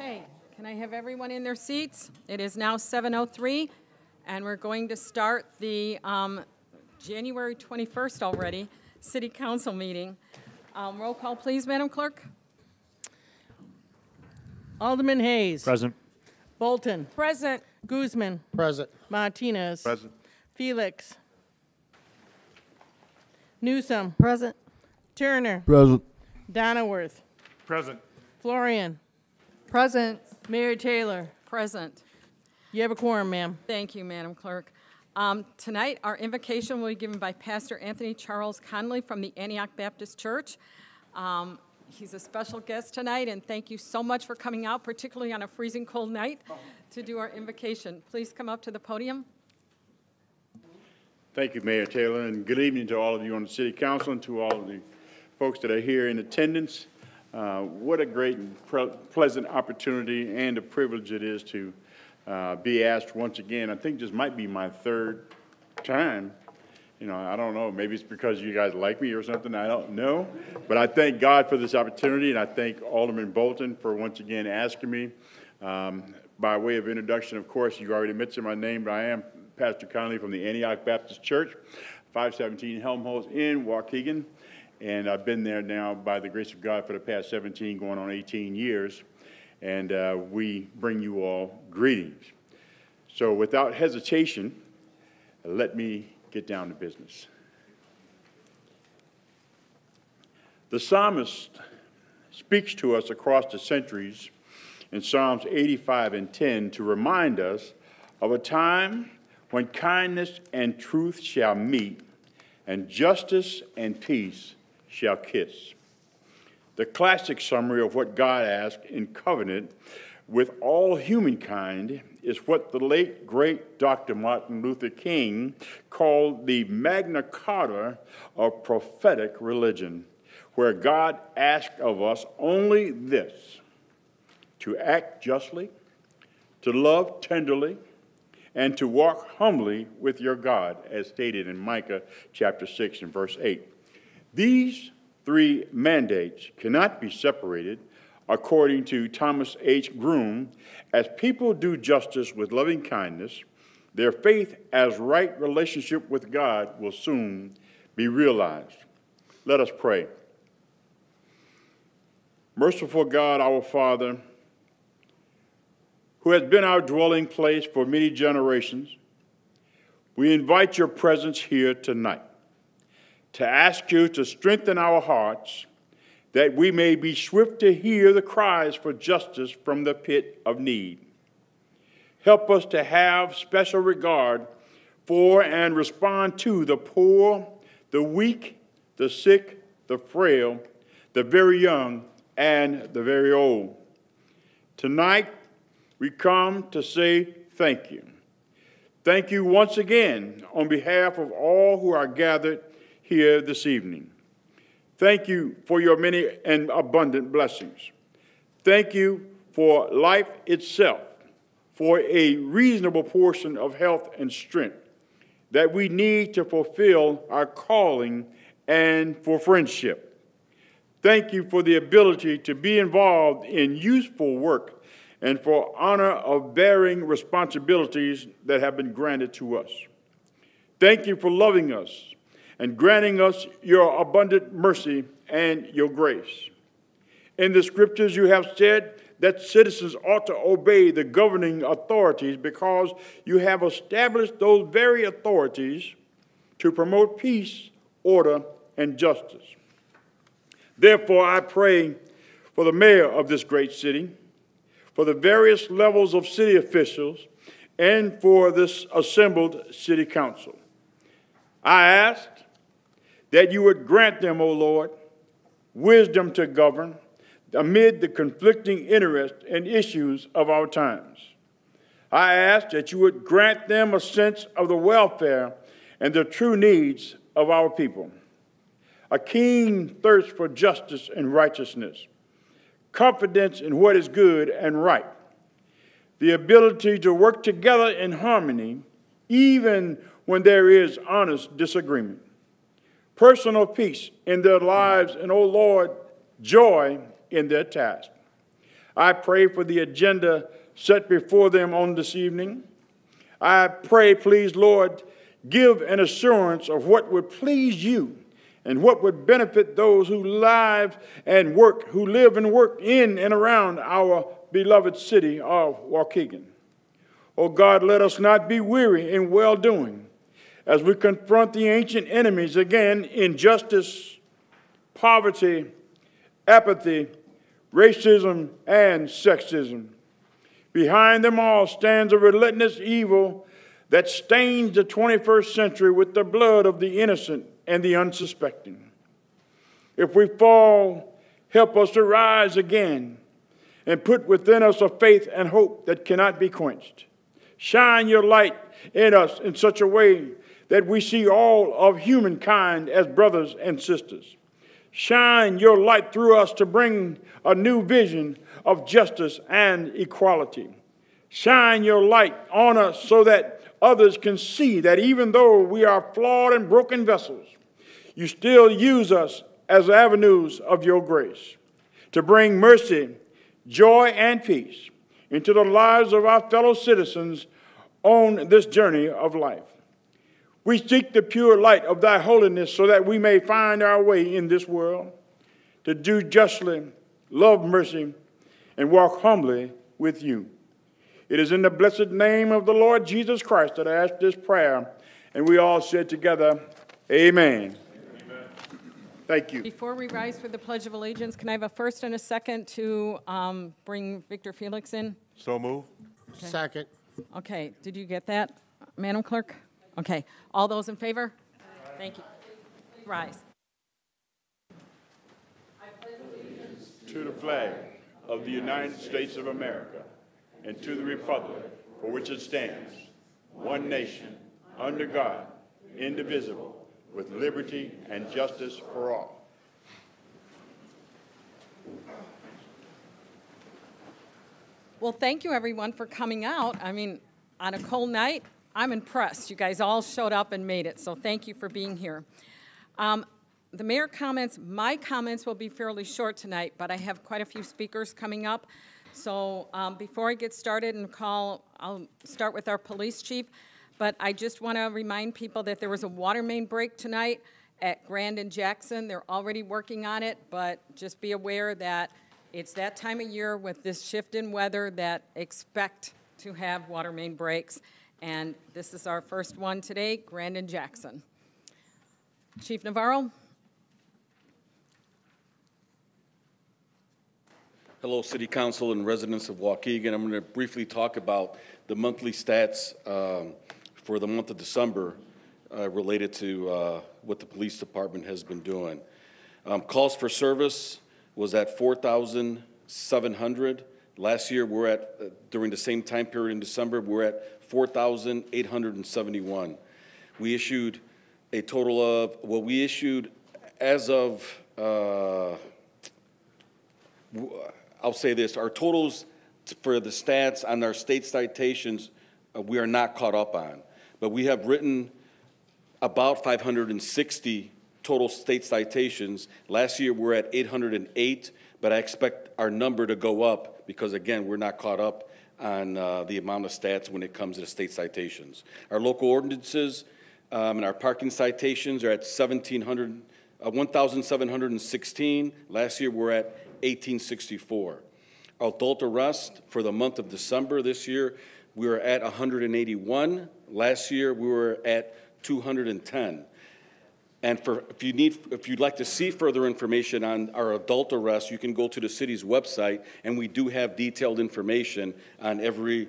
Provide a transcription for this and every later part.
Okay, can I have everyone in their seats? It is now 7:03, and we're going to start the January 21st already City Council meeting. Roll call, please, Madam Clerk. Alderman Hayes. Present. Bolton. Present. Guzman. Present. Martinez. Present. Felix. Newsom. Present. Turner. Present. Donnerworth. Present. Florian. Present. Mayor Taylor. Present. You have a quorum, ma'am. Thank you, Madam Clerk. Tonight, our invocation will be given by Pastor Anthony Charles Connolly from the Antioch Baptist Church. He's a special guest tonight, and thank you so much for coming out, particularly on a freezing cold night, to do our invocation. Please come up to the podium. Thank you, Mayor Taylor, and good evening to all of you on the City Council and to all of the folks that are here in attendance. What a great and pleasant opportunity and a privilege it is to be asked once again. I think this might be my third time. You know, I don't know, maybe it's because you guys like me or something, I don't know. But I thank God for this opportunity, and I thank Alderman Bolton for once again asking me. By way of introduction, of course, you already mentioned my name, but I am Pastor Connolly from the Antioch Baptist Church, 517 Helmholtz in Waukegan. And I've been there now, by the grace of God, for the past 17, going on 18 years. And we bring you all greetings. So without hesitation, let me get down to business. The psalmist speaks to us across the centuries in Psalms 85 and 10 to remind us of a time when kindness and truth shall meet, and justice and peace shall kiss. The classic summary of what God asked in covenant with all humankind is what the late, great Dr. Martin Luther King called the Magna Carta of prophetic religion, where God asked of us only this: to act justly, to love tenderly, and to walk humbly with your God, as stated in Micah chapter 6 and verse 8. These three mandates cannot be separated, according to Thomas H. Groom. As people do justice with loving kindness, their faith as right relationship with God will soon be realized. Let us pray. Merciful God, our Father, who has been our dwelling place for many generations, we invite your presence here tonight to ask you to strengthen our hearts, that we may be swift to hear the cries for justice from the pit of need. Help us to have special regard for and respond to the poor, the weak, the sick, the frail, the very young, and the very old. Tonight, we come to say thank you. Thank you once again on behalf of all who are gathered here this evening. Thank you for your many and abundant blessings. Thank you for life itself, for a reasonable portion of health and strength that we need to fulfill our calling, and for friendship. Thank you for the ability to be involved in useful work and for honor of bearing responsibilities that have been granted to us. Thank you for loving us and granting us your abundant mercy and your grace. In the scriptures, you have said that citizens ought to obey the governing authorities because you have established those very authorities to promote peace, order, and justice. Therefore, I pray for the mayor of this great city, for the various levels of city officials, and for this assembled city council. I ask that you would grant them, O Lord, wisdom to govern amid the conflicting interests and issues of our times. I ask that you would grant them a sense of the welfare and the true needs of our people, a keen thirst for justice and righteousness, confidence in what is good and right, the ability to work together in harmony even when there is honest disagreement, personal peace in their lives, and, O Lord, joy in their task. I pray for the agenda set before them on this evening. I pray, please, Lord, give an assurance of what would please you and what would benefit those who live and work in and around our beloved city of Waukegan. Oh God, let us not be weary in well-doing as we confront the ancient enemies again: injustice, poverty, apathy, racism, and sexism. Behind them all stands a relentless evil that stains the 21st century with the blood of the innocent and the unsuspecting. If we fall, help us to rise again and put within us a faith and hope that cannot be quenched. Shine your light in us in such a way that we see all of humankind as brothers and sisters. Shine your light through us to bring a new vision of justice and equality. Shine your light on us so that others can see that even though we are flawed and broken vessels, you still use us as avenues of your grace to bring mercy, joy, and peace into the lives of our fellow citizens on this journey of life. We seek the pure light of thy holiness so that we may find our way in this world to do justly, love mercy, and walk humbly with you. It is in the blessed name of the Lord Jesus Christ that I ask this prayer, and we all said together, amen. Amen. Thank you. Before we rise for the Pledge of Allegiance, can I have a first and a second to bring Victor Felix in? So move. Okay. Second. Okay, did you get that, Madam Clerk? Okay, all those in favor? Thank you. Rise. To the flag of the United States of America and to the republic for which it stands, one nation, under God, indivisible, with liberty and justice for all. Well, thank you, everyone, for coming out. I mean, on a cold night, I'm impressed. You guys all showed up and made it, so thank you for being here. The mayor comments, my comments will be fairly short tonight, but I have quite a few speakers coming up. So before I get started and I'll start with our police chief, but I just want to remind people that there was a water main break tonight at Grand and Jackson. They're already working on it, but just be aware that it's that time of year with this shift in weather that expect to have water main breaks. And this is our first one today, Grand and Jackson. Chief Navarro. Hello, City Council and residents of Waukegan. I'm going to briefly talk about the monthly stats for the month of December related to what the police department has been doing. Calls for service was at 4,700. Last year, we're at, during the same time period in December, we're at 4,871. We issued a total of, well, we issued as of, I'll say this, our totals for the stats on our state citations, we are not caught up on. But we have written about 560 total state citations. Last year, we're at 808, but I expect our number to go up because, again, we're not caught up on the amount of stats when it comes to the state citations. Our local ordinances and our parking citations are at 1,716. Last year, we're at 1864. Adult arrest for the month of December this year, we were at 181. Last year, we were at 210. And if you'd like to see further information on our adult arrests, you can go to the city's website, and we do have detailed information on every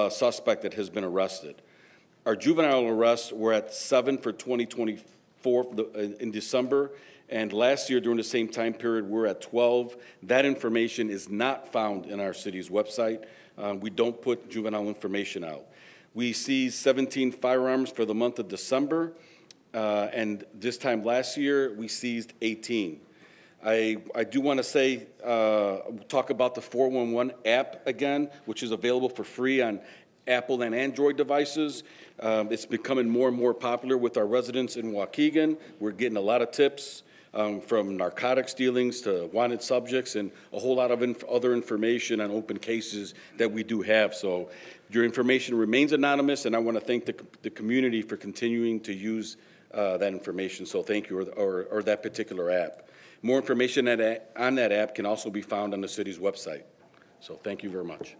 suspect that has been arrested. Our juvenile arrests were at 7 for 2024 in December, and last year during the same time period, we're at 12. That information is not found in our city's website. We don't put juvenile information out. We seized 17 firearms for the month of December. And this time last year, we seized 18. I do want to say, talk about the 411 app again, which is available for free on Apple and Android devices. It's becoming more and more popular with our residents in Waukegan. We're getting a lot of tips from narcotics dealings to wanted subjects and a whole lot of other information on open cases that we do have. So your information remains anonymous, and I want to thank the community for continuing to use that information. So thank you, or that particular app. More information on that app can also be found on the city's website. So thank you very much.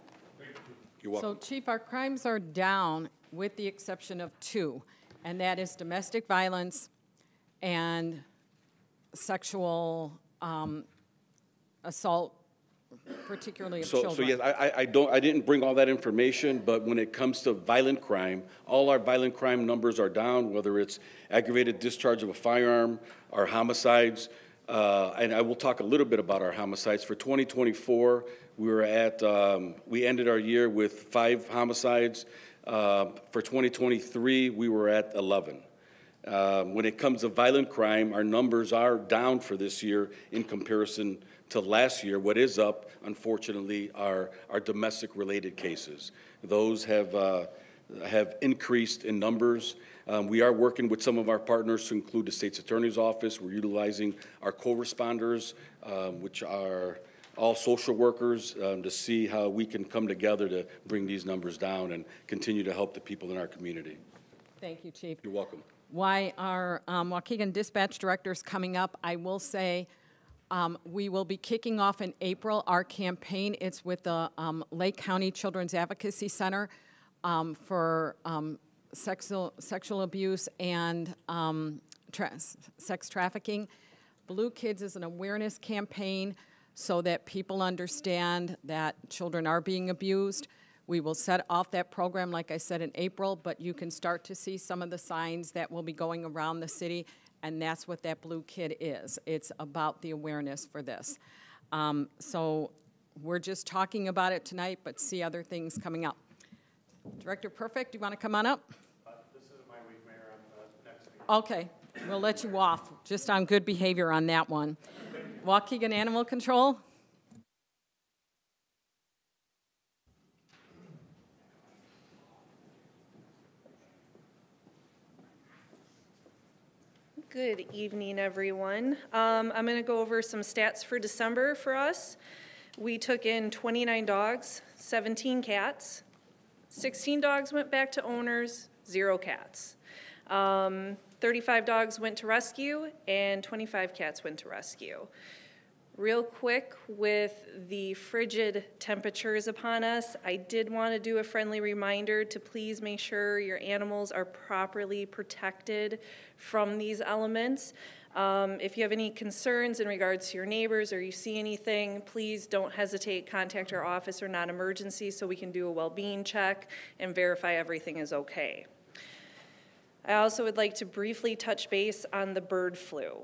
You're welcome. So, Chief, our crimes are down with the exception of two, and that is domestic violence and sexual assault, particularly of children. So yes, I didn't bring all that information, but when it comes to violent crime, all our violent crime numbers are down, whether it's aggravated discharge of a firearm, our homicides, and I will talk a little bit about our homicides. For 2024, we ended our year with 5 homicides. For 2023, we were at 11. When it comes to violent crime, our numbers are down for this year in comparison to last year. What is up, unfortunately, are our domestic-related cases. Those have increased in numbers. We are working with some of our partners to include the State's Attorney's Office. We're utilizing our co-responders, which are all social workers, to see how we can come together to bring these numbers down and continue to help the people in our community. Thank you, Chief. You're welcome. Why our Waukegan Dispatch Director is coming up, I will say we will be kicking off in April our campaign. It's with the Lake County Children's Advocacy Center for sexual abuse and sex trafficking. Blue Kids is an awareness campaign so that people understand that children are being abused. We will set off that program, like I said, in April, but you can start to see some of the signs that will be going around the city, and that's what that Blue Kid is. It's about the awareness for this. So we're just talking about it tonight, but see other things coming up. Director Perfect, do you want to come on up? This isn't my week, Mayor. I'm next week. Okay, we'll let you off, just on good behavior on that one. Waukegan Animal Control. Good evening, everyone. I'm going to go over some stats for December for us. We took in 29 dogs, 17 cats, 16 dogs went back to owners, 0 cats. 35 dogs went to rescue, and 25 cats went to rescue. Real quick, with the frigid temperatures upon us, I did want to do a friendly reminder to please make sure your animals are properly protected from these elements. If you have any concerns in regards to your neighbors or you see anything, please don't hesitate, contact our office or non-emergency so we can do a well-being check and verify everything is okay. I also would like to briefly touch base on the bird flu.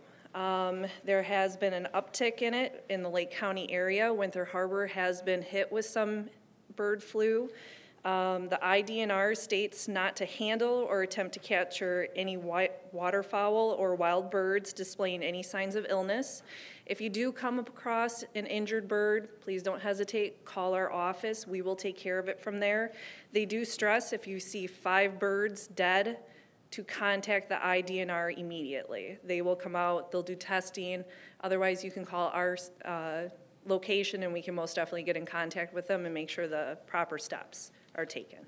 There has been an uptick in it in the Lake County area. Winter Harbor has been hit with some bird flu. The IDNR states not to handle or attempt to capture any waterfowl or wild birds displaying any signs of illness. If you do come across an injured bird, please don't hesitate, call our office. We will take care of it from there. They do stress if you see 5 birds dead, to contact the IDNR immediately. They will come out, they'll do testing. Otherwise, you can call our location and we can most definitely get in contact with them and make sure the proper steps are taken.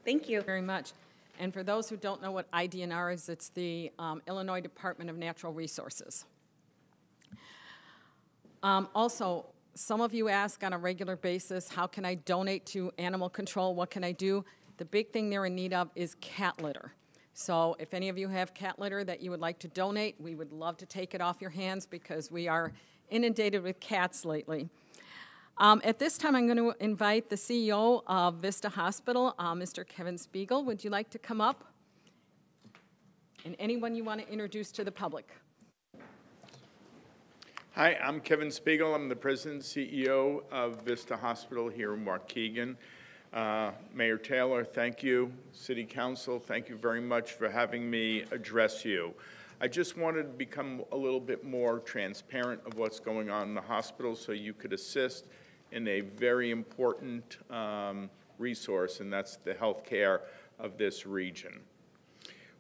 Thank you. Very much. And for those who don't know what IDNR is, it's the Illinois Department of Natural Resources. Also, some of you ask on a regular basis, how can I donate to animal control? What can I do? The big thing they're in need of is cat litter. So if any of you have cat litter that you would like to donate, we would love to take it off your hands because we are inundated with cats lately. At this time, I'm going to invite the CEO of Vista Hospital, Mr. Kevin Spiegel. Would you like to come up? And anyone you want to introduce to the public. Hi, I'm Kevin Spiegel. I'm the President and CEO of Vista Hospital here in Waukegan. Mayor Taylor, thank you. City Council, thank you very much for having me address you. I just wanted to become a little bit more transparent of what's going on in the hospital so you could assist in a very important resource, and that's the health care of this region.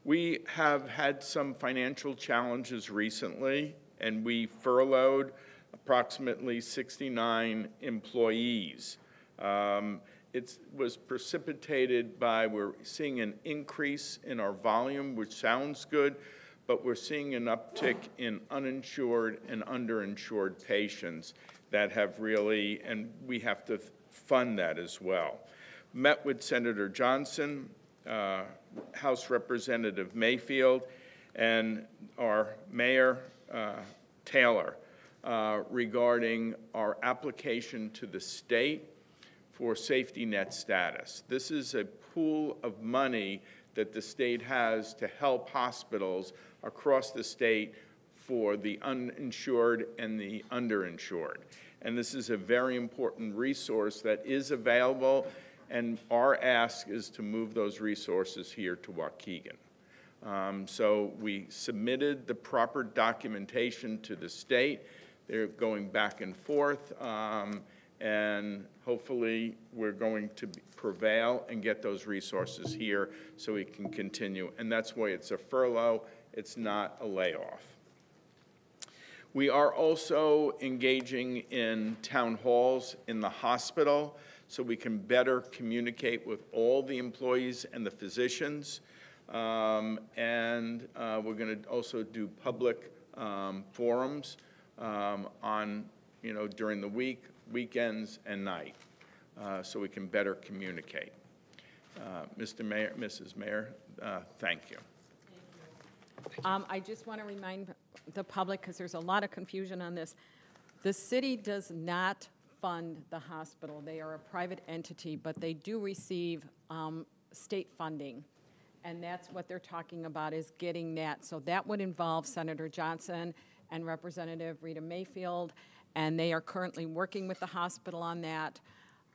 We have had some financial challenges recently, and we furloughed approximately 69 employees. It was precipitated by, we're seeing an increase in our volume, which sounds good, but we're seeing an uptick in uninsured and underinsured patients that have really, and we have to fund that as well. Met with Senator Johnson, House Representative Mayfield, and our Mayor Taylor regarding our application to the state for safety net status. This is a pool of money that the state has to help hospitals across the state for the uninsured and the underinsured. And this is a very important resource that is available, and our ask is to move those resources here to Waukegan. So we submitted the proper documentation to the state. They're going back and forth, and hopefully we're going to prevail and get those resources here so we can continue. And that's why it's a furlough, it's not a layoff. We are also engaging in town halls in the hospital so we can better communicate with all the employees and the physicians. We're going to also do public forums on, during the week, weekends, and night, so we can better communicate. Mr. Mayor, Mrs. Mayor, thank you. I just want to remind the public, because there's a lot of confusion on this, the city does not fund the hospital. They are a private entity, but they do receive state funding. And that's what they're talking about, is getting that. So that would involve Senator Johnson and Representative Rita Mayfield, and they are currently working with the hospital on that.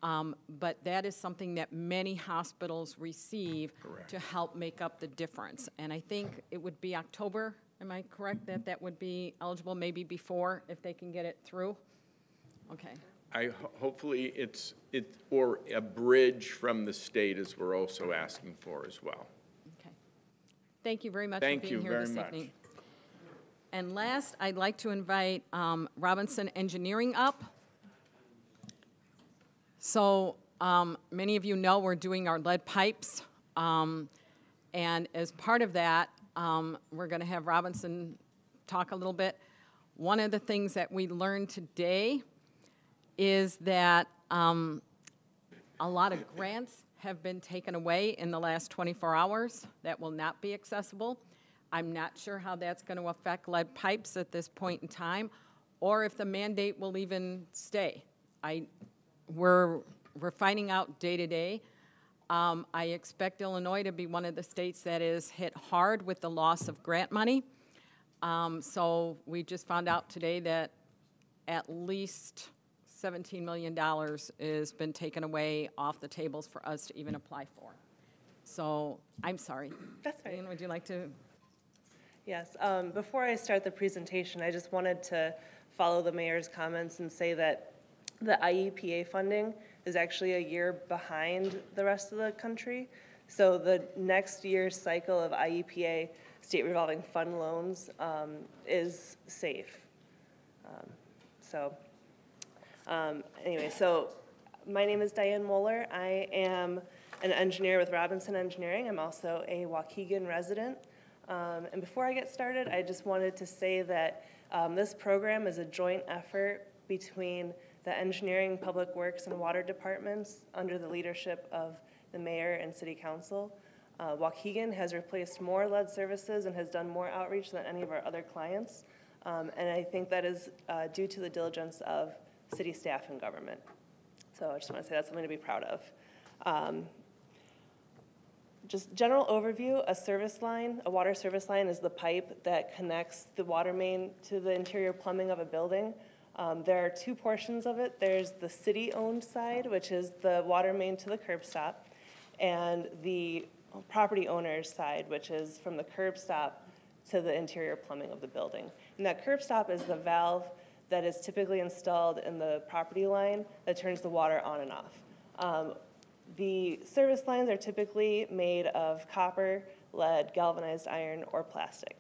But that is something that many hospitals receive to help make up the difference. And I think it would be October, am I correct, that that would be eligible, maybe before, if they can get it through? Okay. Hopefully or a bridge from the state, as we're also asking for as well. Okay. Thank you very much for being here this evening. And last, I'd like to invite Robinson Engineering up. So many of you know we're doing our lead pipes. And as part of that, we're going to have Robinson talk a little bit. One of the things that we learned today is that a lot of grants have been taken away in the last 24 hours that will not be accessible. I'm not sure how that's going to affect lead pipes at this point in time, or if the mandate will even stay. We're finding out day to day. I expect Illinois to be one of the states that is hit hard with the loss of grant money. So we just found out today that at least $17 million has been taken away off the tables for us to even apply for. So I'm sorry. That's right. Ian, would you like to? Yes. Before I start the presentation, I just wanted to follow the mayor's comments and say that the IEPA funding is actually a year behind the rest of the country. So the next year's cycle of IEPA state revolving fund loans is safe. Anyway, so my name is Diane Moeller. I am an engineer with Robinson Engineering. I'm also a Waukegan resident. And before I get started, I just wanted to say that this program is a joint effort between the Engineering, Public Works, and Water departments under the leadership of the mayor and city council. Waukegan has replaced more lead services and has done more outreach than any of our other clients. And I think that is due to the diligence of city staff and government. So I just want to say that's something to be proud of. Just general overview, a water service line is the pipe that connects the water main to the interior plumbing of a building. There are two portions of it. There's the city-owned side, which is the water main to the curb stop, and the property owner's side, which is from the curb stop to the interior plumbing of the building. And that curb stop is the valve that is typically installed in the property line that turns the water on and off. The service lines are typically made of copper lead, galvanized iron, or plastic.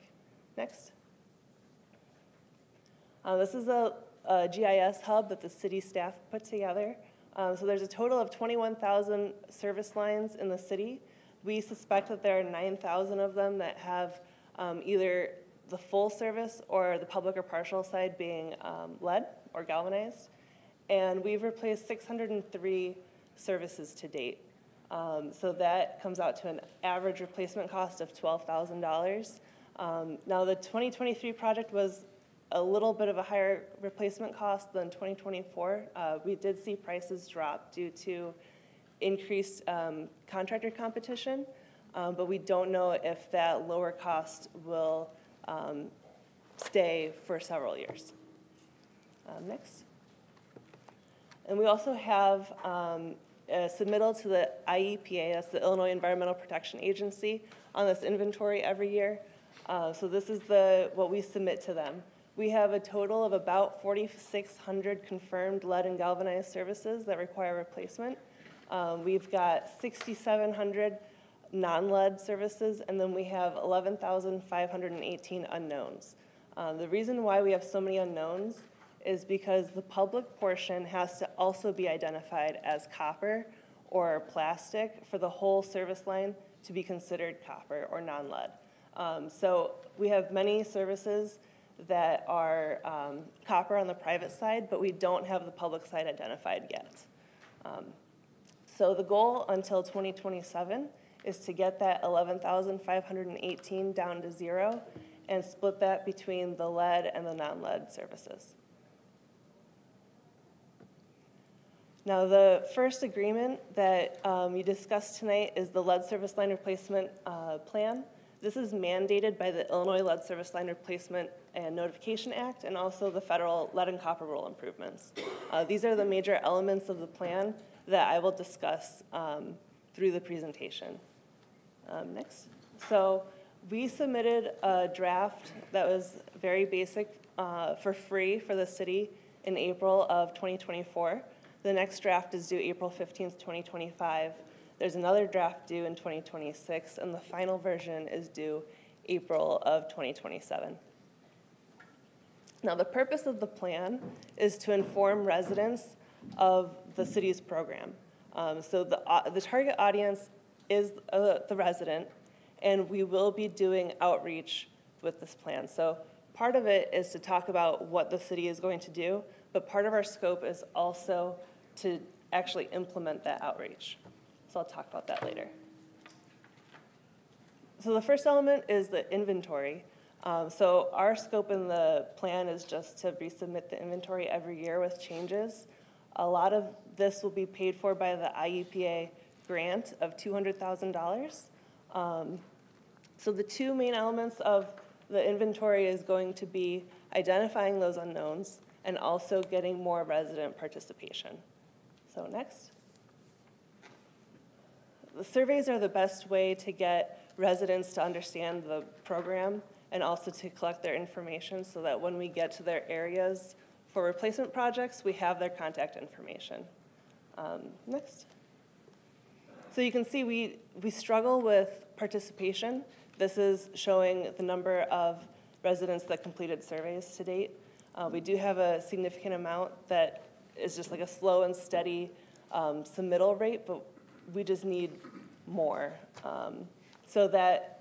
Next. This is a GIS hub that the city staff put together. So there's a total of 21,000 service lines in the city. We suspect that there are 9,000 of them that have either the full service or the public or partial side being lead or galvanized. And we've replaced 603 services to date. So that comes out to an average replacement cost of $12,000. Now the 2023 project was a little bit of a higher replacement cost than 2024. We did see prices drop due to increased contractor competition, but we don't know if that lower cost will stay for several years. Next. And we also have a submittal to the IEPA, that's the Illinois Environmental Protection Agency, on this inventory every year. So this is what we submit to them. We have a total of about 4,600 confirmed lead and galvanized services that require replacement. We've got 6,700 non-lead services, and then we have 11,518 unknowns. The reason why we have so many unknowns is because the public portion has to also be identified as copper or plastic for the whole service line to be considered copper or non-lead. So we have many services that are copper on the private side, but we don't have the public side identified yet. So the goal until 2027 is to get that 11,518 down to 0 and split that between the lead and the non-lead services. Now, the first agreement that you discussed tonight is the lead service line replacement plan. This is mandated by the Illinois Lead Service Line Replacement and Notification Act and also the federal lead and copper rule improvements. These are the major elements of the plan that I will discuss through the presentation. Next. So we submitted a draft that was very basic for free for the city in April of 2024. The next draft is due April 15th, 2025. There's another draft due in 2026, and the final version is due April of 2027. Now, the purpose of the plan is to inform residents of the city's program. So the target audience is the resident, and we will be doing outreach with this plan. So part of it is to talk about what the city is going to do, but part of our scope is also to actually implement that outreach. So I'll talk about that later. So the first element is the inventory. So our scope in the plan is just to resubmit the inventory every year with changes. A lot of this will be paid for by the IEPA grant of $200,000. So the two main elements of the inventory is going to be identifying those unknowns and also getting more resident participation. So next. The surveys are the best way to get residents to understand the program and also to collect their information so that when we get to their areas for replacement projects, we have their contact information. Next. So you can see we struggle with participation. This is showing the number of residents that completed surveys to date. We do have a significant amount that is just like a slow and steady submittal rate, but we just need more. So that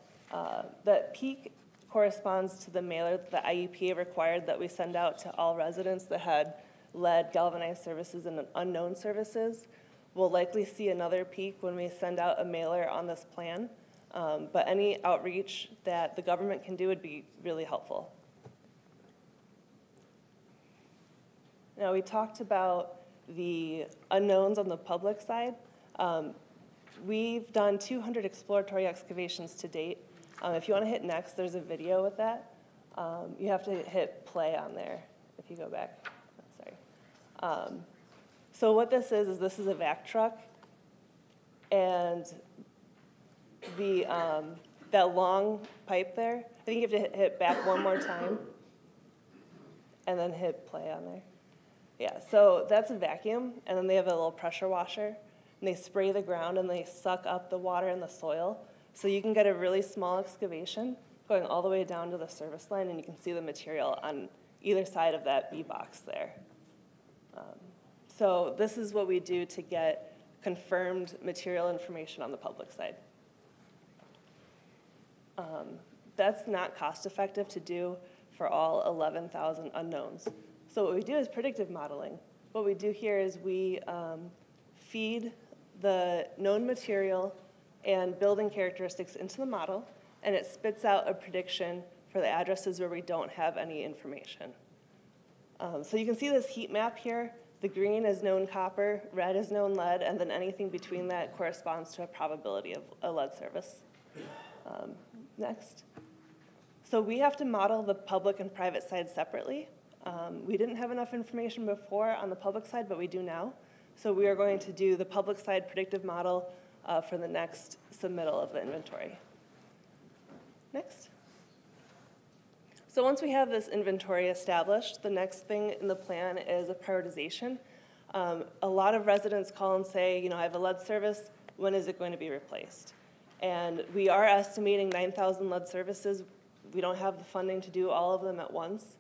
peak corresponds to the mailer that the IEPA required that we send out to all residents that had lead, galvanized services, and unknown services. We'll likely see another peak when we send out a mailer on this plan, but any outreach that the government can do would be really helpful. Now, we talked about the unknowns on the public side. We've done 200 exploratory excavations to date. If you want to hit next, there's a video with that. You have to hit play on there if you go back. Sorry. So what this is this is a vac truck, and that long pipe there, I think you have to hit back one more time and then hit play on there. Yeah, so that's a vacuum, and then they have a little pressure washer, and they spray the ground and they suck up the water in the soil So you can get a really small excavation going all the way down to the service line, and you can see the material on either side of that B box there. So this is what we do to get confirmed material information on the public side. That's not cost effective to do for all 11,000 unknowns. So what we do is predictive modeling. What we do here is we feed the known material and building characteristics into the model, and it spits out a prediction for the addresses where we don't have any information. So you can see this heat map here. The green is known copper, red is known lead, and then anything between that corresponds to a probability of a lead service. Next. So we have to model the public and private side separately. We didn't have enough information before on the public side, but we do now. So we are going to do the public side predictive model for the next submittal of the inventory. Next. So once we have this inventory established, the next thing in the plan is a prioritization. A lot of residents call and say, you know, I have a lead service, when is it going to be replaced? And we are estimating 9,000 lead services. We don't have the funding to do all of them at once.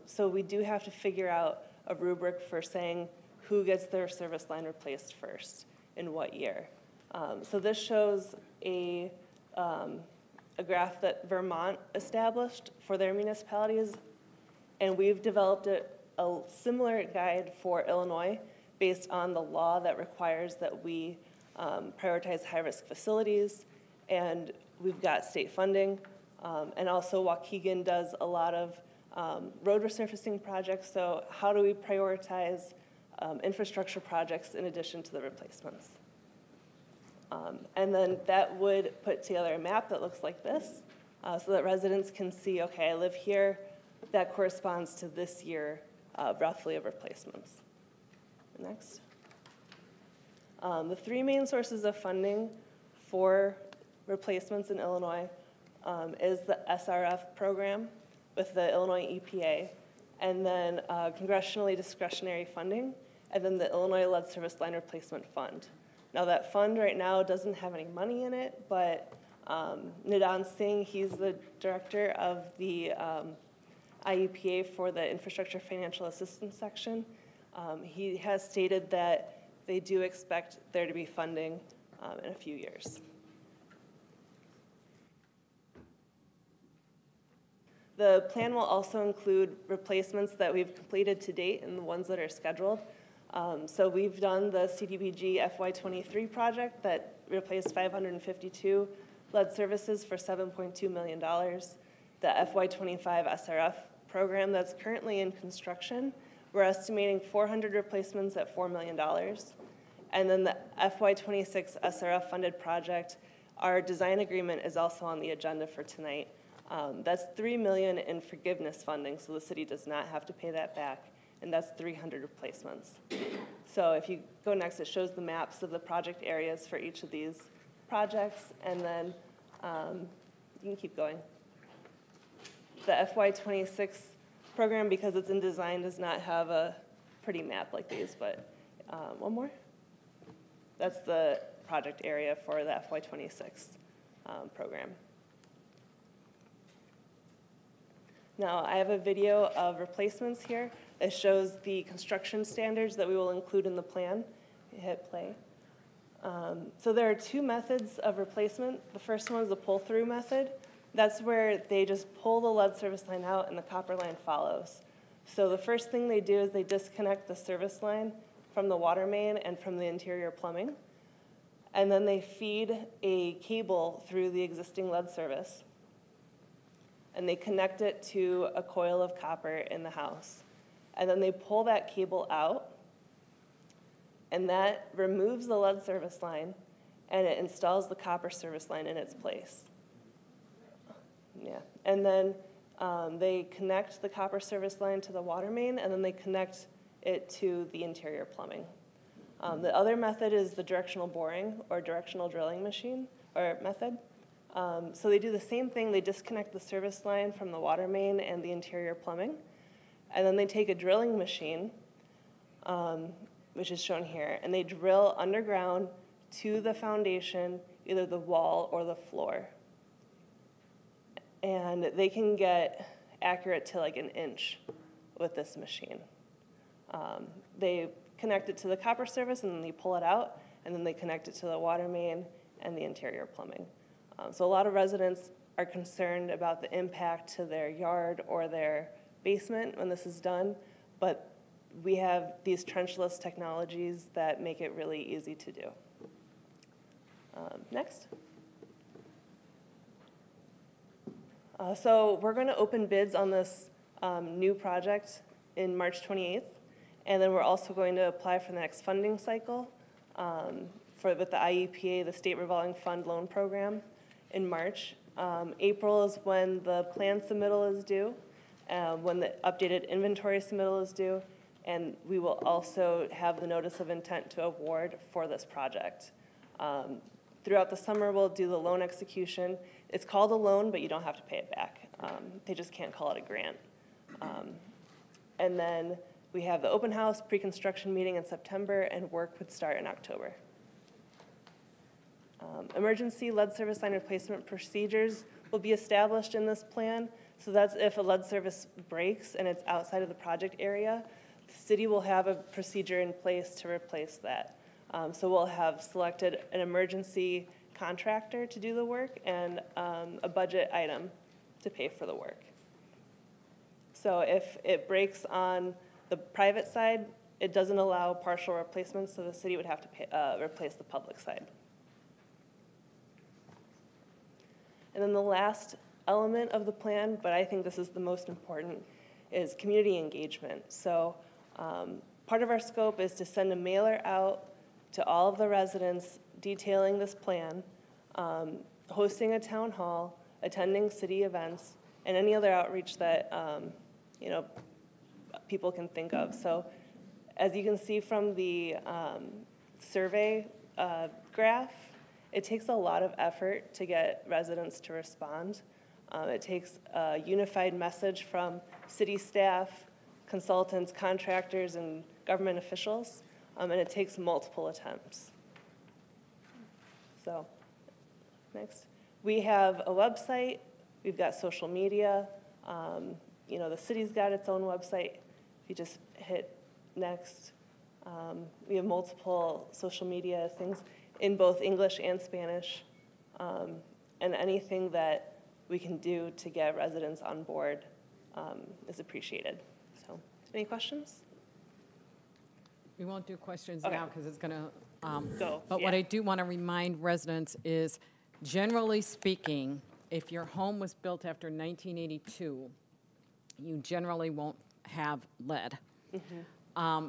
So we do have to figure out a rubric for saying who gets their service line replaced first, in what year. So this shows a graph that Vermont established for their municipalities, and we've developed a similar guide for Illinois based on the law that requires that we prioritize high-risk facilities, and we've got state funding, and also Waukegan does a lot of road resurfacing projects, so how do we prioritize infrastructure projects in addition to the replacements? And then that would put together a map that looks like this, so that residents can see, okay, I live here, that corresponds to this year, roughly, of replacements. Next. The three main sources of funding for replacements in Illinois is the SRF program with the Illinois EPA, and then congressionally discretionary funding, and then the Illinois Lead Service Line Replacement Fund. Now that fund right now doesn't have any money in it, but Nidan Singh, he's the director of the IEPA for the Infrastructure Financial Assistance section. He has stated that they do expect there to be funding in a few years. The plan will also include replacements that we've completed to date and the ones that are scheduled. So we've done the CDBG FY23 project that replaced 552 lead services for $7.2 million. The FY25 SRF program that's currently in construction, we're estimating 400 replacements at $4 million. And then the FY26 SRF funded project, our design agreement is also on the agenda for tonight. That's $3 million in forgiveness funding, so the city does not have to pay that back, and that's 300 replacements. So if you go next, it shows the maps of the project areas for each of these projects, and then you can keep going. The FY26 program, because it's in design, does not have a pretty map like these, but one more. That's the project area for the FY26 program. Now, I have a video of replacements here. It shows the construction standards that we will include in the plan. Hit play. So there are two methods of replacement. The first one is the pull-through method. That's where they just pull the lead service line out and the copper line follows. So the first thing they do is they disconnect the service line from the water main and from the interior plumbing. And then they feed a cable through the existing lead service. And they connect it to a coil of copper in the house. And then they pull that cable out, and that removes the lead service line, and it installs the copper service line in its place. Yeah, and then they connect the copper service line to the water main, and then they connect it to the interior plumbing. The other method is the directional boring or directional drilling machine or method. So they do the same thing. They disconnect the service line from the water main and the interior plumbing, and then they take a drilling machine, which is shown here, and they drill underground to the foundation either the wall or the floor. And they can get accurate to like an inch with this machine. They connect it to the copper service and then they pull it out, and then they connect it to the water main and the interior plumbing. So a lot of residents are concerned about the impact to their yard or their basement when this is done, but we have these trenchless technologies that make it really easy to do. Next. So we're going to open bids on this new project in March 28th, and then we're also going to apply for the next funding cycle with the IEPA, the State Revolving Fund Loan Program, in March. April is when the plan submittal is due, when the updated inventory submittal is due, and we will also have the notice of intent to award for this project. Throughout the summer, we'll do the loan execution. It's called a loan, but you don't have to pay it back. They just can't call it a grant. And then we have the open house, pre-construction meeting in September, and work would start in October. Emergency lead service line replacement procedures will be established in this plan. So that's if a lead service breaks and it's outside of the project area, the city will have a procedure in place to replace that. So we'll have selected an emergency contractor to do the work and a budget item to pay for the work. So if it breaks on the private side, it doesn't allow partial replacements, so the city would have to pay, replace the public side. And then the last element of the plan, but I think this is the most important, is community engagement. So part of our scope is to send a mailer out to all of the residents detailing this plan, hosting a town hall, attending city events, and any other outreach that people can think of. So as you can see from the survey graph, it takes a lot of effort to get residents to respond. It takes a unified message from city staff, consultants, contractors, and government officials, and it takes multiple attempts. So, next. We have a website, we've got social media, the city's got its own website. If you just hit next, we have multiple social media things in both English and Spanish, and anything that we can do to get residents on board is appreciated. So, any questions? We won't do questions Okay. now because it's going to Go. But what I do want to remind residents is, generally speaking, if your home was built after 1982, you generally won't have lead.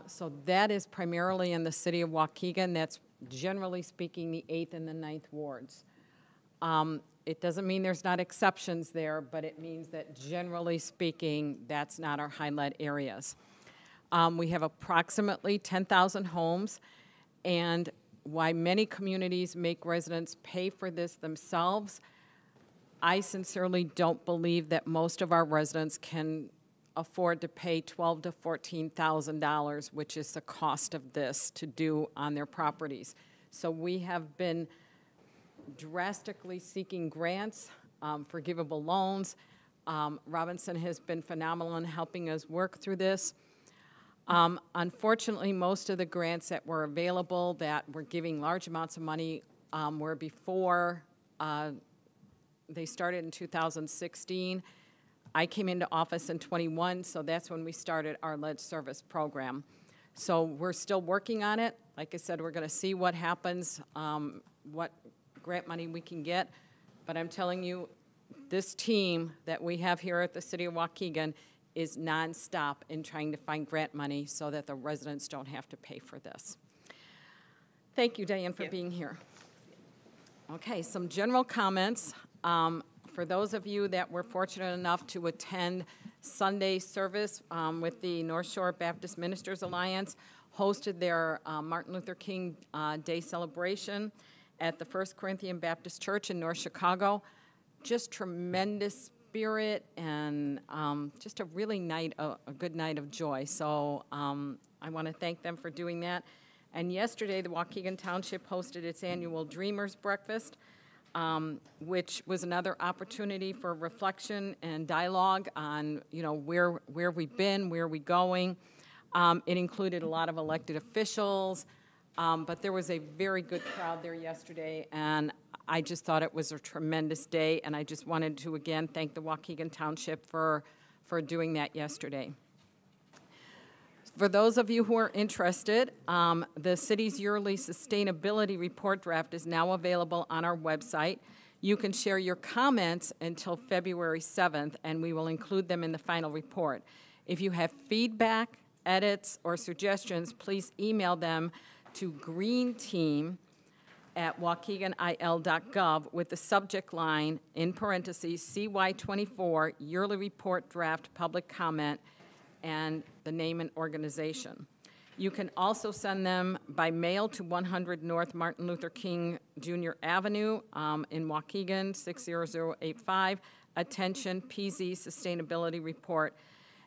So that is primarily in the city of Waukegan. That's generally speaking the 8th and the 9th wards. It doesn't mean there's not exceptions there, but it means that generally speaking, that's not our high lead areas. We have approximately 10,000 homes, and why many communities make residents pay for this themselves, I sincerely don't believe that most of our residents can afford to pay $12,000 to $14,000, which is the cost of this to do on their properties. So we have been drastically seeking grants, forgivable loans. Robinson has been phenomenal in helping us work through this. Unfortunately, most of the grants that were available that were giving large amounts of money were before they started in 2016. I came into office in 21, so that's when we started our lead service program. So we're still working on it. Like I said, we're going to see what happens, what grant money we can get. But I'm telling you, this team that we have here at the City of Waukegan is nonstop in trying to find grant money so that the residents don't have to pay for this. Thank you, Diane, for being here. Okay, some general comments. For those of you that were fortunate enough to attend Sunday service with the North Shore Baptist Ministers Alliance, hosted their Martin Luther King Day celebration at the First Corinthian Baptist Church in North Chicago. Just tremendous spirit and just a really a good night of joy. So I want to thank them for doing that. And yesterday, the Waukegan Township hosted its annual Dreamers Breakfast, which was another opportunity for reflection and dialogue on, where we've been, where we're going. It included a lot of elected officials, but there was a very good crowd there yesterday, and I just thought it was a tremendous day, and I just wanted to, again, thank the Waukegan Township for doing that yesterday. For those of you who are interested, the city's yearly sustainability report draft is now available on our website. You can share your comments until February 7th, and we will include them in the final report. If you have feedback, edits, or suggestions, please email them to greenteam@waukeganil.gov with the subject line, in parentheses, CY24 Yearly Report Draft Public Comment, and the name and organization. You can also send them by mail to 100 North Martin Luther King Jr. Avenue in Waukegan, 60085. Attention, PZ Sustainability Report.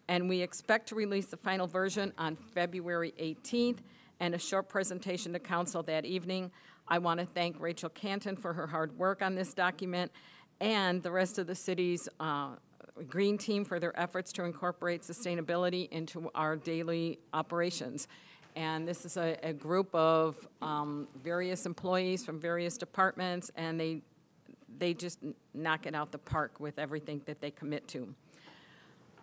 And we expect to release the final version on February 18th and a short presentation to council that evening. I want to thank Rachel Canton for her hard work on this document and the rest of the city's Green Team for their efforts to incorporate sustainability into our daily operations. And this is a group of various employees from various departments, and they just knock it out the park with everything that they commit to.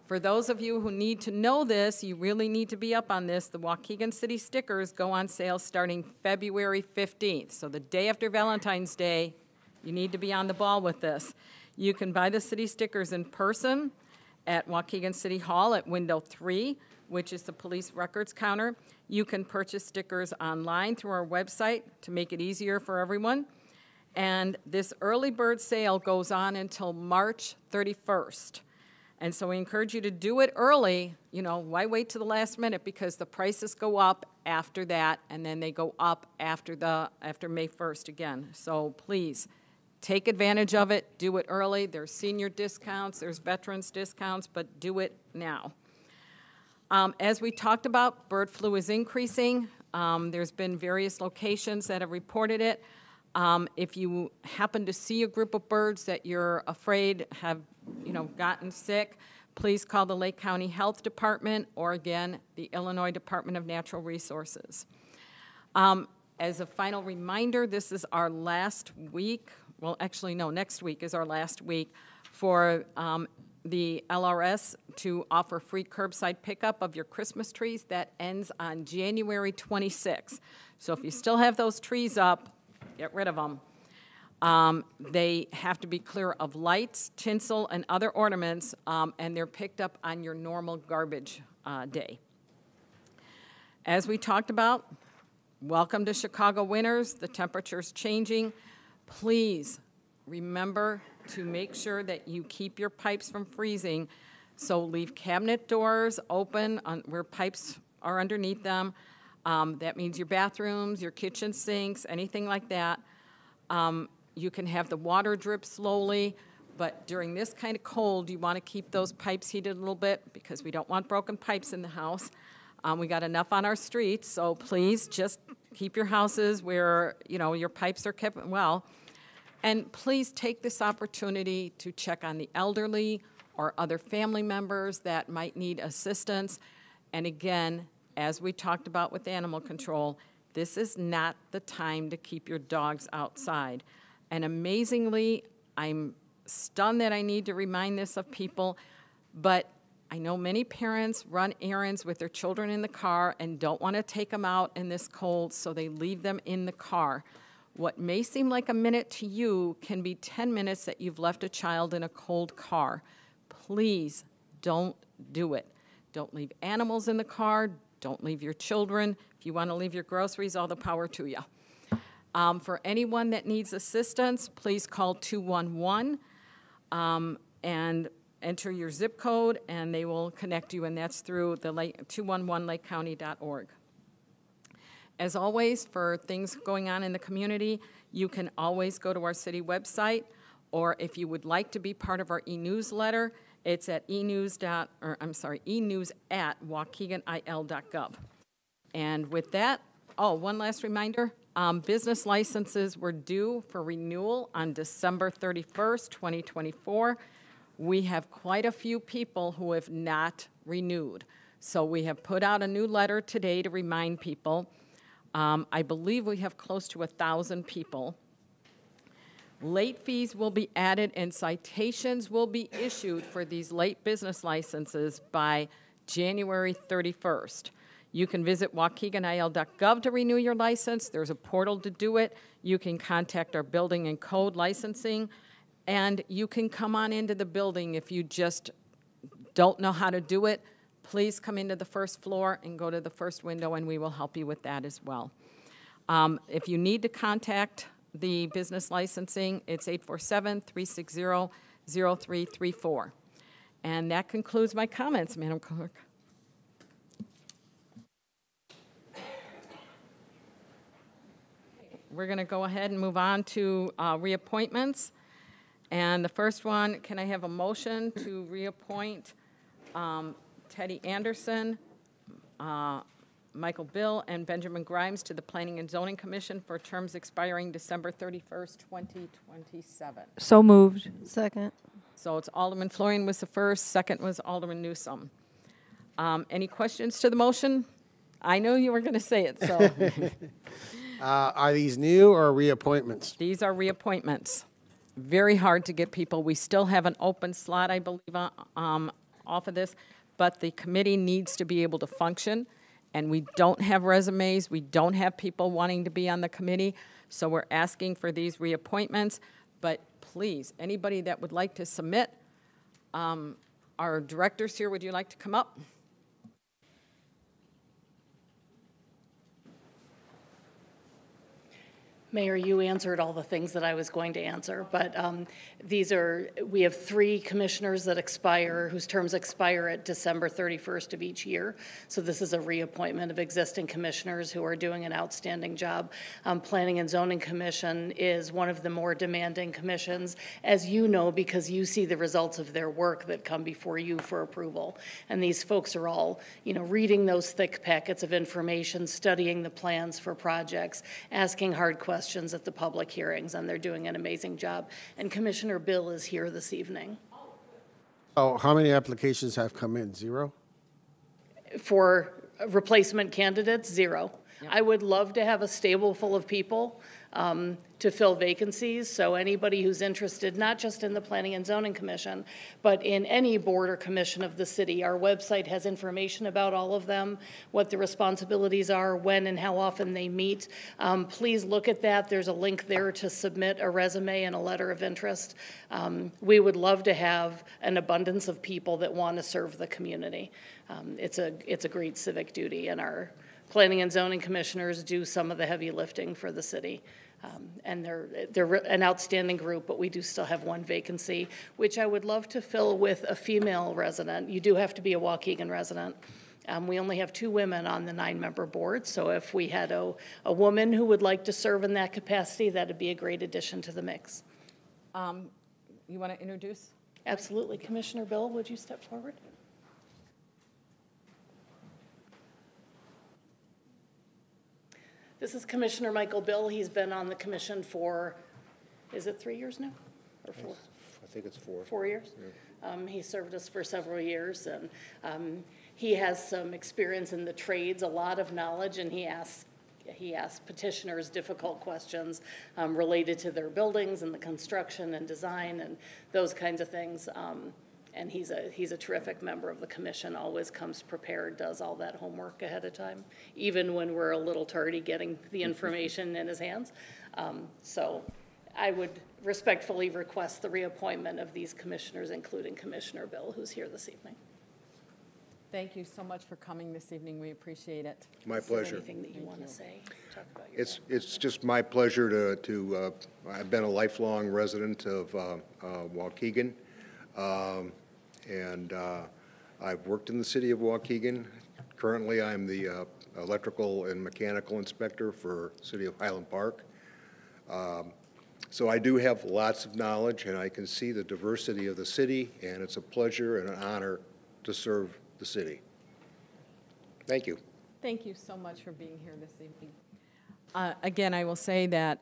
For those of you who need to know this, you really need to be up on this. The Waukegan City stickers go on sale starting February 15th. So the day after Valentine's Day, you need to be on the ball with this. You can buy the city stickers in person at Waukegan City Hall at window 3, which is the police records counter. You can purchase stickers online through our website to make it easier for everyone. And this early bird sale goes on until March 31st. And so we encourage you to do it early. Why wait to the last minute? Because the prices go up after that, and then they go up after May 1st again. So please, take advantage of it, do it early. There's senior discounts, there's veterans discounts, but do it now. As we talked about, bird flu is increasing. There's been various locations that have reported it. If you happen to see a group of birds that you're afraid have, gotten sick, please call the Lake County Health Department or, again, the Illinois Department of Natural Resources. As a final reminder, this is our last week. Well, actually, no, next week is our last week for the LRS to offer free curbside pickup of your Christmas trees. That ends on January 26th. So if you still have those trees up, get rid of them. They have to be clear of lights, tinsel, and other ornaments, and they're picked up on your normal garbage day. As we talked about, welcome to Chicago winters. The temperature's changing. Please remember to make sure that you keep your pipes from freezing. So leave cabinet doors open where pipes are underneath them. That means your bathrooms, your kitchen sinks, anything like that. You can have the water drip slowly, but during this kind of cold, you want to keep those pipes heated a little bit because we don't want broken pipes in the house. We got enough on our streets, so please just keep your houses where, your pipes are kept well. And please take this opportunity to check on the elderly or other family members that might need assistance. And again, as we talked about with animal control, this is not the time to keep your dogs outside. And amazingly, I'm stunned that I need to remind this of people, but I know many parents run errands with their children in the car and don't want to take them out in this cold, so they leave them in the car. What may seem like a minute to you can be 10 minutes that you've left a child in a cold car. Please don't do it. Don't leave animals in the car. Don't leave your children. If you want to leave your groceries, all the power to you. For anyone that needs assistance, please call 211 and enter your zip code, and they will connect you, and that's through the 211lakecounty.org. As always, for things going on in the community, you can always go to our city website, or if you would like to be part of our e-newsletter, it's at e-news@waukeganil.gov. And with that, Oh, one last reminder. Business licenses were due for renewal on December 31st, 2024. We have quite a few people who have not renewed. So we have put out a new letter today to remind people. I believe we have close to 1,000 people. Late fees will be added and citations will be issued for these late business licenses by January 31st. You can visit waukeganil.gov to renew your license. There's a portal to do it. You can contact our building and code licensing, and you can come on into the building if you just don't know how to do it. Please come into the first floor and go to the first window, and we will help you with that as well. If you need to contact the business licensing, it's 847-360-0334. And that concludes my comments, Madam Clerk. We're going to go ahead and move on to reappointments. And the first one, can I have a motion to reappoint Teddy Anderson, Michael Bill, and Benjamin Grimes to the Planning and Zoning Commission for terms expiring December 31st, 2027. So moved. Second. So it's Alderman Florian was the first, second was Alderman Newsome. Any questions to the motion? I know you were going to say it, so. Are these new or reappointments? These are reappointments. Very hard to get people. We still have an open slot, I believe, off of this, but the committee needs to be able to function, and we don't have resumes. We don't have people wanting to be on the committee, so we're asking for these reappointments. But please, anybody that would like to submit, our directors here, would you like to come up? Mayor, you answered all the things that I was going to answer, but we have 3 commissioners that expire, whose terms expire at December 31st of each year. So this is a reappointment of existing commissioners who are doing an outstanding job. Planning and Zoning Commission is one of the more demanding commissions, as you know, because you see the results of their work that come before you for approval. And these folks are all, reading those thick packets of information, studying the plans for projects, asking hard questions at the public hearings, and they're doing an amazing job. And Commissioner Bill is here this evening. Oh, how many applications have come in? 0? For replacement candidates, 0. Yeah. I would love to have a stable full of people to fill vacancies, so anybody who's interested, not just in the Planning and Zoning Commission, but in any board or commission of the city. Our website has information about all of them, what the responsibilities are, when and how often they meet. Please look at that. There's a link there to submit a resume and a letter of interest. We would love to have an abundance of people that want to serve the community. It's a great civic duty, and our Planning and Zoning Commissioners do some of the heavy lifting for the city. And they're an outstanding group, but we do still have 1 vacancy, which I would love to fill with a female resident. You do have to be a Waukegan resident. We only have 2 women on the 9-member board, so if we had a woman who would like to serve in that capacity, that would be a great addition to the mix. You want to introduce? Absolutely. Commissioner Bill, would you step forward? This is Commissioner Michael Bill. He's been on the commission for, is it 3 years now? Or 4? I think it's 4. 4 years? Yeah. He served us for several years, and he has some experience in the trades, a lot of knowledge, and he asks petitioners difficult questions related to their buildings and the construction and design and those kinds of things. And he's a terrific member of the commission, always comes prepared, does all that homework ahead of time, even when we're a little tardy getting the information in his hands. So I would respectfully request the reappointment of these commissioners, including Commissioner Bill, who's here this evening. Thank you so much for coming this evening. We appreciate it. My Is there pleasure. anything that you want to say? Talk about your It's just my pleasure to I've been a lifelong resident of Waukegan, and I've worked in the city of Waukegan. Currently, I'm the electrical and mechanical inspector for the city of Highland Park. So I do have lots of knowledge, and I can see the diversity of the city, and it's a pleasure and an honor to serve the city. Thank you. Thank you so much for being here this evening. Again, I will say that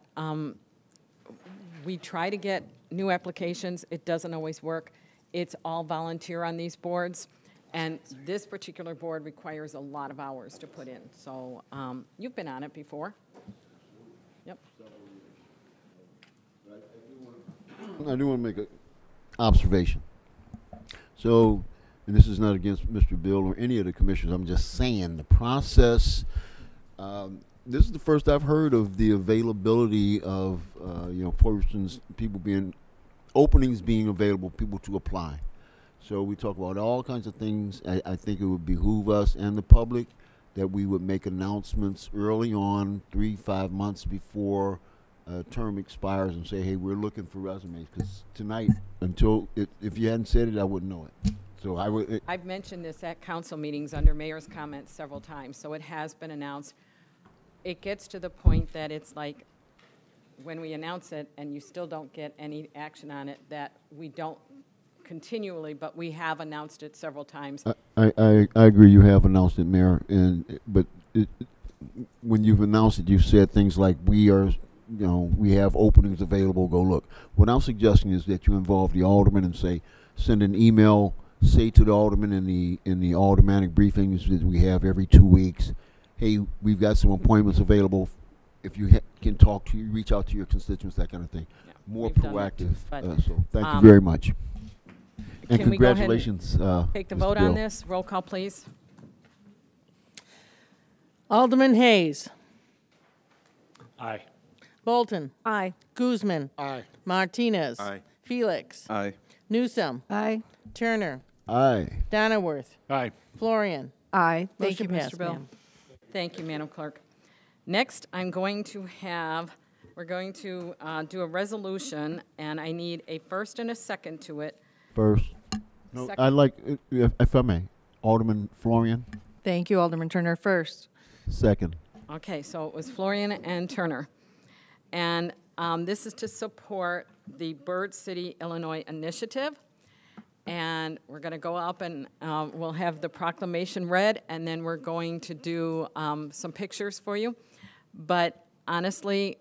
we try to get new applications. It doesn't always work. It's all volunteer on these boards, and this particular board requires a lot of hours to put in. So you've been on it before. Yep. I do want to make an observation. So, and this is not against Mr. Bill or any of the commissioners, I'm just saying the process, this is the first I've heard of the availability of, openings being available, people to apply. So we talk about all kinds of things. I think it would behoove us and the public that we would make announcements early on, 3-5 months before term expires, and say, hey, we're looking for resumes, because tonight, if you hadn't said it, I wouldn't know it. So I've mentioned this at council meetings under mayor's comments several times, so it has been announced. It gets to the point that it's like, when we announce it and you still don't get any action on it, that we don't continually, but we have announced it several times. I agree, you have announced it, Mayor, but when you've announced it, you've said things like, we have openings available, go look. What I'm suggesting is that you involve the alderman and send an email, say to the alderman in the aldermanic briefings that we have every 2 weeks, hey, we've got some appointments available. If you can reach out to your constituents, that kind of thing. Yeah, More we've done that proactive. too, So thank you very much. And Can we go ahead and congratulations, take the Mr. vote Bill. on this? Roll call, please. Alderman Hayes. Aye. Bolton. Aye. Guzman. Aye. Martinez. Aye. Felix. Aye. Newsom. Aye. Turner. Aye. Donnaworth. Aye. Florian. Aye. Thank you, Motion Mr. passed, Bill. ma'am. Thank you, Madam Clerk. Next, we're going to do a resolution, and I need a first and a second to it. First. No, Second. I'd like, if I may, Alderman Florian, Thank you, Alderman Turner. First. second. Okay, so it was Florian and Turner. And this is to support the Bird City, Illinois initiative. And we're going to go up and we'll have the proclamation read, and then we're going to do some pictures for you. But honestly,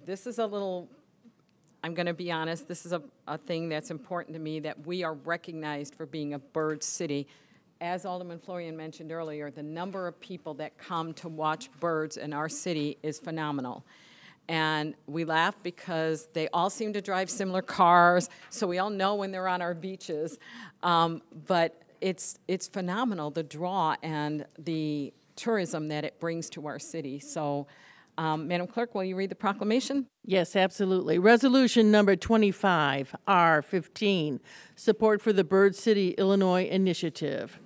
this is I'm going to be honest, this is a thing that's important to me, that we are recognized for being a bird city. As Alderman Florian mentioned earlier, the number of people that come to watch birds in our city is phenomenal. And we laugh because they all seem to drive similar cars, so we all know when they're on our beaches. But it's phenomenal, the draw and the tourism that it brings to our city. So, Madam Clerk, will you read the proclamation? Yes, absolutely. Resolution number 25, R15, support for the Bird City, Illinois initiative.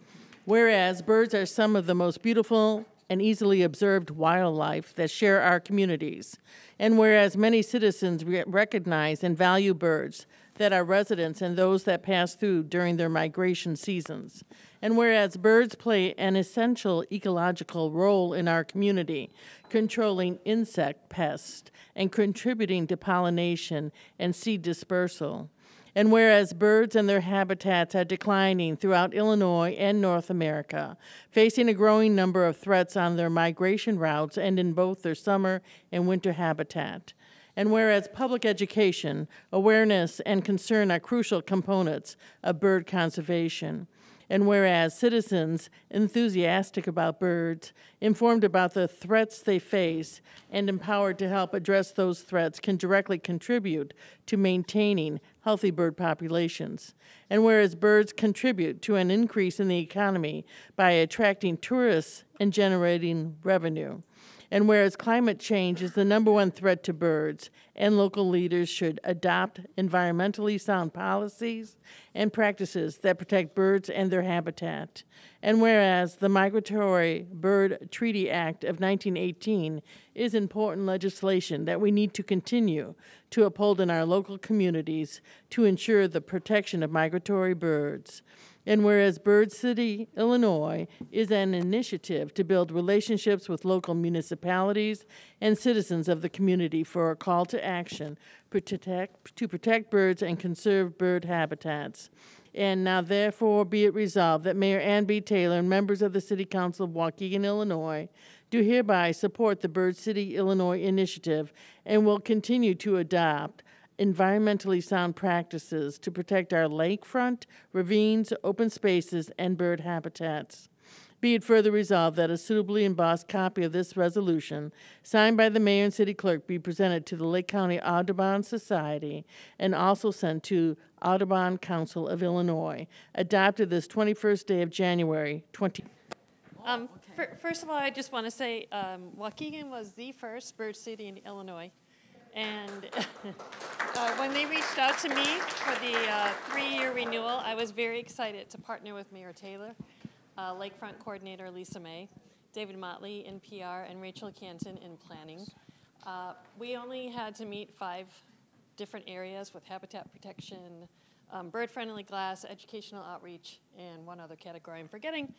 Whereas birds are some of the most beautiful and easily observed wildlife that share our communities, and whereas many citizens recognize and value birds that are residents and those that pass through during their migration seasons, and whereas birds play an essential ecological role in our community, controlling insect pests and contributing to pollination and seed dispersal, and whereas birds and their habitats are declining throughout Illinois and North America, facing a growing number of threats on their migration routes and in both their summer and winter habitat, and whereas public education, awareness, and concern are crucial components of bird conservation, and whereas citizens enthusiastic about birds, informed about the threats they face, and empowered to help address those threats can directly contribute to maintaining healthy bird populations, and whereas birds contribute to an increase in the economy by attracting tourists and generating revenue, and whereas climate change is the #1 threat to birds, and local leaders should adopt environmentally sound policies and practices that protect birds and their habitat, and whereas the Migratory Bird Treaty Act of 1918 is important legislation that we need to continue to uphold in our local communities to ensure the protection of migratory birds. And whereas Bird City, Illinois, is an initiative to build relationships with local municipalities and citizens of the community for a call to action to protect birds and conserve bird habitats. And now therefore be it resolved that Mayor Ann B. Taylor and members of the City Council of Waukegan, Illinois, do hereby support the Bird City, Illinois initiative and will continue to adopt environmentally sound practices to protect our lakefront, ravines, open spaces, and bird habitats. Be it further resolved that a suitably embossed copy of this resolution, signed by the mayor and city clerk, be presented to the Lake County Audubon Society and also sent to Audubon Council of Illinois, adopted this 21st day of January 20. First of all, I just want to say Waukegan was the first bird city in Illinois. And when they reached out to me for the 3-year renewal, I was very excited to partner with Mayor Taylor, Lakefront Coordinator Lisa May, David Motley in PR, and Rachel Canton in planning. We only had to meet 5 different areas with habitat protection, bird-friendly glass, educational outreach, and one other category I'm forgetting.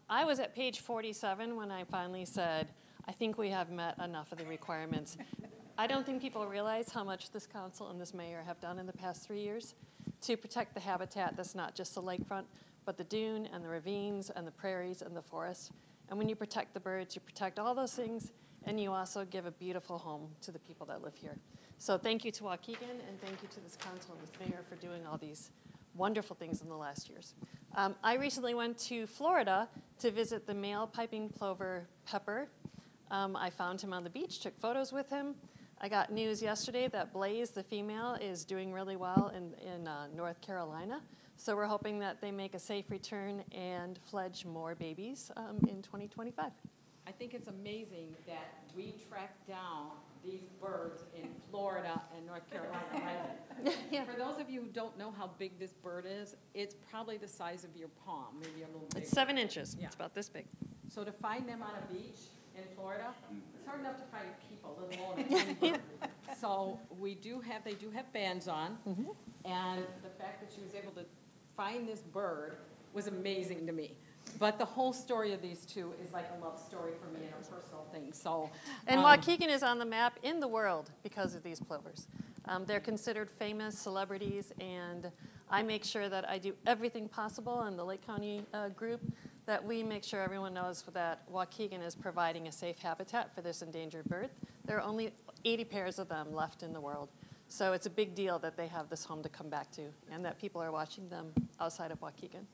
I was at page 47 when I finally said, I think we have met enough of the requirements. I don't think people realize how much this council and this mayor have done in the past 3 years to protect the habitat that's not just the lakefront, but the dune and the ravines and the prairies and the forests. And when you protect the birds, you protect all those things, and you also give a beautiful home to the people that live here. So thank you to Waukegan, and thank you to this council and this mayor for doing all these wonderful things in the last years. I recently went to Florida to visit the male piping plover pepper. I found him on the beach, took photos with him. I got news yesterday that Blaze, the female, is doing really well in North Carolina. So we're hoping that they make a safe return and fledge more babies in 2025. I think it's amazing that we tracked down these birds in Florida and North Carolina. Yeah. For those of you who don't know how big this bird is, it's probably the size of your palm, maybe a little bigger. It's 7 inches. Yeah. It's about this big. So to find them on a beach in Florida, it's hard enough to find people, let alone a tiny bird. So they do have bands on, and the fact that she was able to find this bird was amazing to me. But the whole story of these two is like a love story for me and a personal thing. So, And Waukegan is on the map in the world because of these plovers. They're considered famous celebrities, and I make sure that I do everything possible in the Lake County group that we make sure everyone knows that Waukegan is providing a safe habitat for this endangered bird. There are only 80 pairs of them left in the world. So it's a big deal that they have this home to come back to and that people are watching them outside of Waukegan.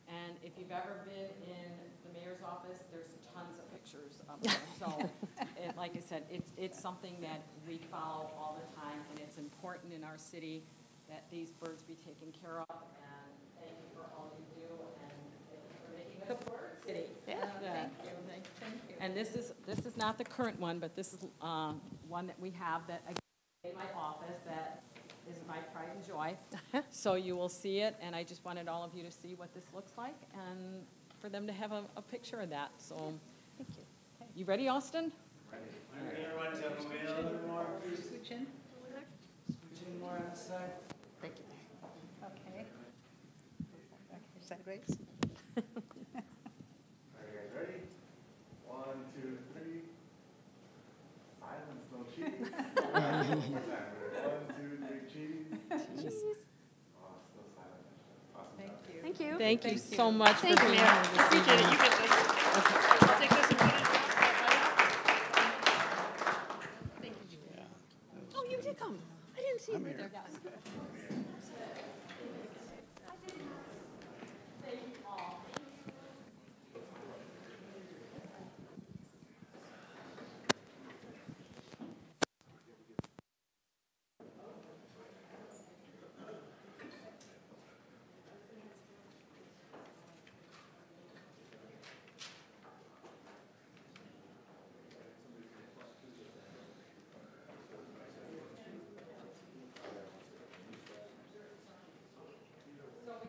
And if you've ever been in the mayor's office, there's tons of pictures of them. So, like I said, it's something that we follow all the time, and it's important in our city that these birds be taken care of. And thank you for all you do, and thank you for making it a bird city. Yeah, Thank you. And this is not the current one, but this is one that we have that again in my office that is my pride and joy. So you will see it, and I just wanted all of you to see what this looks like and for them to have a picture of that. So Thank you. okay. You ready, Austin? Ready. Everyone tell me a little bit more. Switch in. Switch in more on the side. Thank you. Okay. Okay, sideways. Are you guys ready? 1, 2, 3. Silence, no cheating. One more time. 1, 2, 3, cheating. Cheese. Oh, still silent. Awesome. Thank you. Thank you. Thank you so much Thank for you, being Mayor. here this Appreciate it. evening. You get this. I'll take this and put it Thank you. Oh, you did come. I didn't see you right there.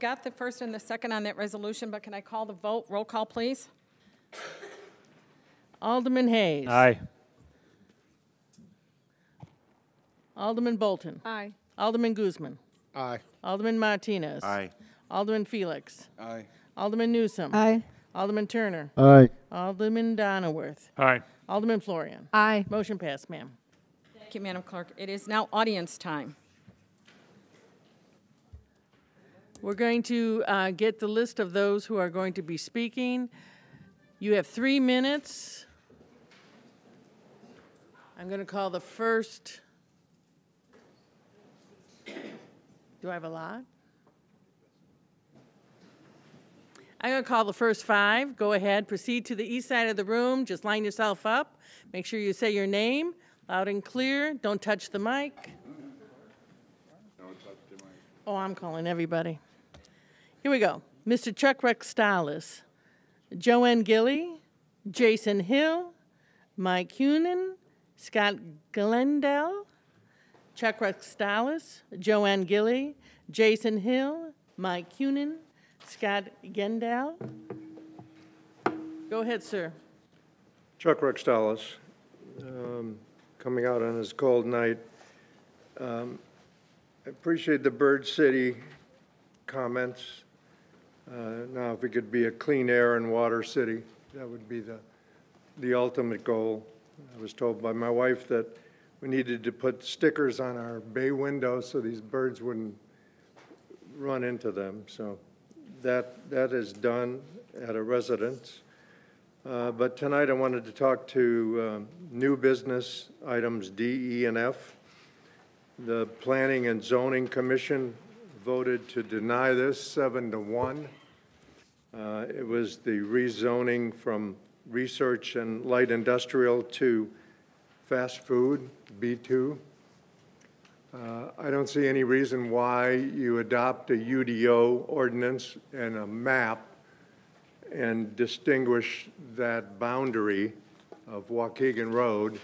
Got the first and the second on that resolution, but can I call the vote? Roll call, please. Alderman Hayes. Aye. Alderman Bolton. Aye. Alderman Guzman. Aye. Alderman Martinez. Aye. Alderman Felix. Aye. Alderman Newsom. Aye. Alderman Turner. Aye. Alderman Donaworth. Aye. Alderman Florian. Aye. Motion passed, ma'am. Thank you, Madam Clerk. It is now audience time. We're going to get the list of those who are going to be speaking. You have 3 minutes. I'm going to call the first. Do I have a lot? I'm going to call the first 5. Go ahead, proceed to the east side of the room. Just line yourself up. Make sure you say your name loud and clear. Don't touch the mic. Oh, I'm calling everybody. Here we go. Mr. Chuck Rextalis, Joanne Gilly, Jason Hill, Mike Hunan, Scott Glendale, Chuck Rextalis, Joanne Gilly, Jason Hill, Mike Hunan, Scott Gendal. Go ahead, sir. Chuck Rextalis, coming out on this cold night. I appreciate the Bird City comments. Now, if it could be a clean air and water city, that would be the ultimate goal. I was told by my wife that we needed to put stickers on our bay windows so these birds wouldn't run into them. So that is done at a residence. But tonight I wanted to talk to new business items D, E, and F. The Planning and Zoning Commission voted to deny this 7-1. It was the rezoning from research and light industrial to fast food, B2. I don't see any reason why you adopt a UDO ordinance and a map and distinguish that boundary of Waukegan Road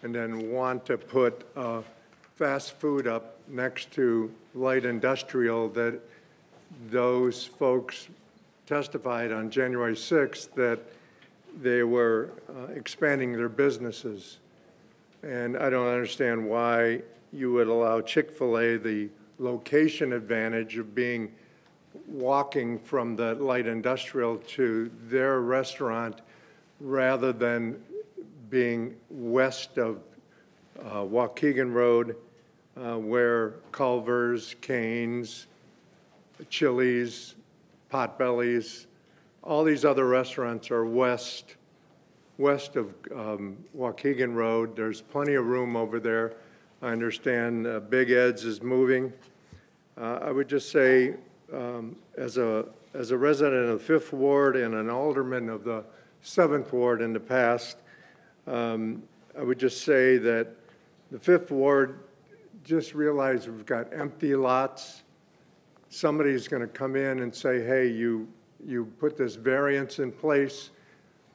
and then want to put fast food up next to light industrial that those folks testified on January 6th that they were expanding their businesses. And I don't understand why you would allow Chick-fil-A the location advantage of being walking from the light industrial to their restaurant rather than being west of Waukegan Road, where Culver's, Cane's, Chili's, Potbelly's, all these other restaurants are west of Waukegan Road. There's plenty of room over there. I understand Big Ed's is moving. I would just say, as a resident of the 5th Ward and an alderman of the 7th Ward in the past, I would just say that the 5th Ward just realized we've got empty lots. Somebody's going to come in and say, hey, you put this variance in place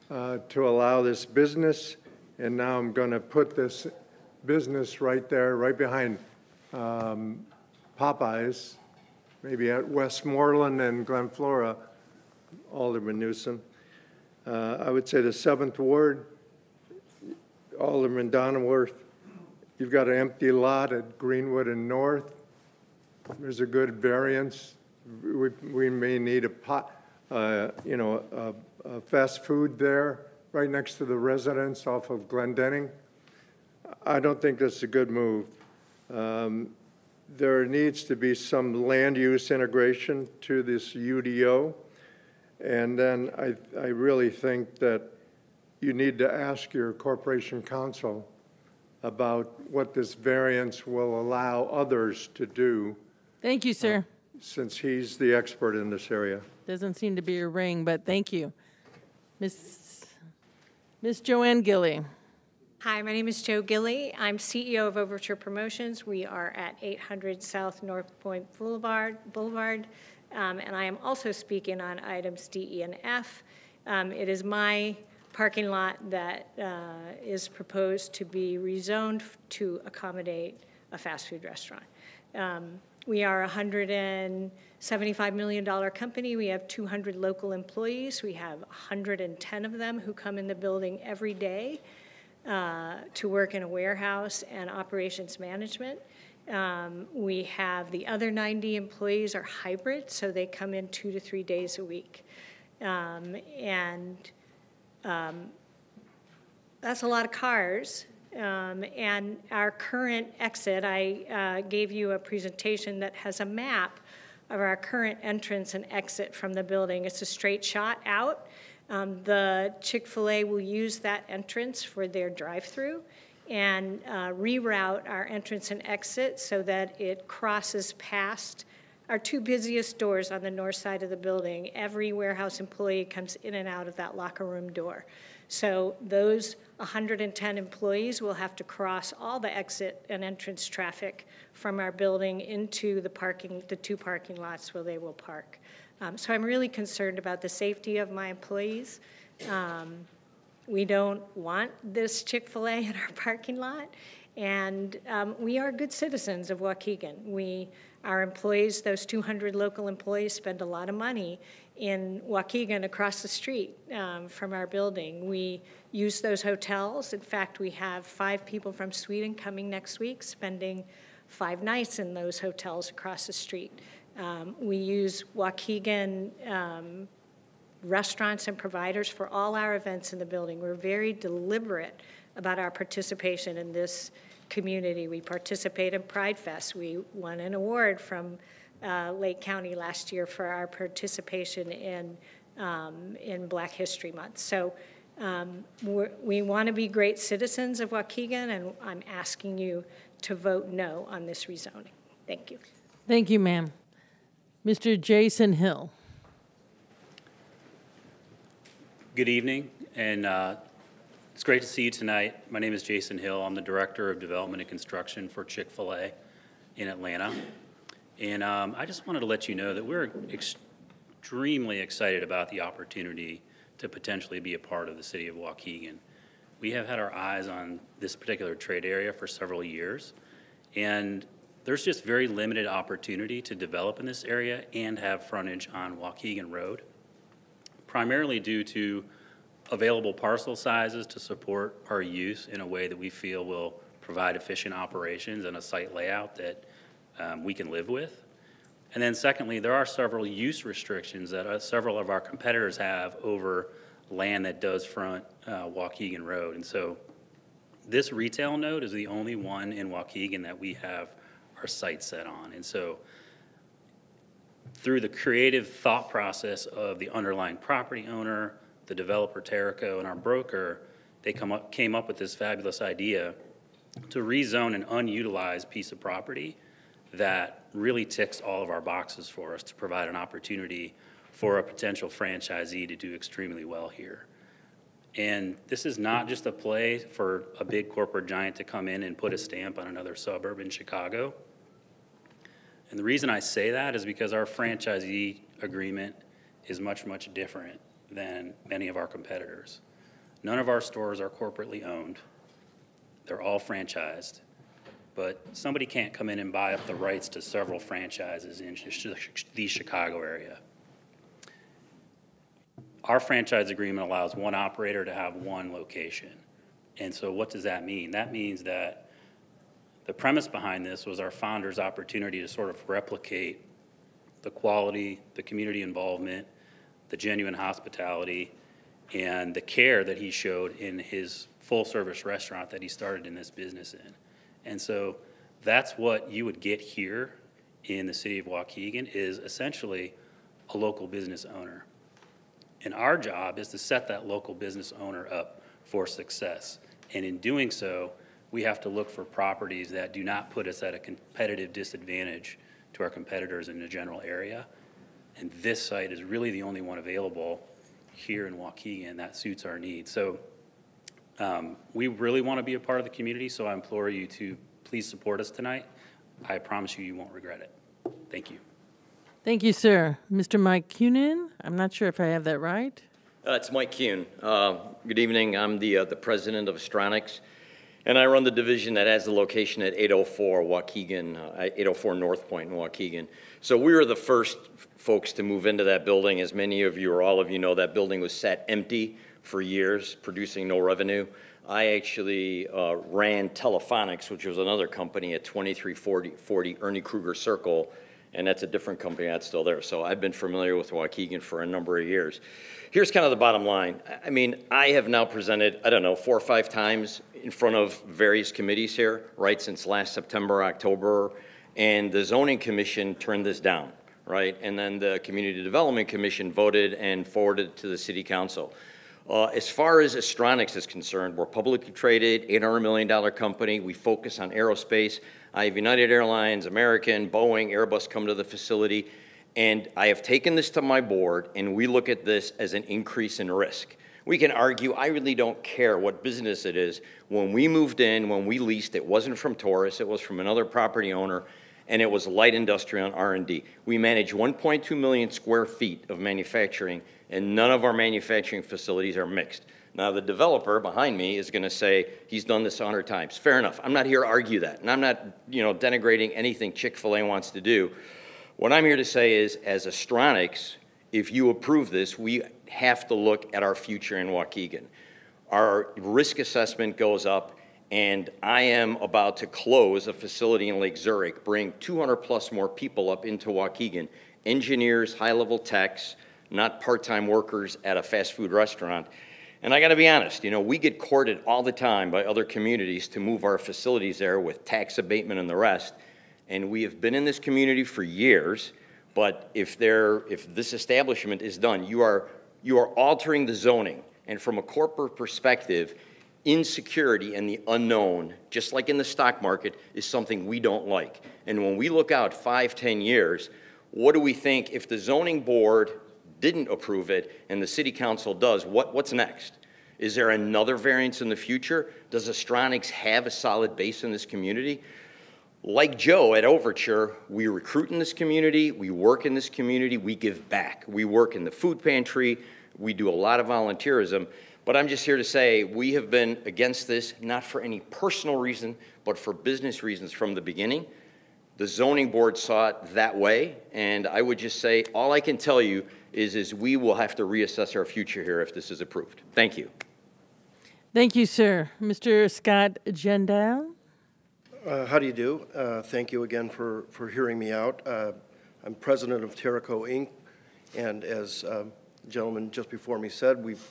to allow this business, and now I'm going to put this business right there, right behind Popeyes, maybe at Westmoreland and Glen Flora, Alderman Newsom. I would say the 7th Ward, Alderman Donworth, you've got an empty lot at Greenwood and North. There's a good variance. We may need a fast food there right next to the residence off of Glendenning. I don't think that's a good move. There needs to be some land use integration to this UDO. And then I really think that you need to ask your corporation counsel about what this variance will allow others to do. Thank you, sir. Since he's the expert in this area. Doesn't seem to be a ring, but thank you. Miss Joanne Gilly. Hi, my name is Jo Gilly. I'm CEO of Overture Promotions. We are at 800 South North Point Boulevard, and I am also speaking on items D, E, and F. It is my parking lot that is proposed to be rezoned to accommodate a fast food restaurant. We are a $175 million company. We have 200 local employees. We have 110 of them who come in the building every day to work in a warehouse and operations management. We have the other 90 employees are hybrid, so they come in 2 to 3 days a week. That's a lot of cars. And our current exit, I gave you a presentation that has a map of our current entrance and exit from the building. It's a straight shot out. The Chick-fil-A will use that entrance for their drive-through and reroute our entrance and exit so that it crosses past our two busiest doors on the north side of the building. Every warehouse employee comes in and out of that locker room door. So those 110 employees will have to cross all the exit and entrance traffic from our building into the two parking lots where they will park. So I'm really concerned about the safety of my employees. We don't want this Chick-fil-A in our parking lot, and we are good citizens of Waukegan. Our employees, those 200 local employees, spend a lot of money in Waukegan across the street from our building. We use those hotels. In fact, we have 5 people from Sweden coming next week, spending 5 nights in those hotels across the street. We use Waukegan restaurants and providers for all our events in the building. We're very deliberate about our participation in this community. We participate in Pride Fest. We won an award from Lake County last year for our participation in Black History Month. So we want to be great citizens of Waukegan, and I'm asking you to vote no on this rezoning. Thank you. Thank you, ma'am. Mr. Jason Hill. Good evening, and it's great to see you tonight. My name is Jason Hill. I'm the Director of Development and Construction for Chick-fil-A in Atlanta. And I just wanted to let you know that we're extremely excited about the opportunity to potentially be a part of the city of Waukegan. We have had our eyes on this particular trade area for several years, and there's just very limited opportunity to develop in this area and have frontage on Waukegan Road, primarily due to available parcel sizes to support our use in a way that we feel will provide efficient operations and a site layout that we can live with. And then secondly, there are several use restrictions that several of our competitors have over land that does front Waukegan Road. And so this retail node is the only one in Waukegan that we have our sights set on. And so through the creative thought process of the underlying property owner, the developer Terrico, and our broker, they came up with this fabulous idea to rezone an unutilized piece of property that really ticks all of our boxes for us to provide an opportunity for a potential franchisee to do extremely well here. And this is not just a play for a big corporate giant to come in and put a stamp on another suburb in Chicago. And the reason I say that is because our franchisee agreement is much, much different than many of our competitors. None of our stores are corporately owned. They're all franchised. But somebody can't come in and buy up the rights to several franchises in the Chicago area. Our franchise agreement allows one operator to have one location. And so what does that mean? That means that the premise behind this was our founder's opportunity to sort of replicate the quality, the community involvement, the genuine hospitality, and the care that he showed in his full-service restaurant that he started in this business in. And so that's what you would get here in the city of Waukegan, is essentially a local business owner. And our job is to set that local business owner up for success. And in doing so, we have to look for properties that do not put us at a competitive disadvantage to our competitors in the general area. And this site is really the only one available here in Waukegan that suits our needs. So we really want to be a part of the community, so I implore you to please support us tonight. I promise you, you won't regret it. Thank you. Thank you, sir. Mr. Mike Cunin, I'm not sure if I have that right. It's Mike Kuhn. Good evening. I'm the president of Astronics, and I run the division that has the location at 804 Waukegan, 804 North Point in Waukegan. So we were the first folks to move into that building. As many of you or all of you know, that building was sat empty for years, producing no revenue. I actually ran Telephonics, which was another company at 2340 Ernie Kruger Circle, and that's a different company that's still there. So I've been familiar with Waukegan for a number of years. Here's kind of the bottom line. I mean, I have now presented, 4 or 5 times in front of various committees here, right, since last September, October, and the zoning commission turned this down, right? And then the Community Development Commission voted and forwarded it to the City Council. As far as Astronics is concerned, we're publicly traded, $800 million company. We focus on aerospace. I have United Airlines, American, Boeing, Airbus come to the facility. And I have taken this to my board, and we look at this as an increase in risk. We can argue, I really don't care what business it is. When we moved in, when we leased, it wasn't from Taurus, it was from another property owner, and it was light industrial and R&D. We manage 1.2 million square feet of manufacturing, and none of our manufacturing facilities are mixed. Now, the developer behind me is gonna say he's done this 100 times. Fair enough, I'm not here to argue that, and I'm not denigrating anything Chick-fil-A wants to do. What I'm here to say is, as Astronics, if you approve this, we have to look at our future in Waukegan. Our risk assessment goes up, and I am about to close a facility in Lake Zurich, bring 200 plus more people up into Waukegan, engineers, high-level techs, not part-time workers at a fast food restaurant. And I gotta be honest, we get courted all the time by other communities to move our facilities there with tax abatement and the rest. And we have been in this community for years, but if this establishment is done, you are altering the zoning. And from a corporate perspective, insecurity and the unknown, just like in the stock market, is something we don't like. And when we look out 5, 10 years, what do we think if the zoning board didn't approve it and the city council does, what's next? Is there another variance in the future? Does Astronics have a solid base in this community? Like Joe at Overture, we recruit in this community, we work in this community, we give back. We work in the food pantry, we do a lot of volunteerism, but I'm just here to say we have been against this, not for any personal reason, but for business reasons from the beginning. The zoning board saw it that way, and I would just say, all I can tell you is we will have to reassess our future here if this is approved. Thank you. Thank you, sir. Mr. Scott Gendal. How do you do? Thank you again for hearing me out. I'm president of Terrico Inc., and as the gentleman just before me said, we've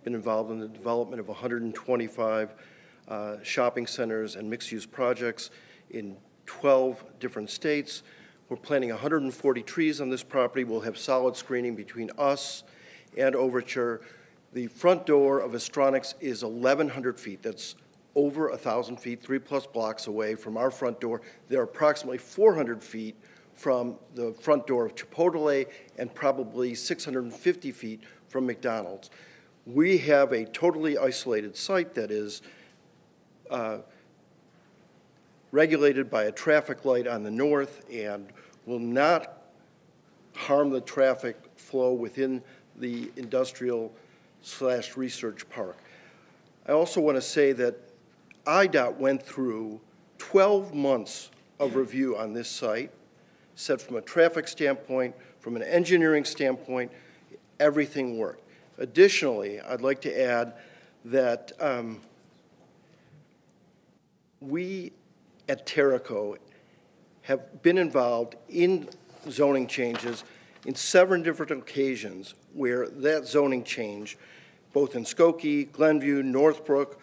been involved in the development of 125 shopping centers and mixed-use projects in 12 different states. We're planting 140 trees on this property. We'll have solid screening between us and Overture. The front door of Astronics is 1,100 feet. That's over 1,000 feet, 3+ blocks away from our front door. They're approximately 400 feet from the front door of Chipotle and probably 650 feet from McDonald's. We have a totally isolated site that is regulated by a traffic light on the north and will not harm the traffic flow within the industrial/research park. I also want to say that IDOT went through 12 months of review on this site, said from a traffic standpoint, from an engineering standpoint, everything worked. Additionally, I'd like to add that we at Terrico have been involved in zoning changes in 7 different occasions where that zoning change, both in Skokie, Glenview, Northbrook,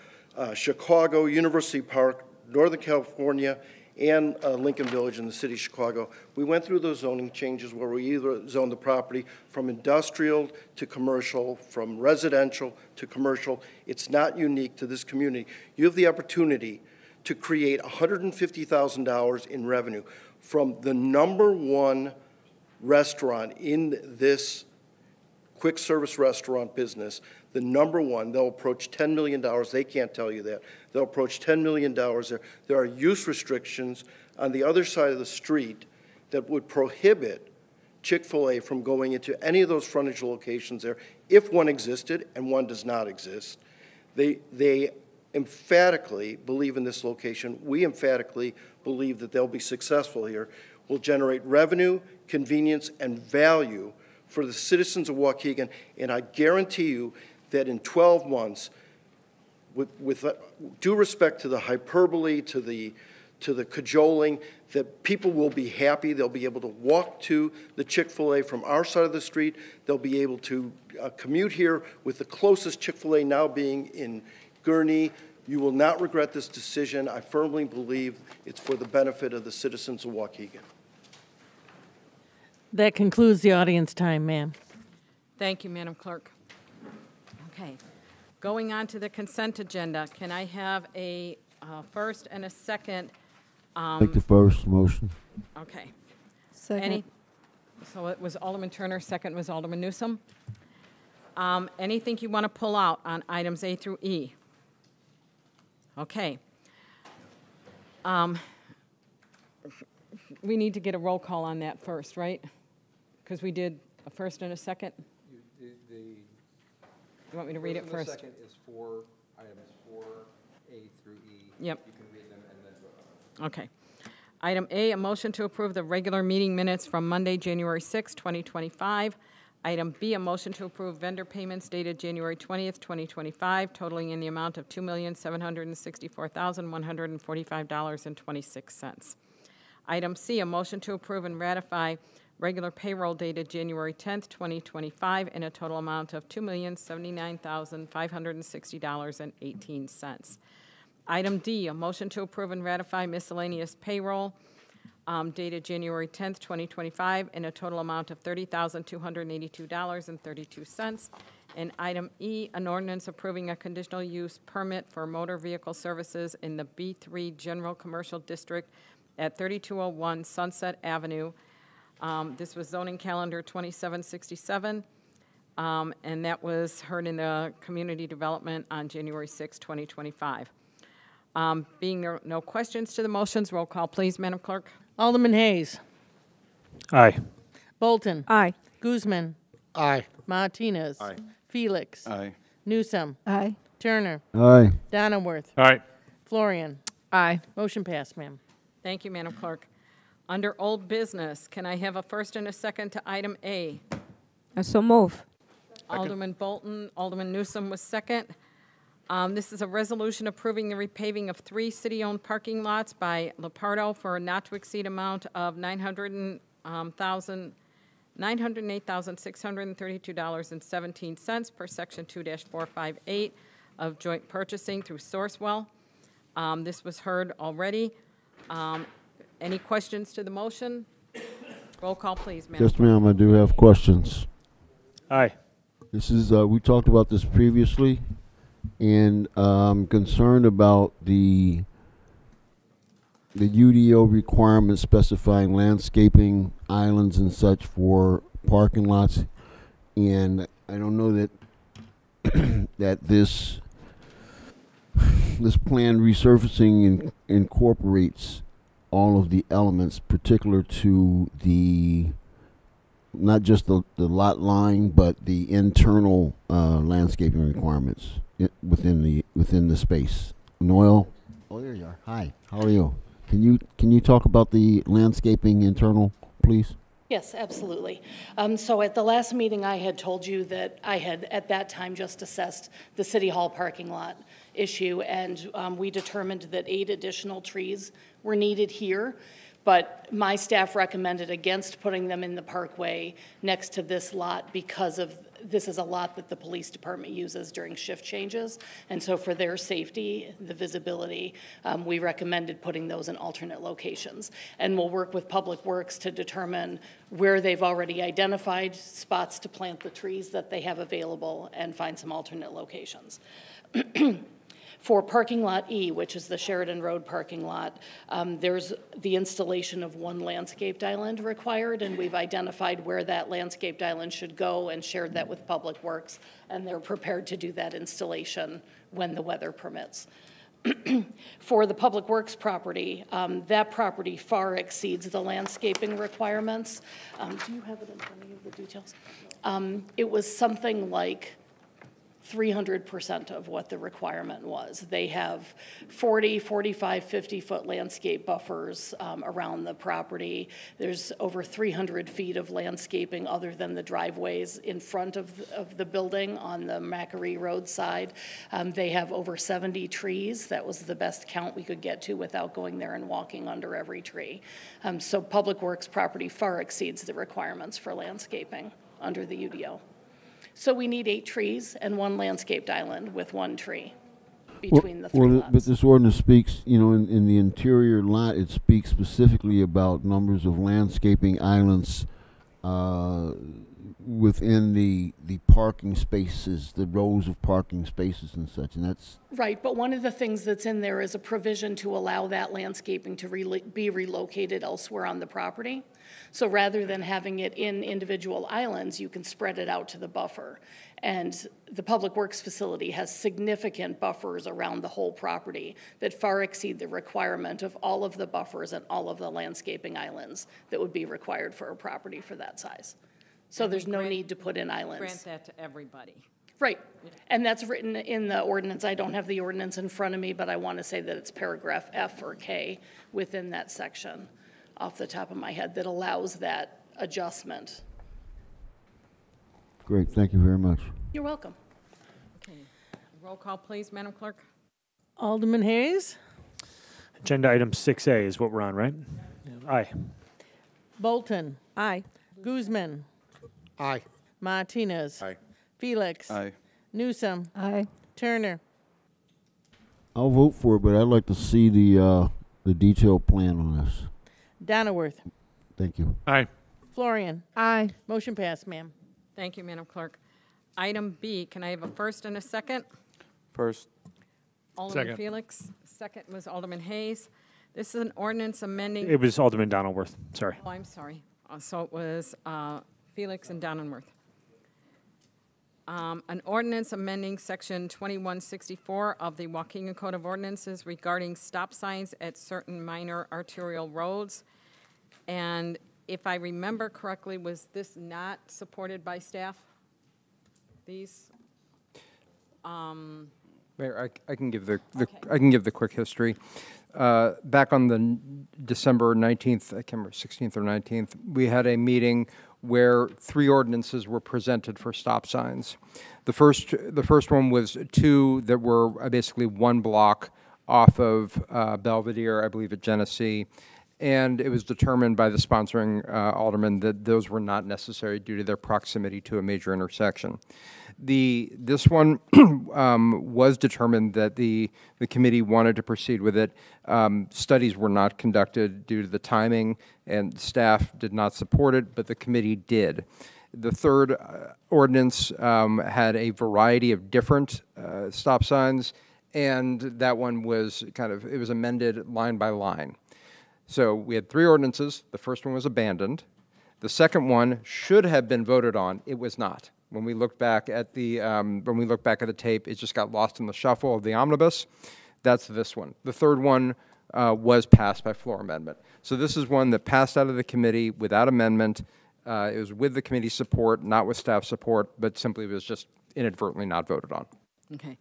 Chicago, University Park, Northern California, and Lincoln Village in the city of Chicago. We went through those zoning changes where we either zoned the property from industrial to commercial, from residential to commercial. It's not unique to this community. You have the opportunity to create $150,000 in revenue from the #1 restaurant in this quick service restaurant business, the #1. They'll approach $10 million. They can't tell you that. They'll approach $10 million there. There are use restrictions on the other side of the street that would prohibit Chick-fil-A from going into any of those frontage locations there if one existed, and one does not exist. They emphatically believe in this location. We emphatically believe that they'll be successful here. Will generate revenue, convenience, and value for the citizens of Waukegan, and I guarantee you that in 12 months, with due respect to the hyperbole, to the cajoling, that people will be happy. They'll be able to walk to the Chick-fil-A from our side of the street. They'll be able to commute here with the closest Chick-fil-A now being in Gurnee. You will not regret this decision. I firmly believe it's for the benefit of the citizens of Waukegan. That concludes the audience time, ma'am. Thank you, Madam Clerk. Okay, going on to the consent agenda, can I have a first and a second? Make the first motion. Okay. Second. So it was Alderman Turner, second was Alderman Newsome. Anything you want to pull out on items A through E? Okay. We need to get a roll call on that first, right? Because we did a first and a second. You want me to read it first? The second is for items 4A through E. Yep. You can read them and then vote. Okay. Item A, a motion to approve the regular meeting minutes from Monday, January 6, 2025. Item B, a motion to approve vendor payments dated January 20th, 2025, totaling in the amount of $2,764,145.26. Item C, a motion to approve and ratify regular payroll dated January 10th, 2025, in a total amount of $2,079,560.18. Item D, a motion to approve and ratify miscellaneous payroll dated January 10th, 2025, in a total amount of $30,282.32. And item E, an ordinance approving a conditional use permit for motor vehicle services in the B3 General Commercial District at 3201 Sunset Avenue. This was zoning calendar 2767, and that was heard in the community development on January 6, 2025. Being there no questions to the motions, roll call, please, Madam Clerk. Alderman Hayes. Aye. Bolton. Aye. Guzman. Aye. Martinez. Aye. Felix. Aye. Newsome. Aye. Turner. Aye. Donnerworth. Aye. Florian. Aye. Motion passed, ma'am. Thank you, Madam Clerk. Under old business, can I have a first and a second to item A? I so move. Alderman Bolton, Alderman Newsome was second. This is a resolution approving the repaving of 3 city-owned parking lots by Lepardo for a not-to-exceed amount of $908,632.17 per Section 2-458 of joint purchasing through Sourcewell. This was heard already. Any questions to the motion? Roll call, please, ma'am. Yes, ma'am, I do have questions. Aye. This is, we talked about this previously, and I'm concerned about the UDO requirements specifying landscaping, islands and such for parking lots. And I don't know that that this planned resurfacing incorporates all of the elements particular to the not just the lot line, but the internal landscaping requirements within the space. Noel? Oh, there you are. Hi. How are you? Can you talk about the landscaping internal, please? Yes, absolutely. So at the last meeting, I had told you that I had, at that time, just assessed the City Hall parking lot issue, and we determined that 8 additional trees were needed here. But my staff recommended against putting them in the parkway next to this lot because of this is a lot that the police department uses during shift changes. And so for their safety, the visibility, we recommended putting those in alternate locations. And we'll work with Public Works to determine where they've already identified spots to plant the trees that they have available and find some alternate locations. For parking lot E, which is the Sheridan Road parking lot, there's the installation of 1 landscaped island required, and we've identified where that landscaped island should go and shared that with Public Works, and they're prepared to do that installation when the weather permits. For the Public Works property, that property far exceeds the landscaping requirements. Do you have it in front of you, the details? It was something like 300% of what the requirement was. They have 40, 45, 50-foot landscape buffers around the property. There's over 300 feet of landscaping other than the driveways in front of the building on the Macquarie Road side. They have over 70 trees. That was the best count we could get to without going there and walking under every tree. So Public Works property far exceeds the requirements for landscaping under the UDO. So we need 8 trees and 1 landscaped island with 1 tree between the 3 lots. But this ordinance speaks, in the interior lot, it speaks specifically about numbers of landscaping islands within the parking spaces, the rows of parking spaces and such, and that's Right, but one of the things that's in there is a provision to allow that landscaping to be relocated elsewhere on the property. So rather than having it in individual islands, you can spread it out to the buffer. And the Public Works facility has significant buffers around the whole property that far exceed the requirement of all of the buffers and all of the landscaping islands that would be required for a property for that size. So there's no need to put in islands. Grant that to everybody. Right, and that's written in the ordinance. I don't have the ordinance in front of me, but I want to say that it's paragraph F or K within that section off the top of my head that allows that adjustment. great. Thank you very much. You're welcome. Okay. Roll call, please, Madam Clerk. Alderman Hayes, Agenda item 6A is what we're on, right? Aye. Bolton, Aye. Guzman, Aye. Martinez. Aye. Felix. Aye. Newsom. Aye. Turner. I'll vote for it, but I'd like to see the detailed plan on this. Donnerworth. Thank you. Aye. Florian. Aye. Motion passed, ma'am. Thank you, Madam Clerk. Item B, can I have a first and a second? First. Alderman Second. Felix. Second was Alderman Hayes. This is an ordinance amending. It was Alderman Donaldworth, sorry. Oh, I'm sorry. So it was Felix and Donenworth. An ordinance amending Section 2164 of the Waukegan Code of Ordinances regarding stop signs at certain minor arterial roads. And if I remember correctly, was this not supported by staff? These? Mayor, I can give I can give the quick history. Back on the December 19th, I can't remember, 16th or 19th, we had a meeting where 3 ordinances were presented for stop signs. The first one was 2 that were basically 1 block off of Belvedere, I believe at Genesee, and it was determined by the sponsoring alderman that those were not necessary due to their proximity to a major intersection. This one was determined that the committee wanted to proceed with it. Studies were not conducted due to the timing, and staff did not support it, but the committee did. The third ordinance had a variety of different stop signs, and that one was it was amended line by line. So we had 3 ordinances. The first one was abandoned. The second one should have been voted on. It was not. When we look back at the tape, it just got lost in the shuffle of the omnibus. That's this one. The third one was passed by floor amendment. So this is one that passed out of the committee without amendment. It was with the committee's support, not with staff support, but simply was just inadvertently not voted on. Okay.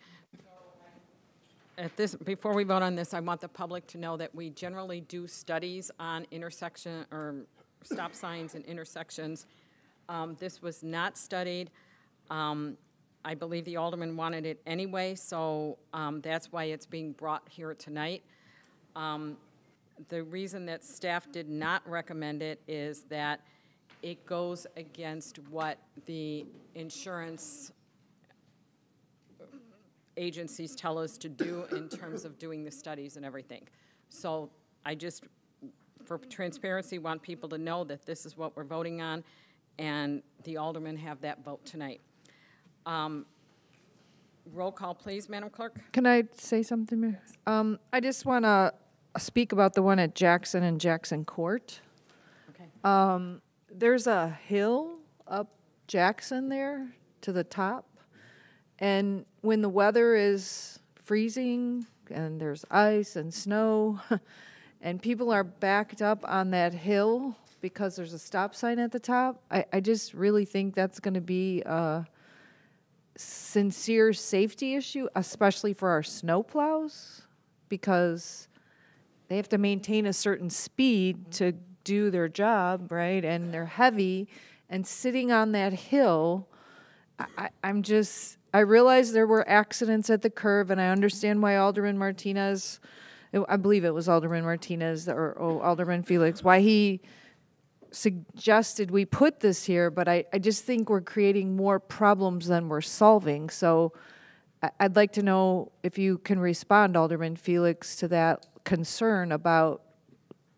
Before we vote on this, I want the public to know that we generally do studies on intersection or stop signs and intersections. This was not studied. I believe the alderman wanted it anyway, so that's why it's being brought here tonight. The reason that staff did not recommend it is that it goes against what the insurance agencies tell us to do in terms of doing the studies and everything. So I just, for transparency, want people to know that this is what we're voting on, and the aldermen have that vote tonight. Roll call, please, Madam Clerk. Can I say something, Mayor? I just want to speak about the one at Jackson and Jackson Court. Okay. There's a hill up Jackson there to the top, and when the weather is freezing and there's ice and snow and people are backed up on that hill because there's a stop sign at the top, I just really think that's going to be a sincere safety issue, especially for our snowplows, because they have to maintain a certain speed to do their job, right? And they're heavy, and sitting on that hill, I realize there were accidents at the curve, and I understand why Alderman Martinez, I believe it was Alderman Martinez or Alderman Felix, why he suggested we put this here, but I just think we're creating more problems than we're solving. So I'd like to know if you can respond, Alderman Felix, to that concern about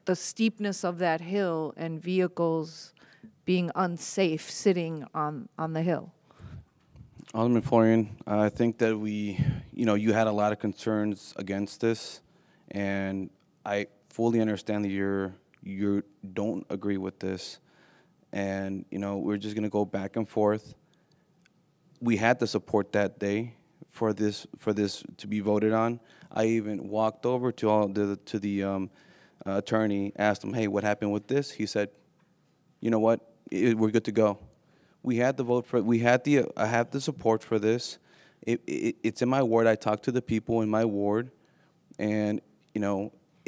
the steepness of that hill and vehicles being unsafe sitting on the hill? Alderman Florian, I think that you had a lot of concerns against this, and I fully understand that you don't agree with this, and we're just gonna go back and forth. We had the support that day for this to be voted on. I even walked over to the attorney, asked him, "Hey, what happened with this?" He said, "You know what? We're good to go." We had the vote for it. I have the support for this. It's in my ward. I talked to the people in my ward, and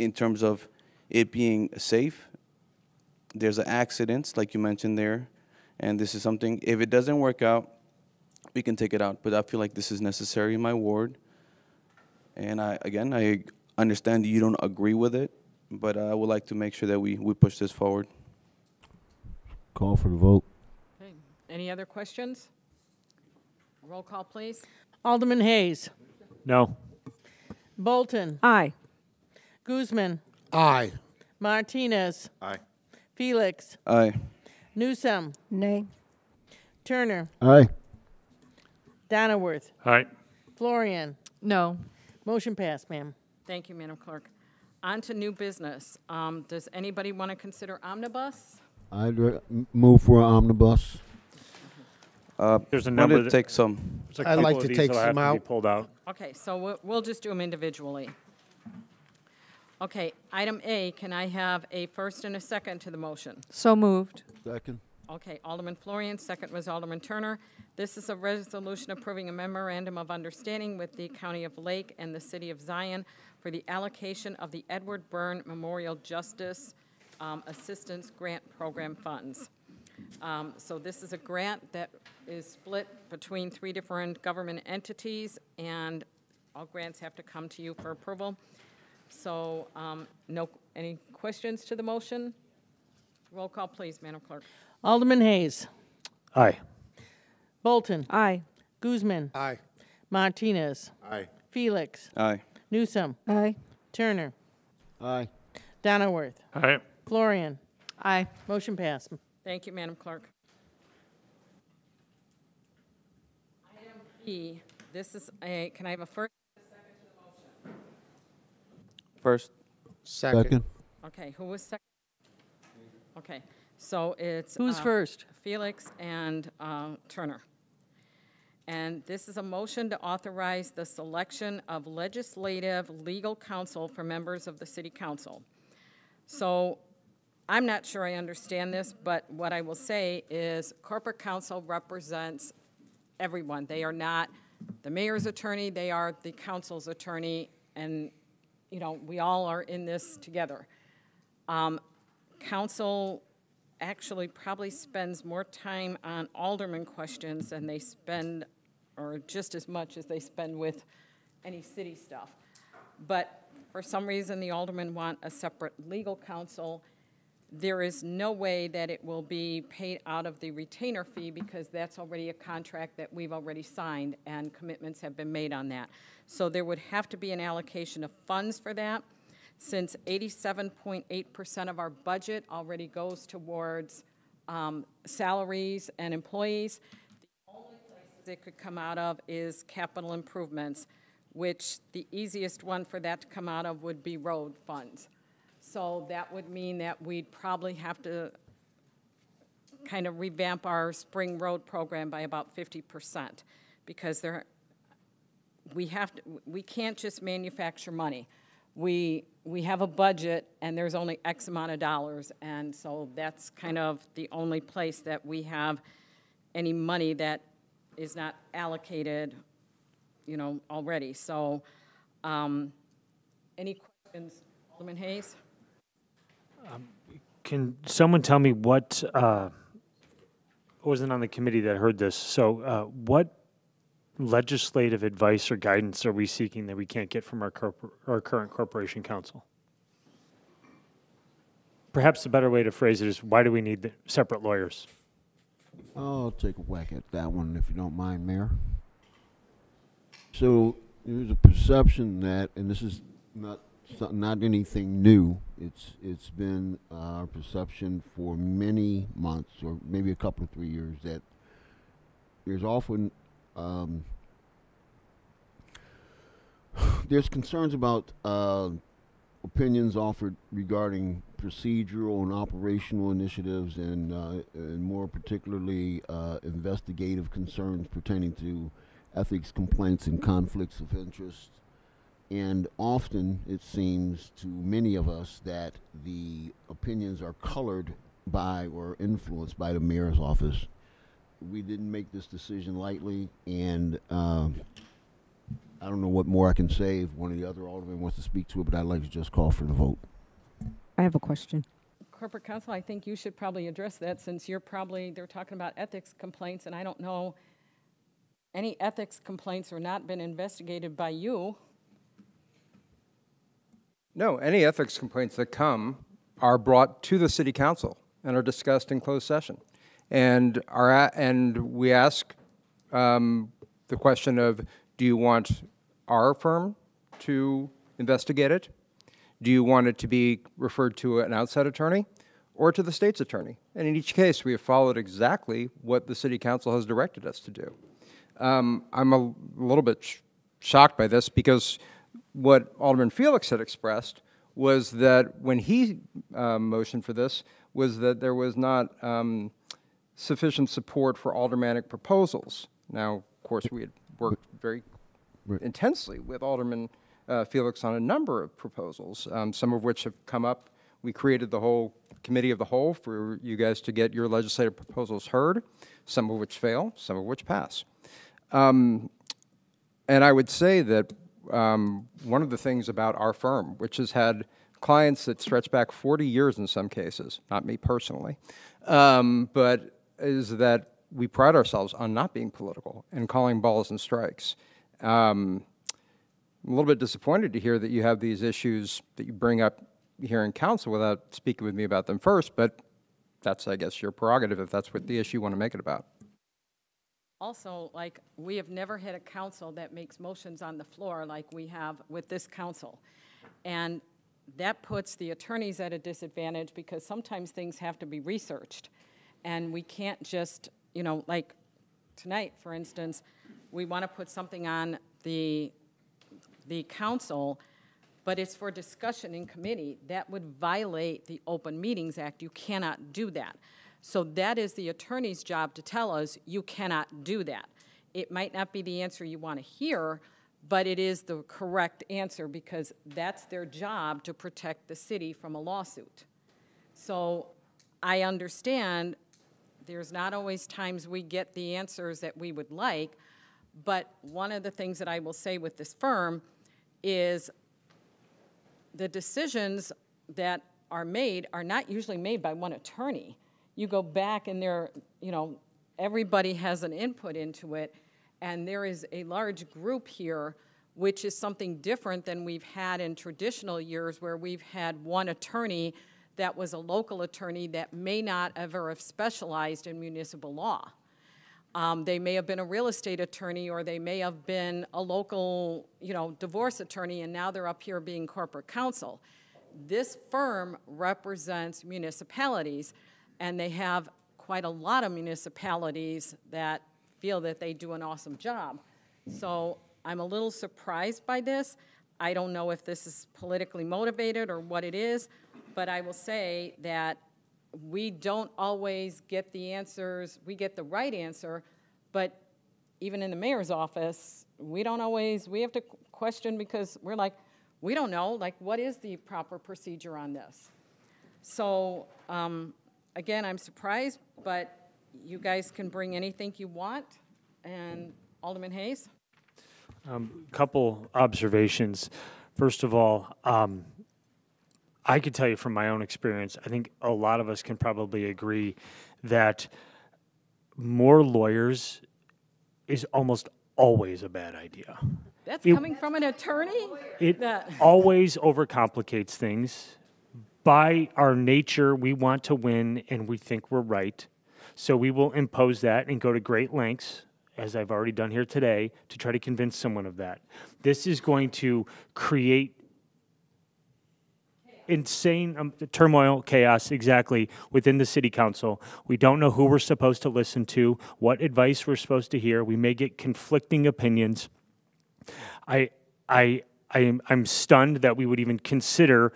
in terms of it being safe, there's an accidents like you mentioned there, and this is something. If it doesn't work out, we can take it out. But I feel like this is necessary in my ward, and I understand that you don't agree with it, but I would like to make sure that we push this forward. Call for the vote. Okay. Any other questions? Roll call, please. Alderman Hayes. No. Bolton. Aye. Guzman. Aye. Martinez. Aye. Felix. Aye. Newsome. Nay. Turner. Aye. Donnerworth. Aye. Florian. No. Motion passed, ma'am. Thank you, Madam Clerk. On to new business. Does anybody want to consider omnibus? I'd move for an omnibus. There's a number to that take some. I'd like to take some Be out. pulled out. Okay, so we'll just do them individually. Okay, item A, can I have a first and a second to the motion? So moved. Second. Okay, Alderman Florian, second was Alderman Turner. This is a resolution approving a memorandum of understanding with the County of Lake and the City of Zion for the allocation of the Edward Byrne Memorial Justice Assistance Grant Program funds. So this is a grant that is split between 3 different government entities, and all grants have to come to you for approval. So any questions to the motion? Roll call, please, Madam Clerk. Alderman Hayes. Aye. Bolton. Aye. Guzman. Aye. Martinez. Aye. Felix. Aye. Newsome. Aye. Turner. Aye. Donnerworth. Aye. Florian. Aye. Motion passed. Thank you, Madam Clerk. Item B, this is can I have a first and a second to the motion? First. Second. Okay, who was second? Okay, so it's. Who's first? Felix and Turner. And this is a motion to authorize the selection of legislative legal counsel for members of the City Council. So I'm not sure I understand this, but what I will say is corporate counsel represents everyone. They are not the mayor's attorney, they are the council's attorney, and we all are in this together. Council actually probably spends more time on alderman questions than they spend, or just as much as they spend with any city stuff. But for some reason, the aldermen want a separate legal counsel. There is no way that it will be paid out of the retainer fee because that's already a contract that we've already signed and commitments have been made on that. So there would have to be an allocation of funds for that. Since 87.8% of our budget already goes towards salaries and employees, the only place it could come out of is capital improvements, which the easiest one for that to come out of would be road funds. So that would mean that we'd probably have to kind of revamp our spring road program by about 50% because we can't just manufacture money. We have a budget and there's only X amount of dollars, and so that's kind of the only place that we have any money that is not allocated, already. So any questions, Alderman Hayes? Can someone tell me what, I wasn't on the committee that heard this, so what legislative advice or guidance are we seeking that we can't get from our current corporation counsel? Perhaps the better way to phrase it is, why do we need separate lawyers? I'll take a whack at that one if you don't mind, Mayor. So there's a perception that, and this is not not anything new. It's been our perception for many months, or maybe a couple of 3 years, that there's often there's concerns about opinions offered regarding procedural and operational initiatives, and more particularly investigative concerns pertaining to ethics complaints and conflicts of interest. And often it seems to many of us that the opinions are colored by or influenced by the mayor's office. We didn't make this decision lightly, and I don't know what more I can say if one of the other aldermen wants to speak to it, but I'd like to just call for the vote. I have a question. Corporate counsel, I think you should probably address that, since they're talking about ethics complaints, and I don't know, any ethics complaints are not been investigated by you. No, any ethics complaints that come are brought to the city council and are discussed in closed session. And we ask the question of, do you want our firm to investigate it? Do you want it to be referred to an outside attorney or to the state's attorney? And in each case, we have followed exactly what the city council has directed us to do. I'm a little bit shocked by this, because what Alderman Felix had expressed was that when he motioned for this, was that there was not sufficient support for aldermanic proposals. Now, of course, we had worked very intensely with Alderman Felix on a number of proposals, some of which have come up. We created the whole committee of the whole for you guys to get your legislative proposals heard, some of which fail, some of which pass. And I would say that one of the things about our firm, which has had clients that stretch back 40 years in some cases, not me personally, but is that we pride ourselves on not being political and calling balls and strikes. I'm a little bit disappointed to hear that you have these issues that you bring up here in council without speaking with me about them first, but that's, I guess, your prerogative if that's what the issue you want to make it about. Also, like, we have never had a council that makes motions on the floor like we have with this council. And that puts the attorneys at a disadvantage, because sometimes things have to be researched. And we can't just, you know, like tonight, for instance, we want to put something on the council, but it's for discussion in committee. That would violate the Open Meetings Act. You cannot do that. So that is the attorney's job to tell us you cannot do that. It might not be the answer you want to hear, but it is the correct answer, because that's their job, to protect the city from a lawsuit. So I understand there's not always times we get the answers that we would like, but one of the things that I will say with this firm is the decisions that are made are not usually made by one attorney. You go back and everybody has an input into it, and there is a large group here, which is something different than we've had in traditional years, where we've had one attorney that was a local attorney that may not ever have specialized in municipal law. They may have been a real estate attorney, or they may have been a local, divorce attorney, and now they're up here being corporate counsel. This firm represents municipalities, and they have quite a lot of municipalities that feel that they do an awesome job. So I'm a little surprised by this. I don't know if this is politically motivated or what it is, but I will say that we don't always get the answers. We get the right answer, but even in the mayor's office, we have to question, because we're like, we don't know, like, what is the proper procedure on this? So, again, I'm surprised, but you guys can bring anything you want. And Alderman Hayes? Couple observations. First of all, I could tell you from my own experience, I think a lot of us can probably agree that more lawyers is almost always a bad idea. That's coming from an attorney? It always overcomplicates things. By our nature, we want to win, and we think we're right. So we will impose that and go to great lengths, as I've already done here today, to try to convince someone of that. This is going to create insane turmoil, chaos, exactly, within the city council. We don't know who we're supposed to listen to, what advice we're supposed to hear. We may get conflicting opinions. I'm stunned that we would even consider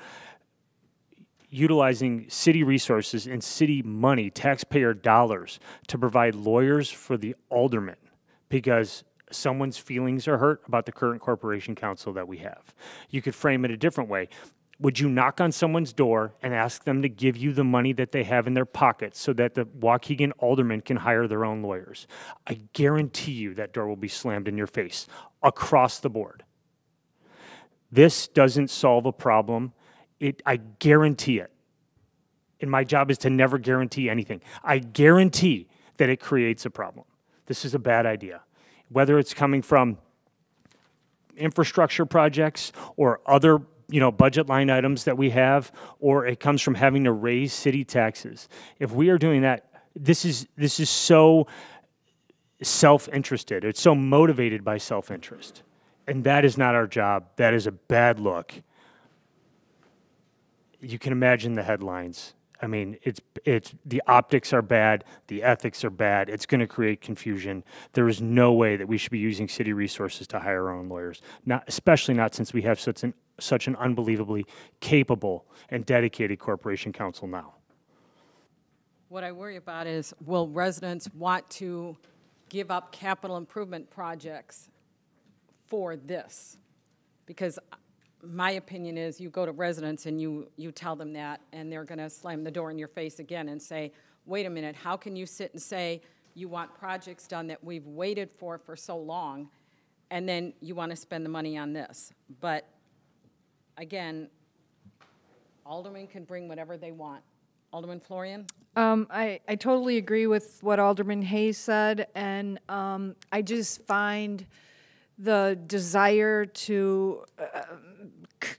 utilizing city resources and city money, taxpayer dollars, to provide lawyers for the aldermen because someone's feelings are hurt about the current corporation council that we have. You could frame it a different way. Would you knock on someone's door and ask them to give you the money that they have in their pockets so that the Waukegan aldermen can hire their own lawyers? I guarantee you that door will be slammed in your face across the board. This doesn't solve a problem. I guarantee it. And my job is to never guarantee anything. I guarantee that it creates a problem. This is a bad idea. Whether it's coming from infrastructure projects or other budget line items that we have, or it comes from having to raise city taxes. If we are doing that, this is so self-interested. It's so motivated by self-interest. And that is not our job. That is a bad look. You can imagine the headlines. I mean, it's the optics are bad, the ethics are bad. It's going to create confusion. There is no way that we should be using city resources to hire our own lawyers. Especially not since we have such an unbelievably capable and dedicated corporation council now. What I worry about is, will residents want to give up capital improvement projects for this? Because my opinion is you go to residents and you tell them that, and they're going to slam the door in your face again and say, wait a minute, how can you sit and say you want projects done that we've waited for so long, and then you want to spend the money on this? But again, aldermen can bring whatever they want. Alderman Florian? I totally agree with what Alderman Hayes said, and I just find the desire to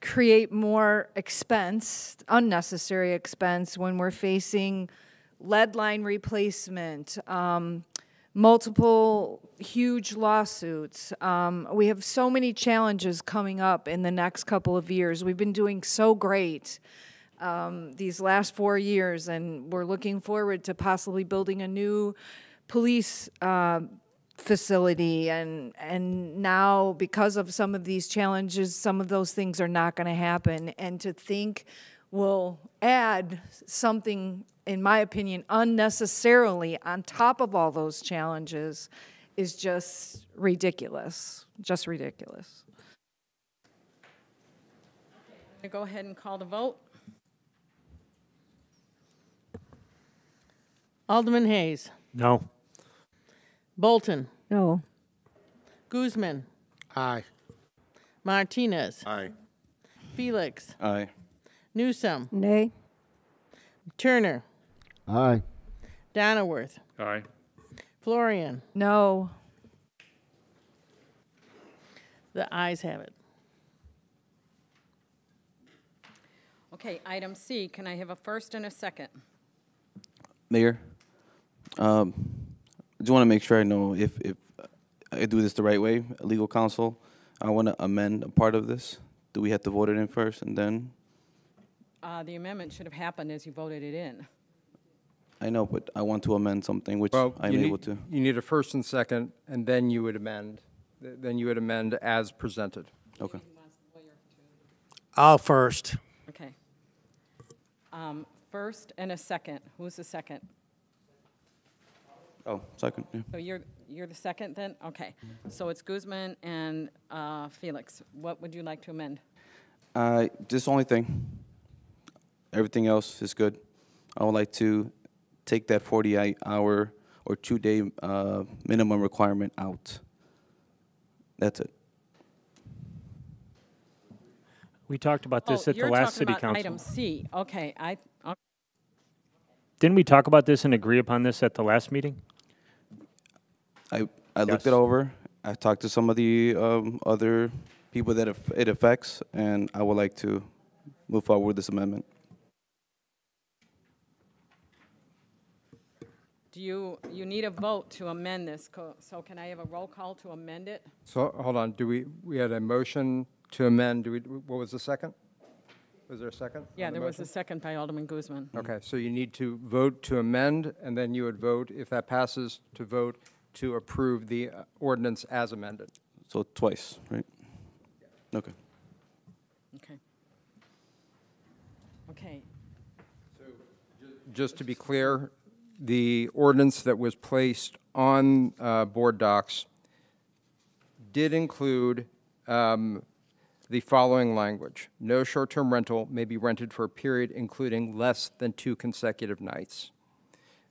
create more expense, unnecessary expense, when we're facing lead line replacement, multiple huge lawsuits. We have so many challenges coming up in the next couple of years. We've been doing so great these last 4 years, and we're looking forward to possibly building a new police facility, and now because of some of these challenges, some of those things are not going to happen. And to think we'll add something, in my opinion, unnecessarily on top of all those challenges is just ridiculous. Just ridiculous. I'm going to go ahead and call the vote. Alderman Hayes. No. Bolton. No. Guzman. Aye. Martinez. Aye. Felix. Aye. Newsome. Nay. Turner. Aye. Donnerworth. Aye. Florian. No. The ayes have it. Okay, item C, can I have a first and a second? Mayor, I just want to make sure I know if I do this the right way, legal counsel. I want to amend a part of this. Do we have to vote it in first and then? The amendment should have happened as you voted it in. I know, but I want to amend something, which Well, I'm able to. You need a first and second, and then you would amend. Then you would amend as presented. Okay. I'll first. Okay. First and a second. Who's the second? Oh, second, yeah. So you're the second then? Okay. So it's Guzman and Felix. What would you like to amend? This only thing. Everything else is good. I would like to take that 48-hour or 2-day minimum requirement out. That's it. We talked about this at the last city council. You're talking about item C. Okay. Didn't we talk about this and agree upon this at the last meeting? I looked it over. I talked to some of the other people that it affects, and I would like to move forward with this amendment. Do you need a vote to amend this? So can I have a roll call to amend it? So hold on. We had a motion to amend. What was the second? Was there a second? Yeah, on the there was a motion? second by Alderman Guzman. Okay, so you need to vote to amend, and then you would vote, if that passes, to vote to approve the ordinance as amended. So twice, right? Okay. Okay. Okay. Just to be clear, the ordinance that was placed on board docs did include the following language. No short-term rental may be rented for a period including less than 2 consecutive nights.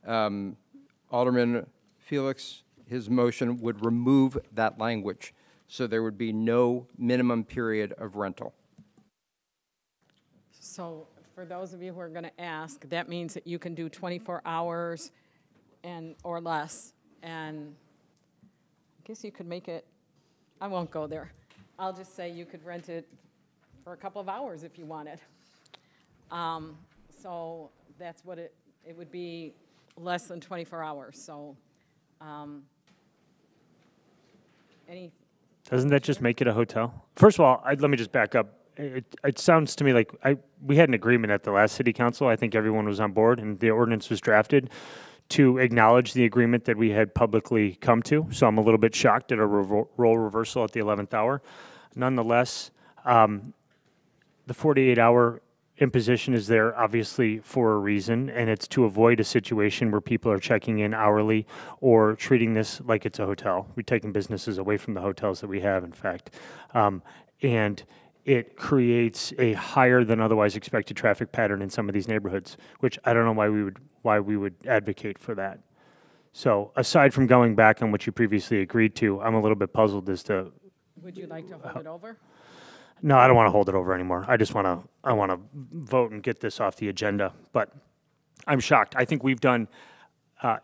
Alderman Felix, his motion would remove that language, so there would be no minimum period of rental. So for those of you who are going to ask, that means that you can do 24 hours or less. And I guess you could make it, I won't go there. I'll just say you could rent it for a couple of hours if you wanted. So that's what it would be, less than 24 hours. So Doesn't that just make it a hotel? First of all, let me just back up. It sounds to me like we had an agreement at the last city council. I think everyone was on board, and the ordinance was drafted to acknowledge the agreement that we had publicly come to. So I'm a little bit shocked at a role reversal at the 11th hour. Nonetheless, the 48-hour imposition is there obviously for a reason, and it's to avoid a situation where people are checking in hourly or treating this like it's a hotel. We're taking businesses away from the hotels that we have, in fact. And it creates a higher than otherwise expected traffic pattern in some of these neighborhoods, which I don't know why we would advocate for that. So aside from going back on what you previously agreed to, I'm a little bit puzzled as to. Would you like to hold it over? No, I don't want to hold it over anymore. I want to vote and get this off the agenda. But I'm shocked. I think we've done.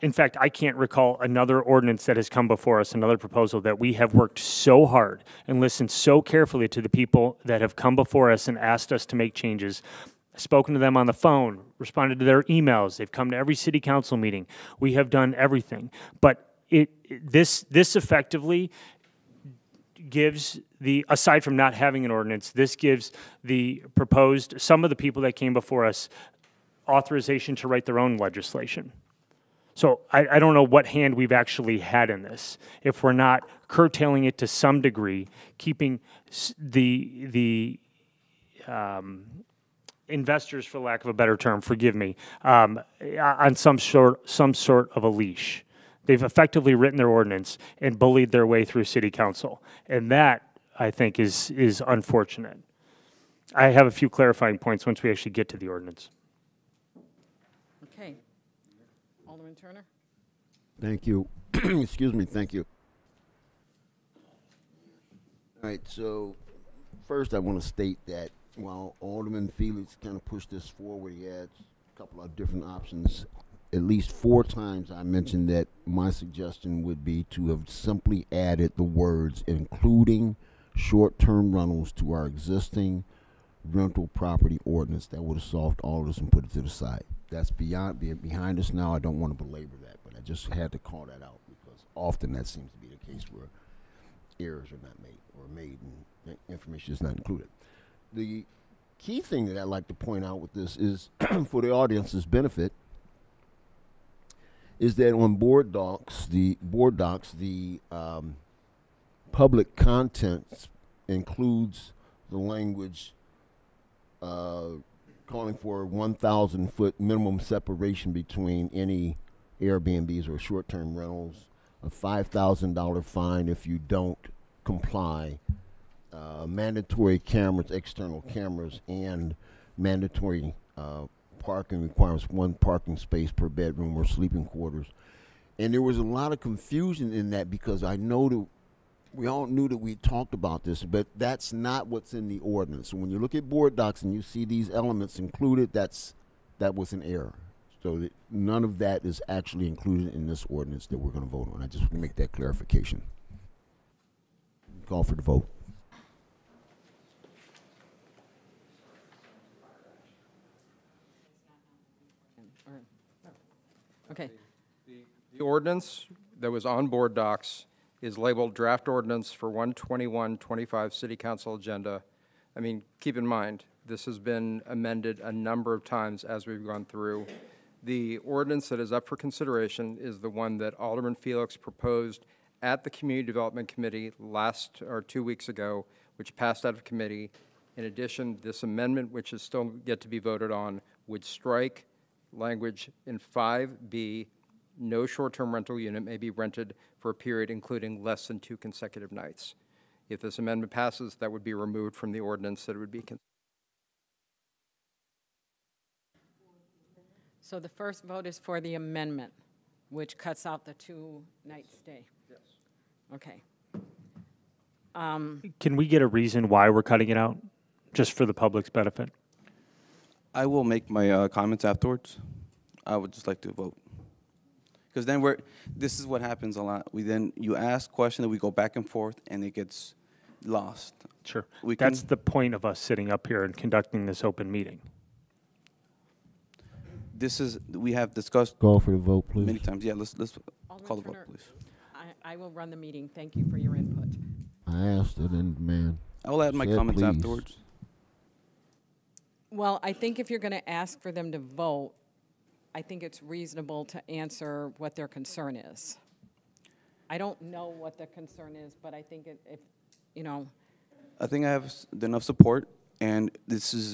In fact, I can't recall another ordinance that has come before us, another proposal that we have worked so hard and listened so carefully to the people that have come before us and asked us to make changes, spoken to them on the phone, responded to their emails. They've come to every city council meeting. We have done everything. But this effectively gives aside from not having an ordinance, this gives some of the people that came before us authorization to write their own legislation. So I don't know what hand we've actually had in this. If we're not curtailing it to some degree, keeping the investors, for lack of a better term, forgive me, on some sort of a leash. They've effectively written their ordinance and bullied their way through city council. And that, I think, is unfortunate. I have a few clarifying points once we actually get to the ordinance. Okay. Alderman Turner? Thank you. Excuse me, thank you. All right, so first I want to state that while Alderman Felix kind of pushed this forward, he had a couple of different options. At least 4 times I mentioned that my suggestion would be to have simply added the words including short-term rentals to our existing rental property ordinance. That would have solved all of this and put it to the side. That's behind us now. I don't want to belabor that, but I just had to call that out because often that seems to be the case where errors are not made and information is not included. The key thing that I'd like to point out with this is for the audience's benefit is that on board docs, the public content includes the language calling for 1,000-foot minimum separation between any Airbnbs or short-term rentals, a $5,000 fine if you don't comply, mandatory cameras, external cameras, and mandatory parking requirements, 1 parking space per bedroom or sleeping quarters. And there was a lot of confusion in that because I know that we all knew that we talked about this, but that's not what's in the ordinance. So when you look at board docs and you see these elements included, that was an error. So that none of that is actually included in this ordinance that we're going to vote on. I just want to make that clarification. Call for the vote. Okay. The ordinance that was on board docs is labeled draft ordinance for 1/21/25 city council agenda. I mean, keep in mind, This has been amended a number of times as we've gone through. The ordinance that is up for consideration is the one that Alderman Felix proposed at the Community Development Committee 2 weeks ago, which passed out of committee. In addition, this amendment, which is still yet to be voted on, would strike language in 5B, no short-term rental unit may be rented for a period including less than 2 consecutive nights. If this amendment passes, that would be removed from the ordinance that it would be. So the first vote is for the amendment, which cuts out the 2-night stay. Yes. Okay. Can we get a reason why we're cutting it out, just for the public's benefit? I will make my comments afterwards. I would just like to vote. Because then this is what happens a lot. You ask questions, we go back and forth, and it gets lost. Sure. That's the point of us sitting up here and conducting this open meeting. We have discussed. Call for the vote, please. Many times. Yeah, let's Alderman call the vote, Turner, please. I will run the meeting. Thank you for your input. I asked it, and man. I will add my comments please. afterwards. Well, I think if you're going to ask for them to vote, I think it's reasonable to answer what their concern is. I don't know what the concern is, but I think if you know. I think I have enough support, and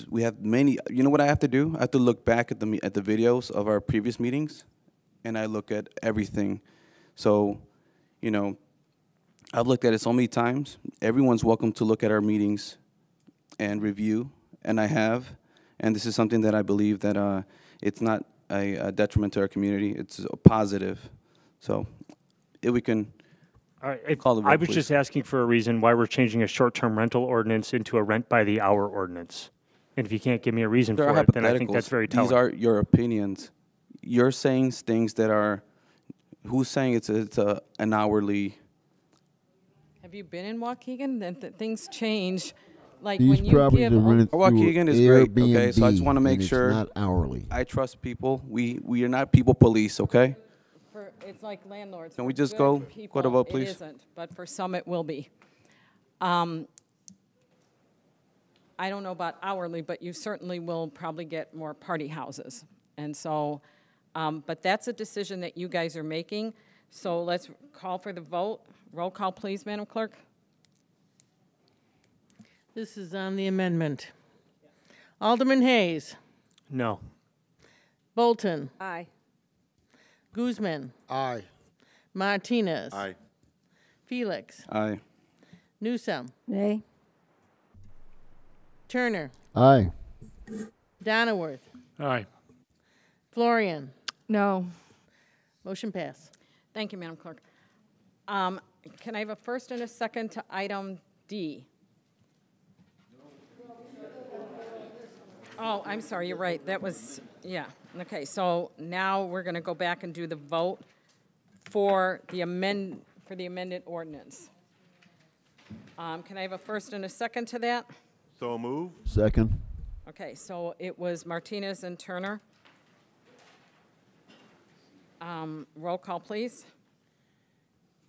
we have many. You know what I have to do? I have to look back at the videos of our previous meetings, and I look at everything. So, you know, I've looked at it so many times. Everyone's welcome to look at our meetings and review, and I have. And this is something that I believe that it's not a detriment to our community. It's a positive. So if we can call the vote, I was please. just asking for a reason why we're changing a short-term rental ordinance into a rent-by-the-hour ordinance. And if you can't give me a reason There for are it, then I think that's very telling. These are your opinions. You're saying things that are, who's saying it's an hourly? Have you been in Waukegan? Then things change. Like These when you properties give are rented through Waukegan is great, Airbnb, okay? So I just want to make and sure. it's not hourly. I trust people. We are not people police, okay? it's like landlords. Can we For just good go people, to vote, please? It isn't, but for some it will be. I don't know about hourly, but you certainly will probably get more party houses. And so, but that's a decision that you guys are making. So let's call for the vote. Roll call, please, Madam Clerk. This is on the amendment. Alderman Hayes. No. Bolton. Aye. Guzman. Aye. Martinez. Aye. Felix. Aye. Newsome. Nay. Turner. Aye. Donnerworth. Aye. Florian. No. Motion pass. Thank you, Madam Clerk. Can I have a first and a second to item D? Oh, I'm sorry, you're right. That was, yeah. Okay, so now we're going to go back and do the vote for the amended ordinance. Can I have a first and a second to that? So move. Second. Okay, so it was Martinez and Turner. Roll call, please.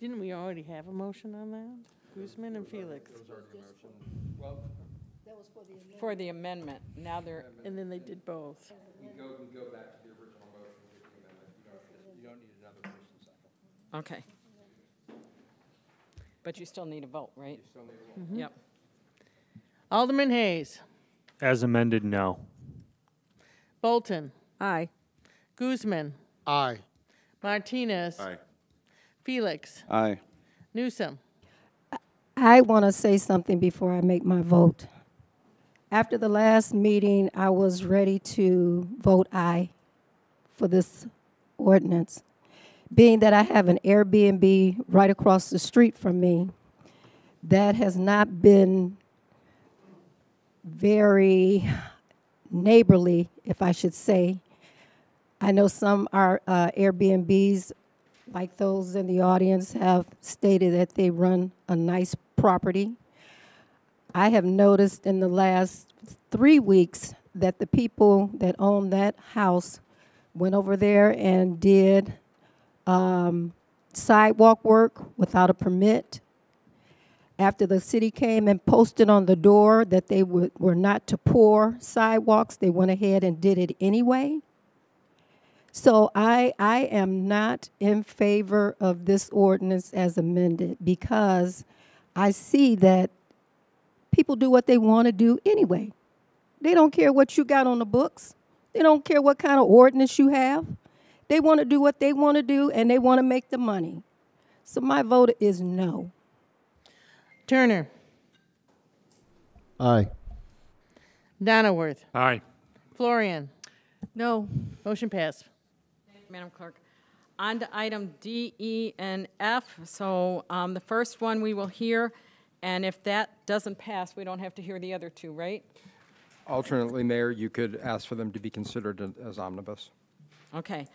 Didn't we already have a motion on that? Guzman and Felix. For the amendment. Now they're. And then they did both. You can go back to the original motion with the amendment. You don't need another first and second. Okay. But you still need a vote, right? You still need a vote. Yep. Alderman Hayes. As amended, no. Bolton. Aye. Guzman. Aye. Martinez. Aye. Felix. Aye. Newsome. I want to say something before I make my vote. After the last meeting, I was ready to vote aye for this ordinance. Being that I have an Airbnb right across the street from me, that has not been very neighborly, if I should say. I know some are Airbnbs, like those in the audience, have stated that they run a nice property. I have noticed in the last 3 weeks that the people that own that house went over there and did sidewalk work without a permit. After the city came and posted on the door that they were not to pour sidewalks, they went ahead and did it anyway. So I am not in favor of this ordinance as amended because I see that people do what they want to do anyway. They don't care what you got on the books. They don't care what kind of ordinance you have. They want to do what they want to do, and they want to make the money. So my vote is no. Turner. Aye. Donnerworth. Aye. Florian. No. Motion passed. Madam Clerk. On to item D, E, and F. So the first one we will hear, and if that doesn't pass, we don't have to hear the other two, right? Alternately, Mayor, you could ask for them to be considered as omnibus. Okay.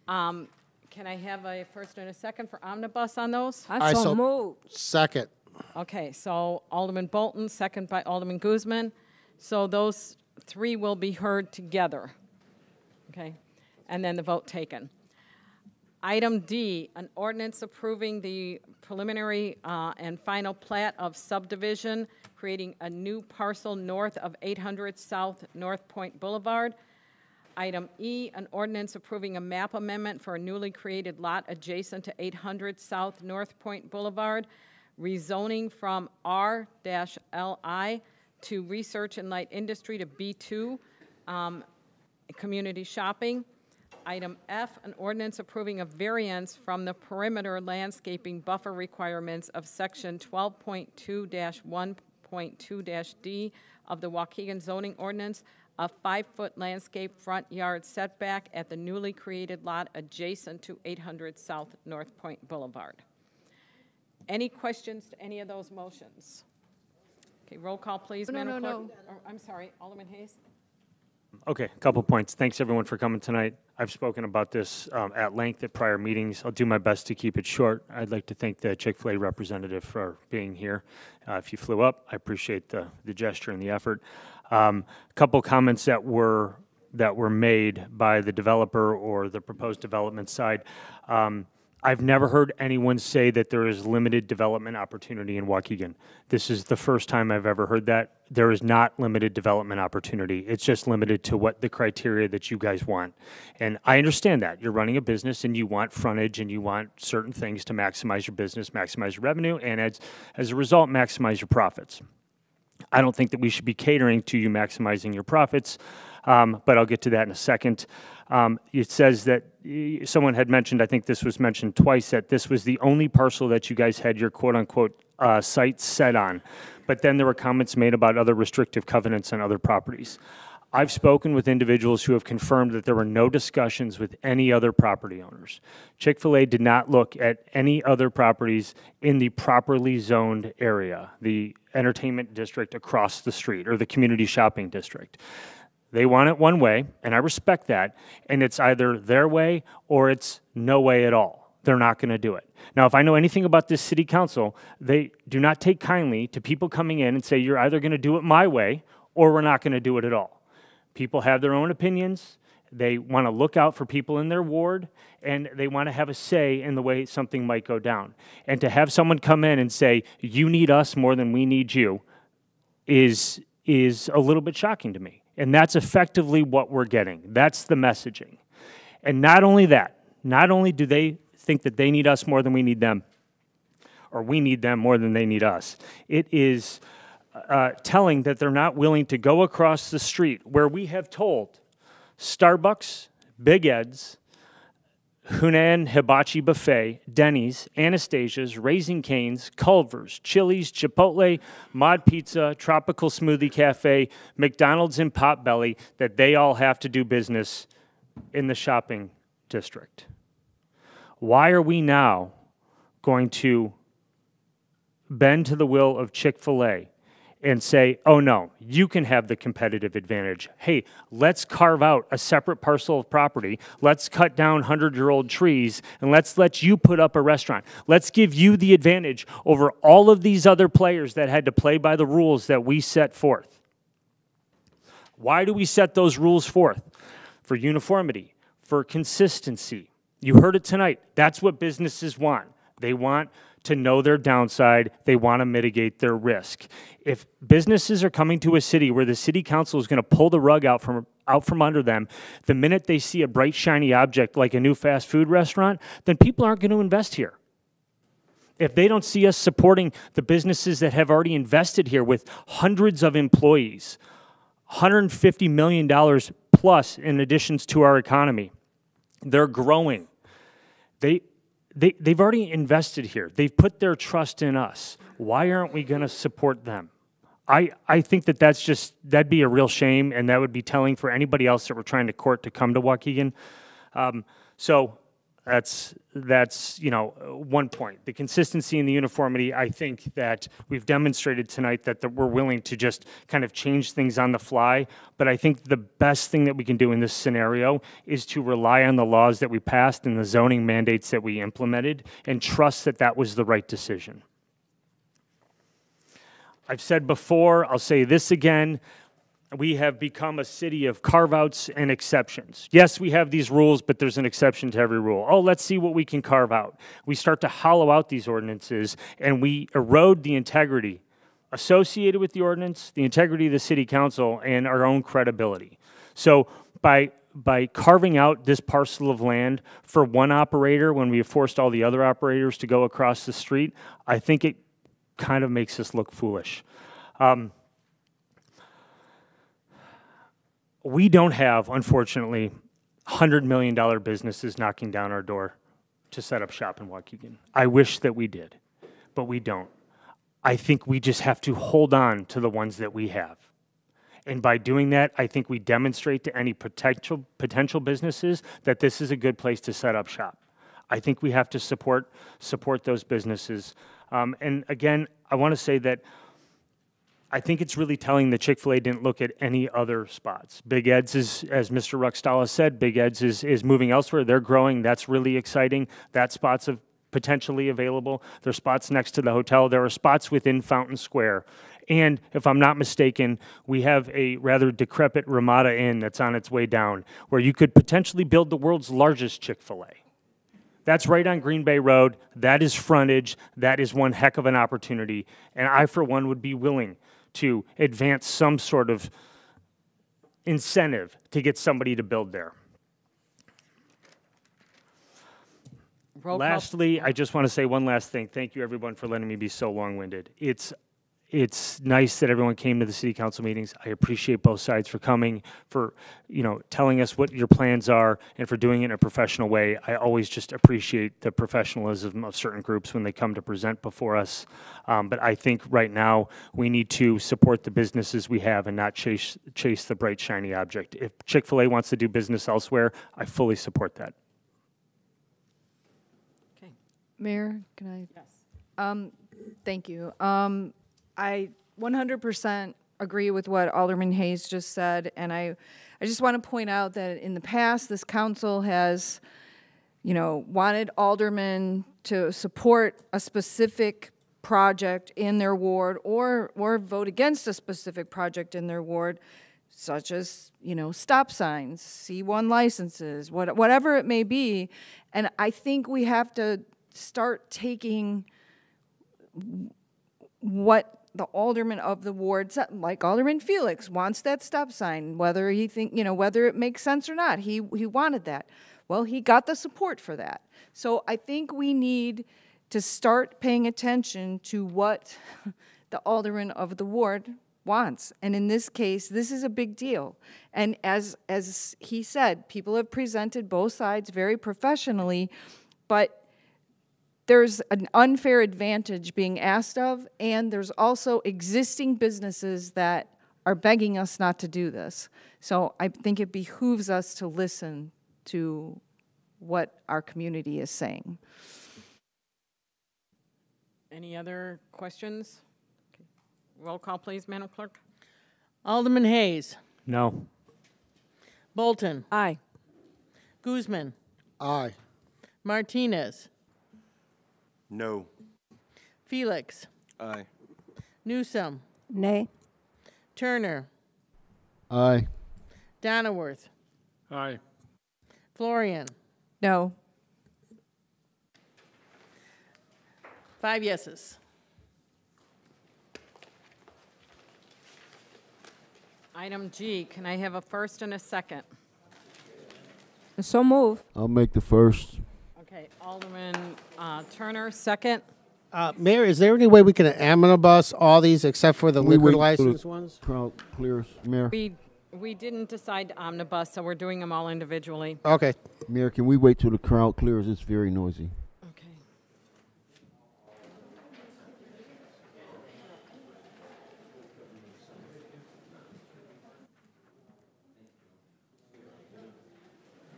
Can I have a first and a second for omnibus on those? I so moved. Second. Okay, so Alderman Bolton, second by Alderman Guzman. So those three will be heard together. Okay, and then the vote taken. Item D, an ordinance approving the preliminary and final plat of subdivision, creating a new parcel north of 800 South North Point Boulevard. Item E, an ordinance approving a map amendment for a newly created lot adjacent to 800 South North Point Boulevard, rezoning from R-LI to Research and Light Industry to B2, community shopping. Item F, an ordinance approving a variance from the perimeter landscaping buffer requirements of section 12.2-1.2-D of the Waukegan zoning ordinance, a 5-foot landscape front yard setback at the newly created lot adjacent to 800 South North Point Boulevard. Any questions to any of those motions? Okay, roll call, please, Madam Clerk. Oh, I'm sorry, Alderman Hayes. Okay, a couple points. Thanks, everyone, for coming tonight. I've spoken about this at length at prior meetings. I'll do my best to keep it short. I'd like to thank the Chick-fil-A representative for being here. If you flew up, I appreciate the gesture and the effort. A couple comments that were made by the developer or the proposed development side. I've never heard anyone say that there is limited development opportunity in Waukegan. This is the first time I've ever heard that. There is not limited development opportunity. It's just limited to what the criteria that you guys want. And I understand that. You're running a business and you want frontage and you want certain things to maximize your business, maximize your revenue, and as a result, maximize your profits. I don't think that we should be catering to you maximizing your profits, but I'll get to that in a second. It says that someone had mentioned, I think this was mentioned twice, that this was the only parcel that you guys had your quote-unquote sights set on. But then there were comments made about other restrictive covenants on other properties. I've spoken with individuals who have confirmed that there were no discussions with any other property owners. Chick-fil-A did not look at any other properties in the properly zoned area, the entertainment district across the street, or the community shopping district. They want it one way, and I respect that, and it's either their way or it's no way at all. They're not going to do it. Now, if I know anything about this city council, they do not take kindly to people coming in and say, you're either going to do it my way or we're not going to do it at all. People have their own opinions. They want to look out for people in their ward, and they want to have a say in the way something might go down. And to have someone come in and say, you need us more than we need you, is a little bit shocking to me. And that's effectively what we're getting. That's the messaging. And not only that, not only do they think that they need us more than we need them, or we need them more than they need us, it is telling that they're not willing to go across the street where we have told Starbucks, Big Ed's, Hunan Hibachi Buffet, Denny's, Anastasia's, Raising Cane's, Culver's, Chili's, Chipotle, Mod Pizza, Tropical Smoothie Cafe, McDonald's, and Potbelly that they all have to do business in the shopping district. Why are we now going to bend to the will of Chick-fil-A and say, oh no, you can have the competitive advantage. Hey, let's carve out a separate parcel of property. Let's cut down 100-year-old trees, and let's let you put up a restaurant. Let's give you the advantage over all of these other players that had to play by the rules that we set forth. Why do we set those rules forth? For uniformity, for consistency. You heard it tonight. That's what businesses want. They want to know their downside. They want to mitigate their risk. If businesses are coming to a city where the city council is going to pull the rug out from under them, the minute they see a bright, shiny object like a new fast food restaurant, then people aren't going to invest here. If they don't see us supporting the businesses that have already invested here with hundreds of employees, $150 million plus in additions to our economy, they're growing. They've already invested here. They've put their trust in us. Why aren't we going to support them? I think that'd be a real shame, and that would be telling for anybody else that we're trying to court to come to Waukegan. So that's one point. The consistency and the uniformity, I think that we've demonstrated tonight that we're willing to just kind of change things on the fly. But I think the best thing that we can do in this scenario is to rely on the laws that we passed and the zoning mandates that we implemented and trust that that was the right decision. I've said before, I'll say this again, we have become a city of carve-outs and exceptions. Yes, we have these rules, but there's an exception to every rule. Oh, let's see what we can carve out. We start to hollow out these ordinances, and we erode the integrity associated with the ordinance, the integrity of the city council, and our own credibility. So by carving out this parcel of land for one operator when we have forced all the other operators to go across the street, I think it kind of makes us look foolish. We don't have, unfortunately, $100 million businesses knocking down our door to set up shop in Waukegan. I wish that we did, but we don't. I think we just have to hold on to the ones that we have. And by doing that, I think we demonstrate to any potential businesses that this is a good place to set up shop. I think we have to support those businesses. And again, I want to say that I think it's really telling that Chick-fil-A didn't look at any other spots. Big Ed's is, as Mr. Ruxtala said, Big Ed's is moving elsewhere. They're growing. That's really exciting. That spot's potentially available. There are spots next to the hotel. There are spots within Fountain Square. And if I'm not mistaken, we have a rather decrepit Ramada Inn that's on its way down, where you could potentially build the world's largest Chick-fil-A. That's right on Green Bay Road. That is frontage. That is one heck of an opportunity. And I, for one, would be willing to advance some sort of incentive to get somebody to build there. Lastly, I just want to say one last thing. Thank you, everyone, for letting me be so long-winded. It's nice that everyone came to the city council meetings. I appreciate both sides for coming, for telling us what your plans are, and for doing it in a professional way. I always just appreciate the professionalism of certain groups when they come to present before us. But I think right now we need to support the businesses we have and not chase the bright, shiny object. If Chick-fil-A wants to do business elsewhere, I fully support that. Okay. Mayor, can I? Yes. Thank you. I 100% agree with what Alderman Hayes just said, and I just want to point out that in the past, this council has, wanted aldermen to support a specific project in their ward or vote against a specific project in their ward, such as, stop signs, C1 licenses, whatever it may be. And I think we have to start taking what the alderman of the ward, like Alderman Felix, wants that stop sign, whether whether it makes sense or not. He wanted that. Well, he got the support for that. So I think we need to start paying attention to what the alderman of the ward wants. And in this case, this is a big deal. And as he said, people have presented both sides very professionally, but there's an unfair advantage being asked of, and there's also existing businesses that are begging us not to do this. So I think it behooves us to listen to what our community is saying. Any other questions? Okay. Roll call, please, Madam Clerk. Alderman Hayes. No. Bolton. Aye. Guzman. Aye. Martinez. No. Felix. Aye. Newsom. Nay. Turner. Aye. Donnerworth. Aye. Florian. No. 5 yeses. Item G, can I have a first and a second? So move. I'll make the first. Okay, Alderman Turner, second. Mayor, is there any way we can omnibus all these except for the Can we liquor wait till the license ones? crowd clears, Mayor? We didn't decide to omnibus, so we're doing them all individually. Okay. Mayor, can we wait till the crowd clears? It's very noisy. Okay.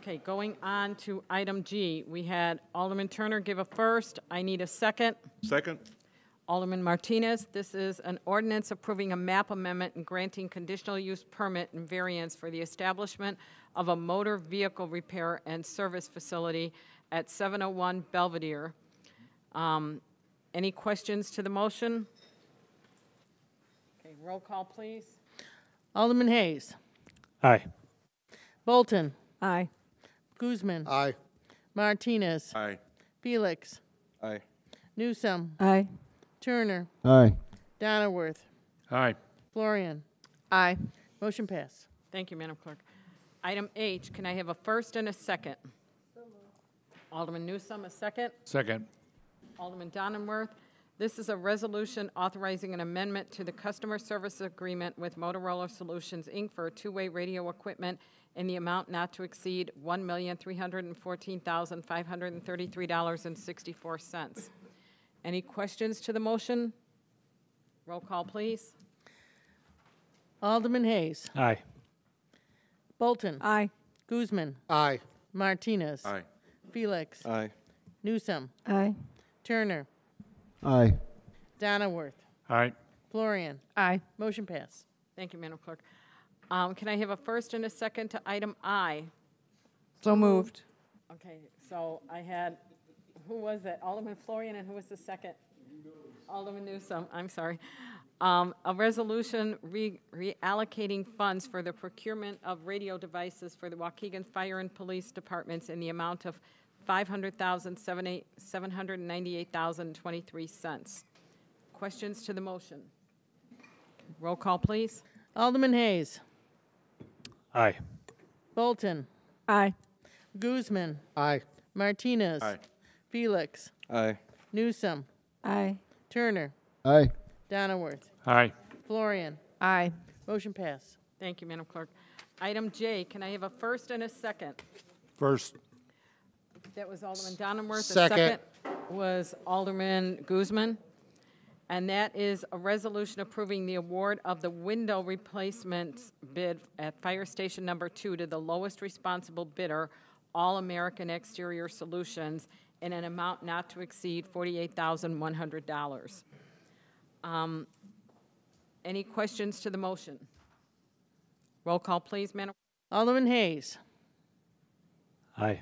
Okay, going on to item G, we had Alderman Turner give a first. I need a second. Second. Alderman Martinez, this is an ordinance approving a map amendment and granting conditional use permit and variance for the establishment of a motor vehicle repair and service facility at 701 Belvedere. Any questions to the motion? Okay, roll call, please. Alderman Hayes. Aye. Bolton. Aye. Guzman. Aye. Martinez. Aye. Felix. Aye. Newsome. Aye. Turner. Aye. Donnerworth. Aye. Florian. Aye. Motion passed. Thank you, Madam Clerk. Item H, can I have a first and a second? Alderman Newsome, a second. Second. Alderman Donnerworth. This is a resolution authorizing an amendment to the customer service agreement with Motorola Solutions, Inc. for two-way radio equipment in the amount not to exceed $1,314,533.64. Any questions to the motion? Roll call, please. Alderman Hayes. Aye. Bolton. Aye. Guzman. Aye. Martinez. Aye. Felix. Aye. Newsome. Aye. Turner. Aye. Donnerworth. Aye. Florian. Aye. Motion passed. Thank you, Madam Clerk. Can I have a first and a second to item I? So moved. Okay, so I had, who was it? Alderman Florian, and who was the second? Alderman Newsome, I'm sorry. A resolution reallocating funds for the procurement of radio devices for the Waukegan Fire and Police Departments in the amount of $500,798,023. Questions to the motion? Roll call, please. Alderman Hayes. Aye. Bolton. Aye. Guzman. Aye. Martinez. Aye. Felix. Aye. Newsome. Aye. Turner. Aye. Donnerworth. Aye. Florian. Aye. Motion passed. Thank you, Madam Clerk. Item J, can I have a first and a second? First. That was Alderman Donnerworth. The Second. was Alderman Guzman. And that is a resolution approving the award of the window replacement bid at Fire Station Number 2 to the lowest responsible bidder, All American Exterior Solutions, in an amount not to exceed $48,100. Any questions to the motion? Roll call, please, Madam. Alderman Hayes. Aye.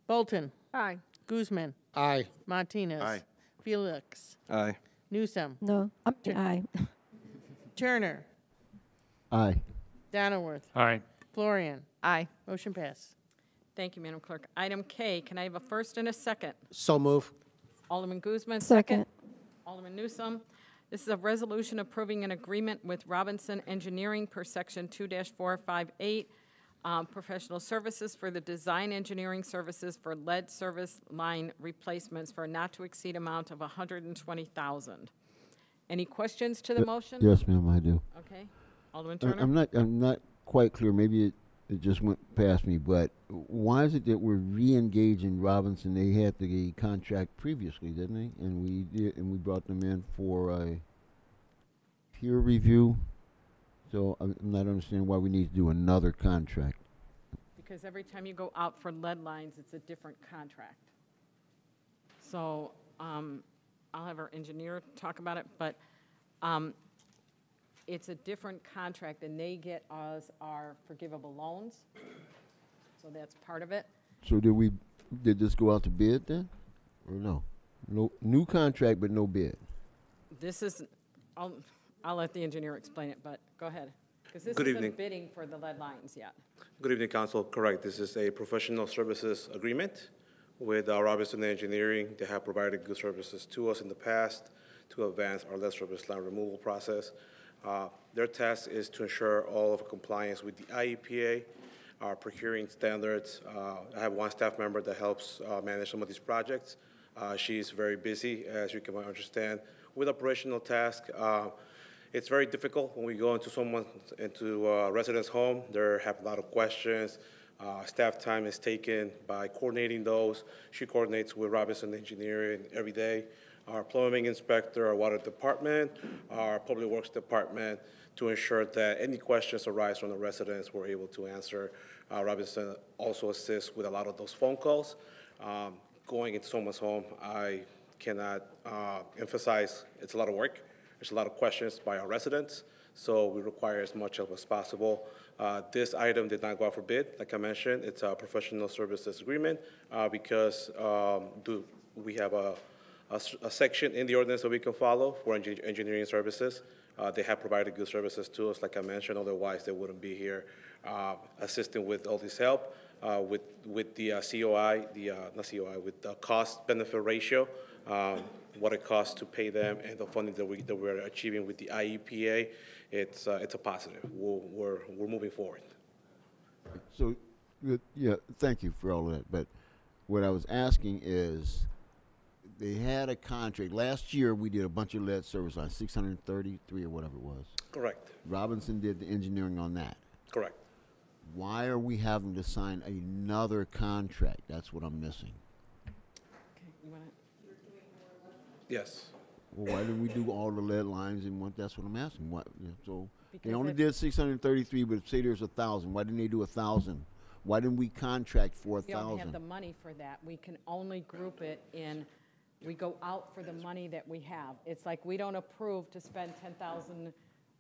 Bolton. Aye. Guzman. Aye. Martinez. Aye. Felix. Aye. Newsome. No. Aye. Turner. Aye. Donnerworth. Aye. Florian. Aye. Motion passed. Thank you, Madam Clerk. Item K, can I have a first and a second? So move. Alderman Guzman, Second. Alderman Newsome. This is a resolution approving an agreement with Robinson Engineering per Section 2-458, professional services for the design engineering services for lead service line replacements for a not-to-exceed amount of $120,000. Any questions to the motion? Yes, ma'am, I do. Okay. Alderman Turner? I'm not quite clear. Maybe it just went past me, but why is it that we're re-engaging Robinson? They had the contract previously, didn't they? And we brought them in for a peer review. So I'm not understanding why we need to do another contract. Because every time you go out for lead lines, it's a different contract. So I'll have our engineer talk about it, but it's a different contract, and they get us our forgivable loans. So that's part of it. So did this go out to bid then, or no? No new contract, but no bid. This is, I'll let the engineer explain it, but go ahead. Because this Good isn't evening. bidding for the lead lines yet. Good evening, Council. Correct. This is a professional services agreement with Robinson Engineering. They have provided good services to us in the past to advance our lead service line removal process. Their task is to ensure all of compliance with the IEPA, our procuring standards. I have one staff member that helps manage some of these projects. She's very busy, as you can understand, with operational tasks. It's very difficult when we go into a resident's home. They have a lot of questions. Staff time is taken by coordinating those. She coordinates with Robinson Engineering every day, our plumbing inspector, our water department, our public works department, to ensure that any questions arise from the residents we're able to answer. Robinson also assists with a lot of those phone calls. Going into someone's home, I cannot emphasize it's a lot of work. There's a lot of questions by our residents, so we require as much of as possible. This item did not go out for bid. Like I mentioned, it's a professional services agreement because we have a section in the ordinance that we can follow for engineering services. They have provided good services to us, like I mentioned, otherwise they wouldn't be here assisting with all this help. With the COI, not COI, with the cost-benefit ratio, what it costs to pay them and the funding that we're achieving with the IEPA, it's a positive. We're moving forward. So, yeah, thank you for all of that. But what I was asking is, they had a contract. Last year, we did a bunch of lead service on 633 or whatever it was. Correct. Robinson did the engineering on that. Correct. Why are we having to sign another contract? That's what I'm missing. Okay, you want to? Yes. Well, why didn't we do all the lead lines in one? That's what I'm asking. What? So Because they only if- did 633, but say there's 1,000. Why didn't they do 1,000? Why didn't we contract for We don't have the 1,000? money for that. We can only group it in, we go out for the money that we have. It's like we don't approve to spend 10,000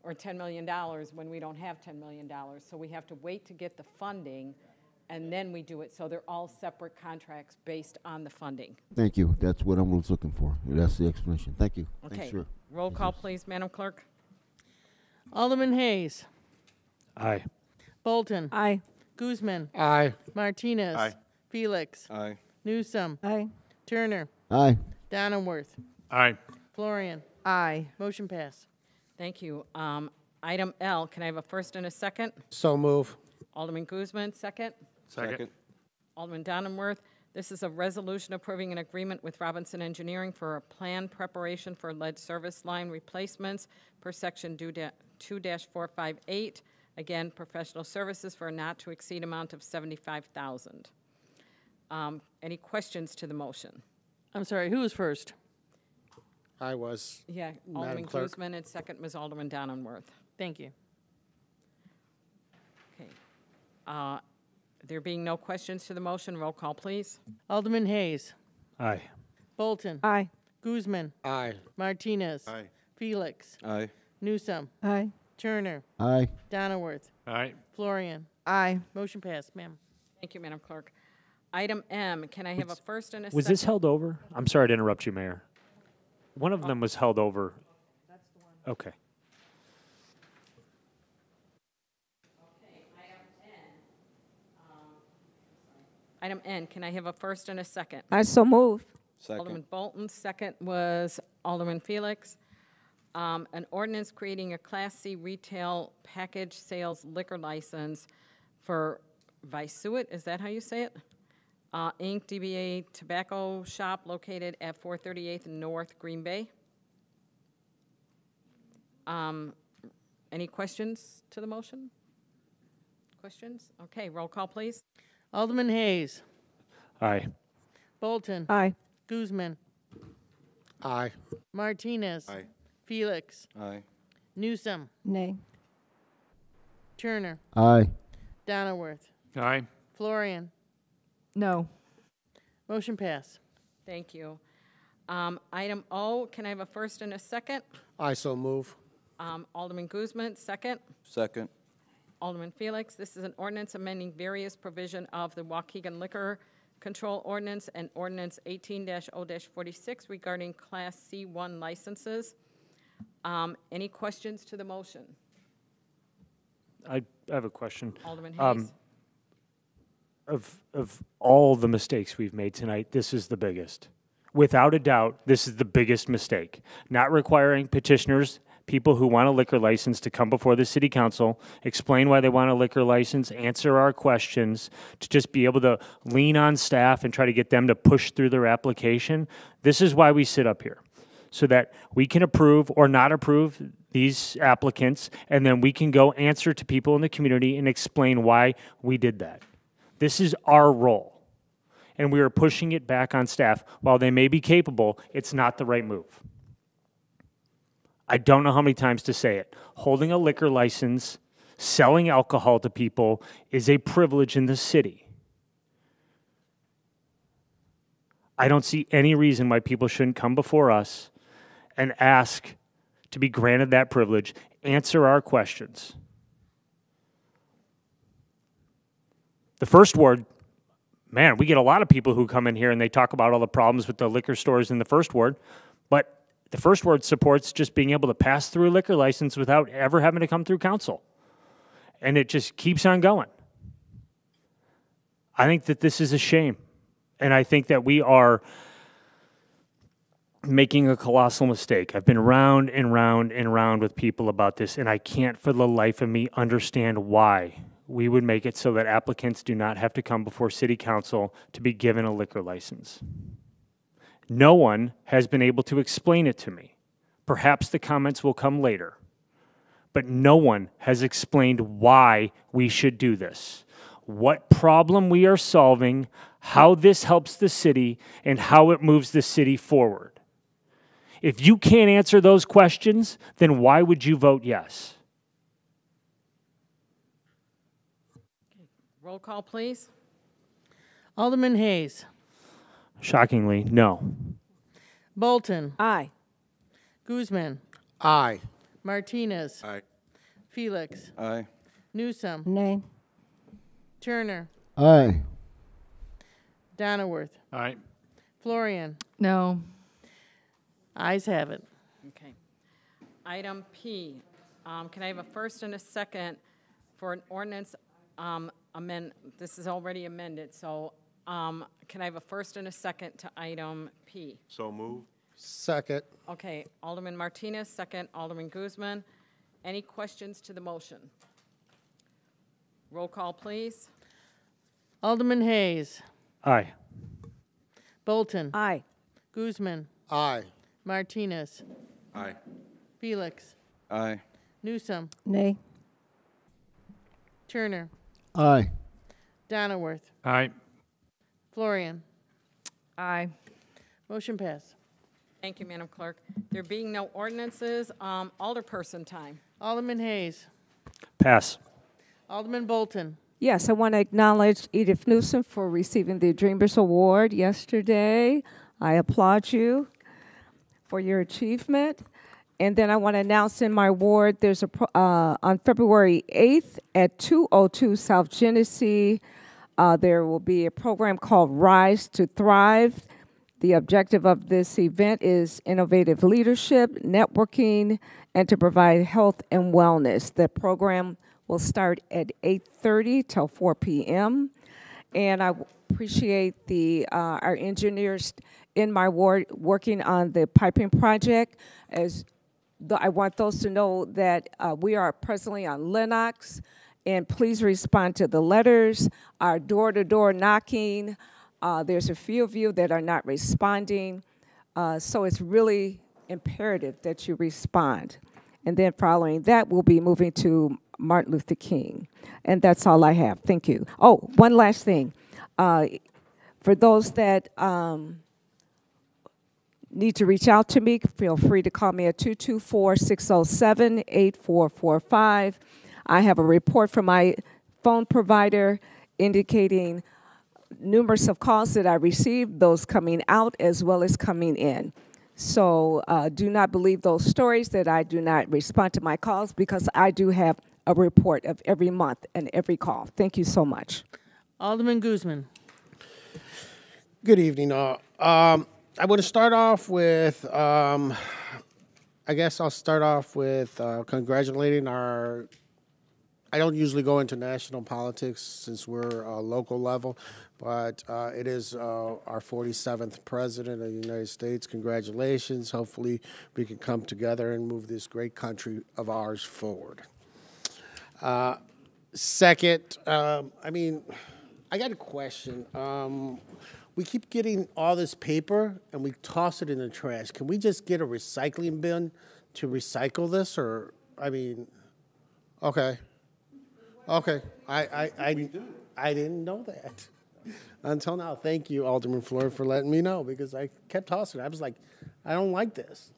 or $10 million when we don't have $10 million. So we have to wait to get the funding, and then we do it. So they're all separate contracts based on the funding. Thank you. That's what I was looking for. That's the explanation. Thank you. Okay. Thanks, sir. Roll call, please, Madam Clerk. Alderman Hayes. Aye. Bolton. Aye. Guzman. Aye. Martinez. Aye. Felix. Aye. Newsom. Aye. Turner. Aye. Donenworth. Aye. Florian. Aye. Motion passed. Thank you. Item L, can I have a first and a second? So move. Alderman Guzman, second. Second. Alderman Donenworth. This is a resolution approving an agreement with Robinson Engineering for a plan preparation for lead service line replacements per section 2-458. Again, professional services for a not-to-exceed amount of $75,000. Any questions to the motion? I'm sorry, who was first? I was. Yeah, Madam Alderman Clerk. Guzman, and second was Alderman Donenworth. Thank you. Okay. There being no questions to the motion, roll call, please. Alderman Hayes. Aye. Bolton. Aye. Guzman. Aye. Martinez. Aye. Felix. Aye. Newsom. Aye. Turner. Aye. Donenworth. Aye. Florian. Aye. Motion passed, ma'am. Thank you, Madam Clerk. Item M, can I have a first and a second? Was this held over? I'm sorry to interrupt you, Mayor. One of them was held over. That's the one. Okay. Item N, can I have a first and a second? I so move. Alderman Bolton, second was Alderman Felix. An ordinance creating a Class C retail package sales liquor license for Visuit, is that how you say it? Inc., DBA Tobacco Shop located at 438th North Green Bay. Any questions to the motion? Questions? Okay, roll call, please. Alderman Hayes. Aye. Bolton. Aye. Guzman. Aye. Martinez. Aye. Felix. Aye. Newsom. Nay. Turner. Aye. Donenworth. Aye. Florian. No. Motion passed. Thank you. Item O, can I have a first and a second? I so move. Alderman Guzman, second. Second. Alderman Felix, this is an ordinance amending various provision of the Waukegan Liquor Control Ordinance and Ordinance 18-0-46 regarding Class C1 licenses. Any questions to the motion? I have a question. Alderman Hayes. of all the mistakes we've made tonight, this is the biggest. Without a doubt, this is the biggest mistake. Not requiring petitioners, people who want a liquor license, to come before the city council, explain why they want a liquor license, answer our questions, to just be able to lean on staff and try to get them to push through their application. This is why we sit up here, so that we can approve or not approve these applicants, and then we can go answer to people in the community and explain why we did that. This is our role, and we are pushing it back on staff. While they may be capable, it's not the right move. I don't know how many times to say it. Holding a liquor license, selling alcohol to people is a privilege in the city. I don't see any reason why people shouldn't come before us and ask to be granted that privilege, answer our questions. The first ward, man, we get a lot of people who come in here and they talk about all the problems with the liquor stores in the first ward, but the first ward supports just being able to pass through a liquor license without ever having to come through council. And it just keeps on going. I think that this is a shame. And I think that we are making a colossal mistake. I've been round and round and round with people about this, and I can't for the life of me understand why we would make it so that applicants do not have to come before city council to be given a liquor license. No one has been able to explain it to me. Perhaps the comments will come later. But no one has explained why we should do this, what problem we are solving, how this helps the city, and how it moves the city forward. If you can't answer those questions, then why would you vote yes? Roll call, please. Alderman Hayes. Shockingly, no. Bolton. Aye. Guzman. Aye. Martinez. Aye. Felix. Aye. Newsom. Nay. Turner. Aye. Donnerworth. Aye. Florian. No. Ayes have it. Okay. Item P, can I have a first and a second for an ordinance this is already amended, so can I have a first and a second to item P? So move. Second. Okay, Alderman Martinez, second, Alderman Guzman. Any questions to the motion? Roll call, please. Alderman Hayes. Aye. Bolton. Aye. Guzman. Aye. Martinez. Aye. Felix. Aye. Newsom. Nay. Turner. Aye. Donnerworth. Aye. Florian. Aye. Motion passed. Thank you, Madam Clerk. There being no ordinances, alderperson time. Alderman Hayes. Pass. Alderman Bolton. Yes, I want to acknowledge Edith Newsom for receiving the Dreamers Award yesterday. I applaud you for your achievement. And then I want to announce in my ward, there's on February 8th at 202 South Genesee, there will be a program called Rise to Thrive. The objective of this event is innovative leadership, networking, and to provide health and wellness. The program will start at 8:30 till 4 p.m. And I appreciate our engineers in my ward working on the piping project. I want those to know that we are presently on Lennox, and please respond to the letters, our door-to-door knocking. There's a few of you that are not responding, so it's really imperative that you respond. And then following that, we'll be moving to Martin Luther King. And that's all I have. Thank you. Oh, one last thing. For those that need to reach out to me, feel free to call me at 224-607-8445. I have a report from my phone provider indicating numerous of calls that I received, those coming out as well as coming in. So do not believe those stories that I do not respond to my calls, because I do have a report of every month and every call. Thank you so much. Alderman Guzman. Good evening, all. I want to start off with, I guess I'll start off with congratulating our I don't usually go into national politics since we're local level, but it is our 47th president of the United States. Congratulations. Hopefully we can come together and move this great country of ours forward. Second, I mean, I got a question. We keep getting all this paper and we toss it in the trash. Can we just get a recycling bin to recycle this? Or, I mean, okay. Okay. I didn't know that until now. Thank you, Alderman Floyd, for letting me know, because I kept tossing it. I was like, I don't like this.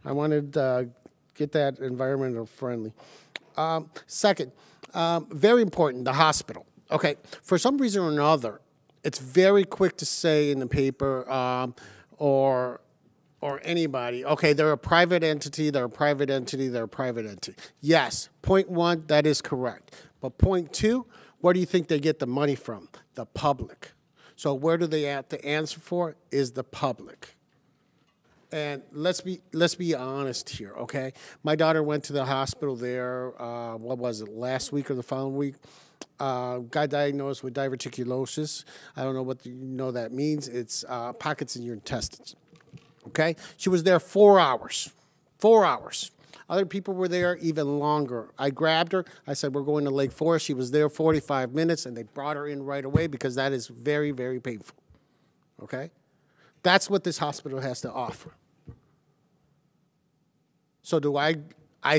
I wanted to get that environmental friendly. Second, very important, the hospital. Okay, for some reason or another, it's very quick to say in the paper or anybody, okay, they're a private entity, they're a private entity, they're a private entity. Yes, point one, that is correct. But point two, where do you think they get the money from? The public. So where do they have to answer for? Is the public. And let's be honest here, okay? My daughter went to the hospital there, what was it, last week or the following week? Got diagnosed with diverticulosis. I don't know what that means. It's pockets in your intestines, okay? She was there 4 hours, 4 hours. Other people were there even longer. I grabbed her. I said, we're going to Lake Forest. She was there 45 minutes, and they brought her in right away because that is very, very painful, okay? That's what this hospital has to offer. So do I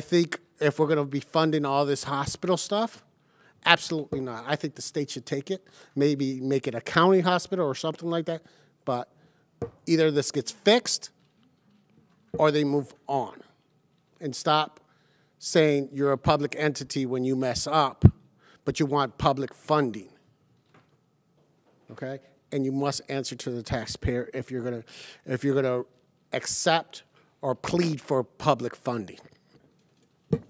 think if we're going to be funding all this hospital stuff, absolutely not. I think the state should take it, maybe make it a county hospital or something like that, but either this gets fixed or they move on and stop saying you're a public entity when you mess up, but you want public funding, okay? And you must answer to the taxpayer if you're gonna accept or plead for public funding.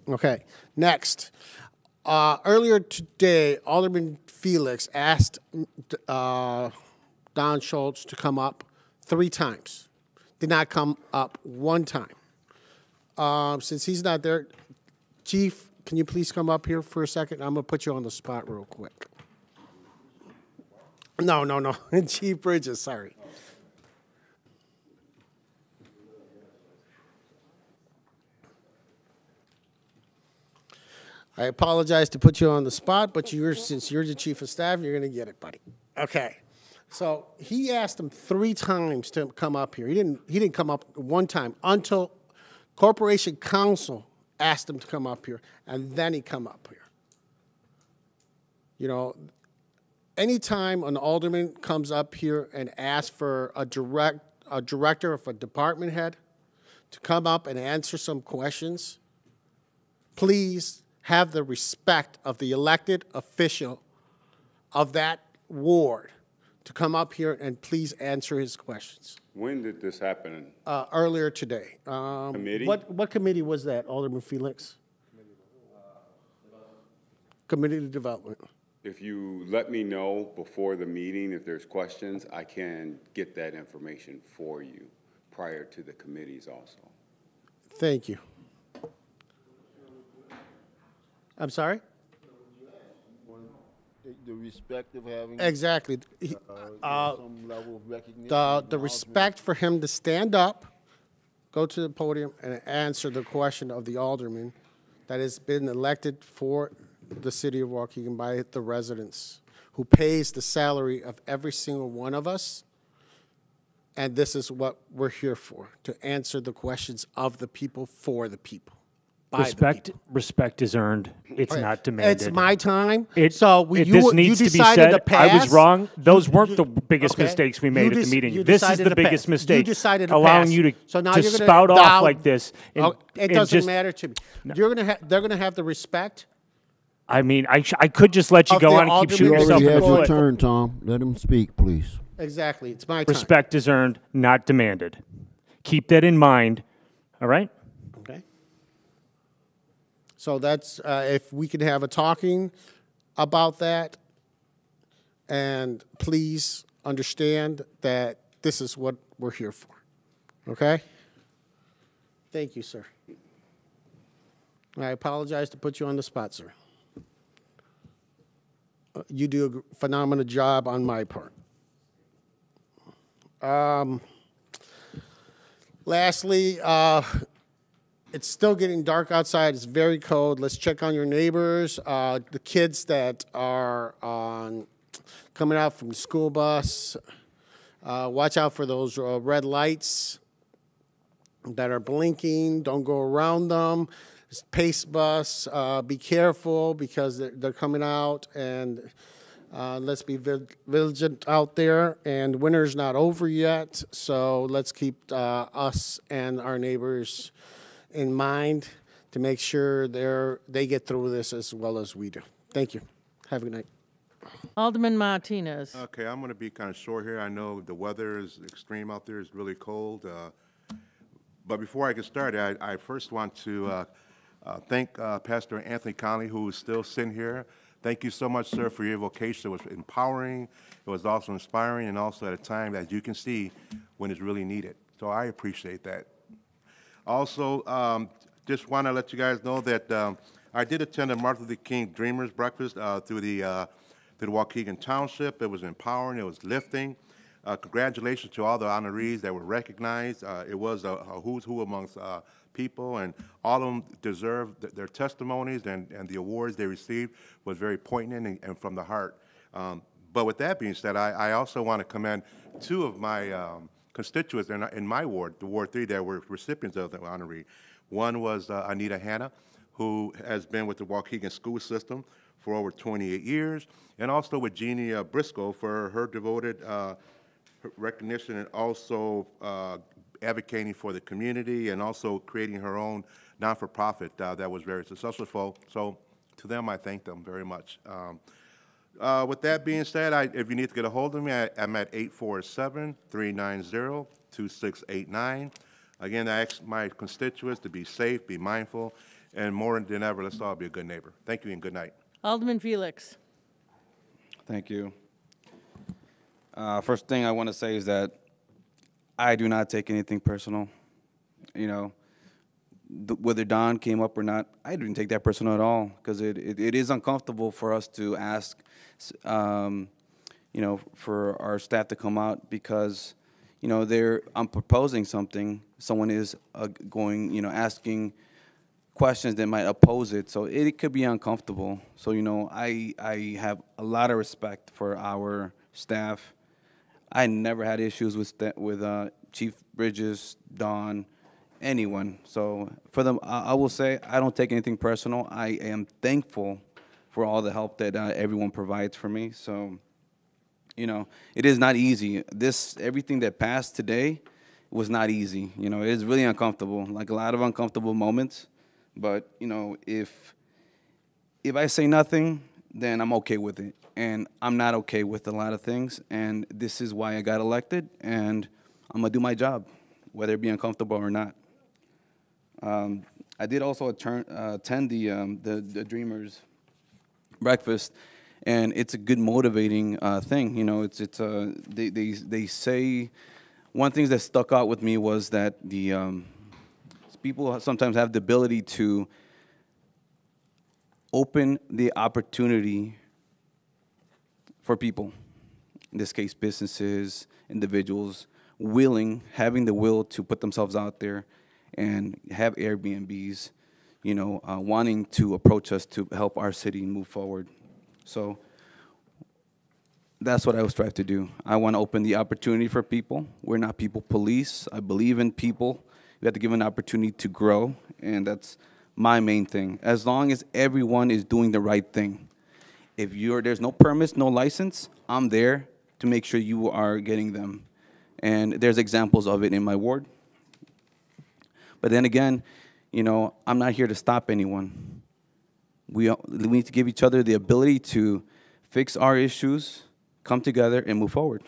Okay, next. Earlier today, Alderman Felix asked Don Schultz to come up 3 times. Did not come up 1 time. Since he's not there, Chief, can you please come up here for a second? I'm going to put you on the spot real quick. No. Chief Bridges, sorry. I apologize to put you on the spot, but since you're the chief of staff, you're going to get it, buddy. Okay. So he asked him 3 times to come up here. He didn't come up 1 time until Corporation Counsel asked him to come up here, and then he come up here. You know, anytime an alderman comes up here and asks for a director of a department head to come up and answer some questions, please have the respect of the elected official of that ward to come up here and please answer his questions. When did this happen? Earlier today. Committee? What committee was that, Alderman Felix? Committee of Development. If you let me know before the meeting, if there's questions, I can get that information for you prior to the committees also. Thank you. I'm sorry? The respect of having exactly some level of recognition. The respect for him to stand up, go to the podium, and answer the question of the alderman that has been elected for the city of Waukegan by the residents, who pays the salary of every single one of us. And this is what we're here for, to answer the questions of the people for the people. Respect is earned. It's not demanded. It's my time. This needs to be said. I was wrong. Those weren't the biggest mistakes we made at the meeting. This is the biggest mistake. You decided to allowing pass. you to, so now to you're gonna spout off like this. It doesn't matter to me. They're gonna have the respect. I mean, I could just let you go on and keep shooting yourself in the foot. You already had your turn, Tom. Let him speak, please. Exactly. It's my time. Respect is earned, not demanded. Keep that in mind. All right? Okay. So that's, if we could have a talking about that, and please understand that this is what we're here for. Okay? Thank you, sir. I apologize to put you on the spot, sir. you do a phenomenal job on my part. Lastly, it's still getting dark outside. It's very cold. Let's check on your neighbors, the kids that are coming out from the school bus. Watch out for those red lights that are blinking. Don't go around them. It's pace bus. Be careful because they're coming out, and let's be vigilant out there. And winter's not over yet, so let's keep us and our neighbors in mind to make sure they get through this as well as we do. Thank you. Have a good night. Alderman Martinez. Okay, I'm going to be kind of short here. I know the weather is extreme out there. It's really cold. But before I get started, I first want to thank Pastor Anthony Conley, who is still sitting here. Thank you so much, sir, for your vocation. It was empowering. It was also inspiring, and also at a time that you can see when it's really needed. So I appreciate that. Also, just want to let you guys know that I did attend a Martin Luther King Dreamers Breakfast through the Waukegan Township. It was empowering. It was lifting. Congratulations to all the honorees that were recognized. It was a who's who amongst people, and all of them deserve their testimonies, and the awards they received was very poignant and from the heart. But with that being said, I also want to commend two of my constituents in my ward, the Ward 3, that were recipients of the honoree. One was Anita Hanna, who has been with the Waukegan school system for over 28 years, and also with Jeannie Briscoe for her devoted recognition and also advocating for the community and also creating her own non-for-profit that was very successful. So to them, I thank them very much. With that being said, if you need to get a hold of me, I'm at 847-390-2689. Again, I ask my constituents to be safe, be mindful, and more than ever, let's all be a good neighbor. Thank you and good night. Alderman Felix. Thank you. First thing I want to say is that I do not take anything personal. You know, whether Don came up or not, I didn't take that personal at all, because it is uncomfortable for us to ask, you know, for our staff to come out, because, you know, I'm proposing something, someone is going, you know, asking questions that might oppose it, so it could be uncomfortable. So, you know, I have a lot of respect for our staff. I never had issues with Chief Bridges, Don, anyone. So for them, I will say I don't take anything personal. I am thankful for all the help that everyone provides for me. So, you know, it is not easy. Everything that passed today was not easy. You know, it is really uncomfortable, like a lot of uncomfortable moments. But, you know, if I say nothing, then I'm okay with it. And I'm not okay with a lot of things. And this is why I got elected. And I'm going to do my job, whether it be uncomfortable or not. I did also attend the Dreamers Breakfast. And it's a good motivating thing. You know, they say one thing that stuck out with me was that people sometimes have the ability to open the opportunity for people, in this case businesses, individuals, having the will to put themselves out there and have Airbnbs, you know, wanting to approach us to help our city move forward. So that's what I will strive to do. I want to open the opportunity for people. We're not people police. I believe in people. We have to give an opportunity to grow, and that's my main thing. As long as everyone is doing the right thing. If there's no permits, no license, I'm there to make sure you are getting them. And there's examples of it in my ward. But then again, you know, I'm not here to stop anyone. We need to give each other the ability to fix our issues, come together, and move forward.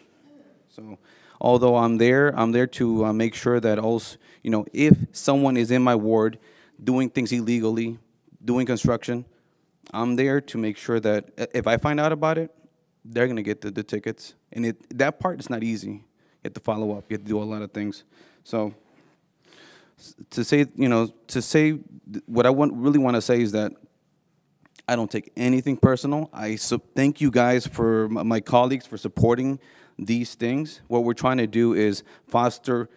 So, although I'm there to make sure that also, you know, if someone is in my ward doing things illegally, doing construction, I'm there to make sure that if I find out about it, they're going to get the tickets. And that part is not easy. You have to follow up. You have to do a lot of things. So to say what I really want to say is that I don't take anything personal. Thank you guys for my colleagues for supporting these things. What we're trying to do is foster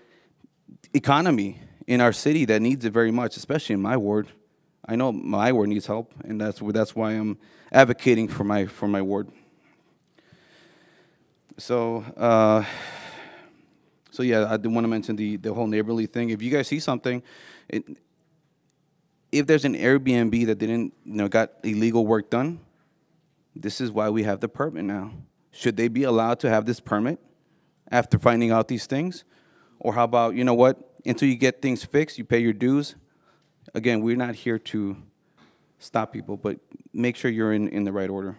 economy in our city that needs it very much, especially in my ward. I know my ward needs help, and that's why I'm advocating for my ward. So yeah, I do want to mention the whole neighborly thing. If you guys see something, if there's an Airbnb that didn't, got illegal work done, this is why we have the permit now. Should they be allowed to have this permit after finding out these things? Or how about, you know what, until you get things fixed, you pay your dues. Again, we're not here to stop people, but make sure you're in the right order.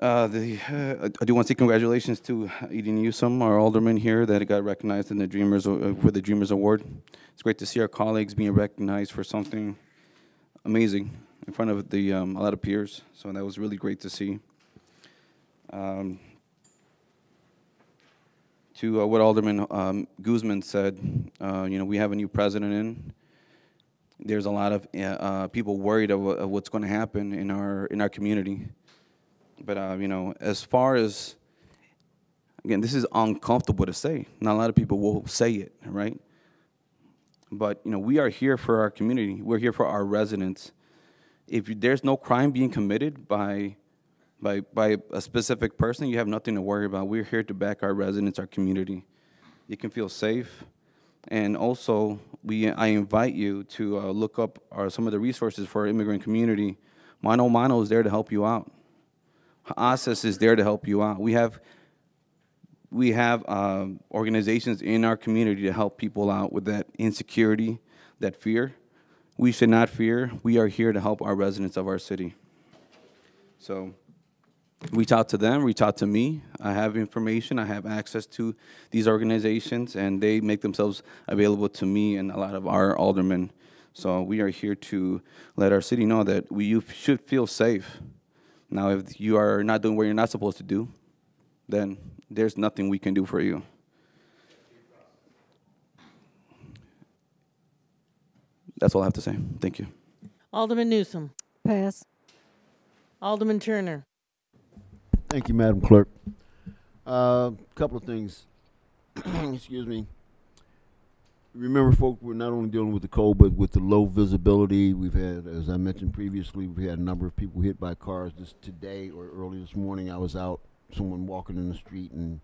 I do want to say congratulations to Eden Newsom, our alderman here, that got recognized in the for the Dreamers Award. It's great to see our colleagues being recognized for something amazing in front of a lot of peers. So that was really great to see. To what Alderman Guzman said, we have a new president in. There's a lot of people worried of what's going to happen in our community. But as far as, again, this is uncomfortable to say. Not a lot of people will say it, right? But we are here for our community. We're here for our residents. If there's no crime being committed by a specific person, you have nothing to worry about. We're here to back our residents, our community. You can feel safe. And also, I invite you to look up some of the resources for our immigrant community. Mano Mano is there to help you out. ASES is there to help you out. We have organizations in our community to help people out with that insecurity, that fear. We should not fear. We are here to help our residents of our city. So reach out to them, reach out to me. I have information, I have access to these organizations, and they make themselves available to me and a lot of our aldermen. So we are here to let our city know that you should feel safe. Now, if you are not doing what you're not supposed to do, then there's nothing we can do for you. That's all I have to say. Thank you. Alderman Newsom. Pass. Alderman Turner. Thank you, Madam Clerk. Couple of things. Excuse me. Remember, folks, we're not only dealing with the cold, but with the low visibility. We've had, as I mentioned previously, we've had a number of people hit by cars today or early this morning. I was out, someone walking in the street, and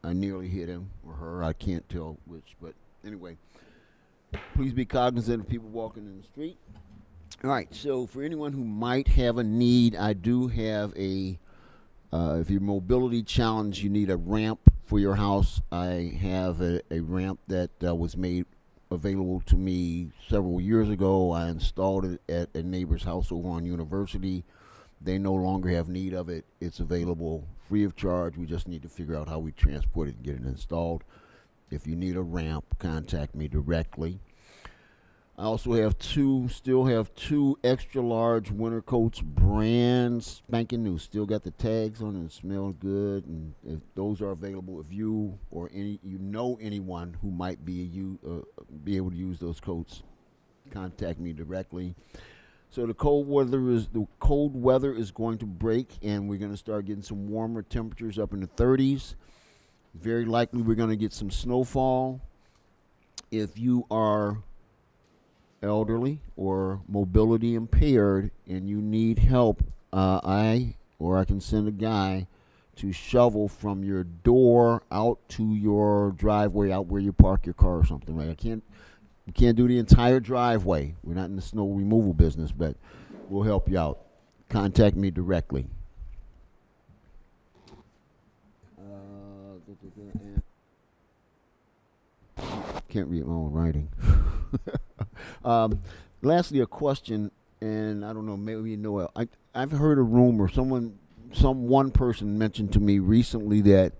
I nearly hit him or her. I can't tell which, but anyway. Please be cognizant of people walking in the street. All right, so for anyone who might have a need, I do have if you're mobility challenged, you need a ramp for your house. I have a ramp that was made available to me several years ago. I installed it at a neighbor's house over on University. They no longer have need of it. It's available free of charge. We just need to figure out how we transport it and get it installed. If you need a ramp, contact me directly. I also have still have two extra large winter coats, brand spanking new. Still got the tags on and smell good. And if those are available, if you or anyone who might be able to use those coats, contact me directly. So the cold weather is going to break, and we're going to start getting some warmer temperatures up in the 30s. Very likely we're going to get some snowfall. If you are elderly or mobility impaired and you need help, I can send a guy to shovel from your door out to your driveway, out where you park your car or something, right? We can't do the entire driveway. We're not in the snow removal business, but we'll help you out. Contact me directly. Can't read my own writing. Lastly, a question, and I don't know, maybe you know, I've heard a rumor, one person mentioned to me recently that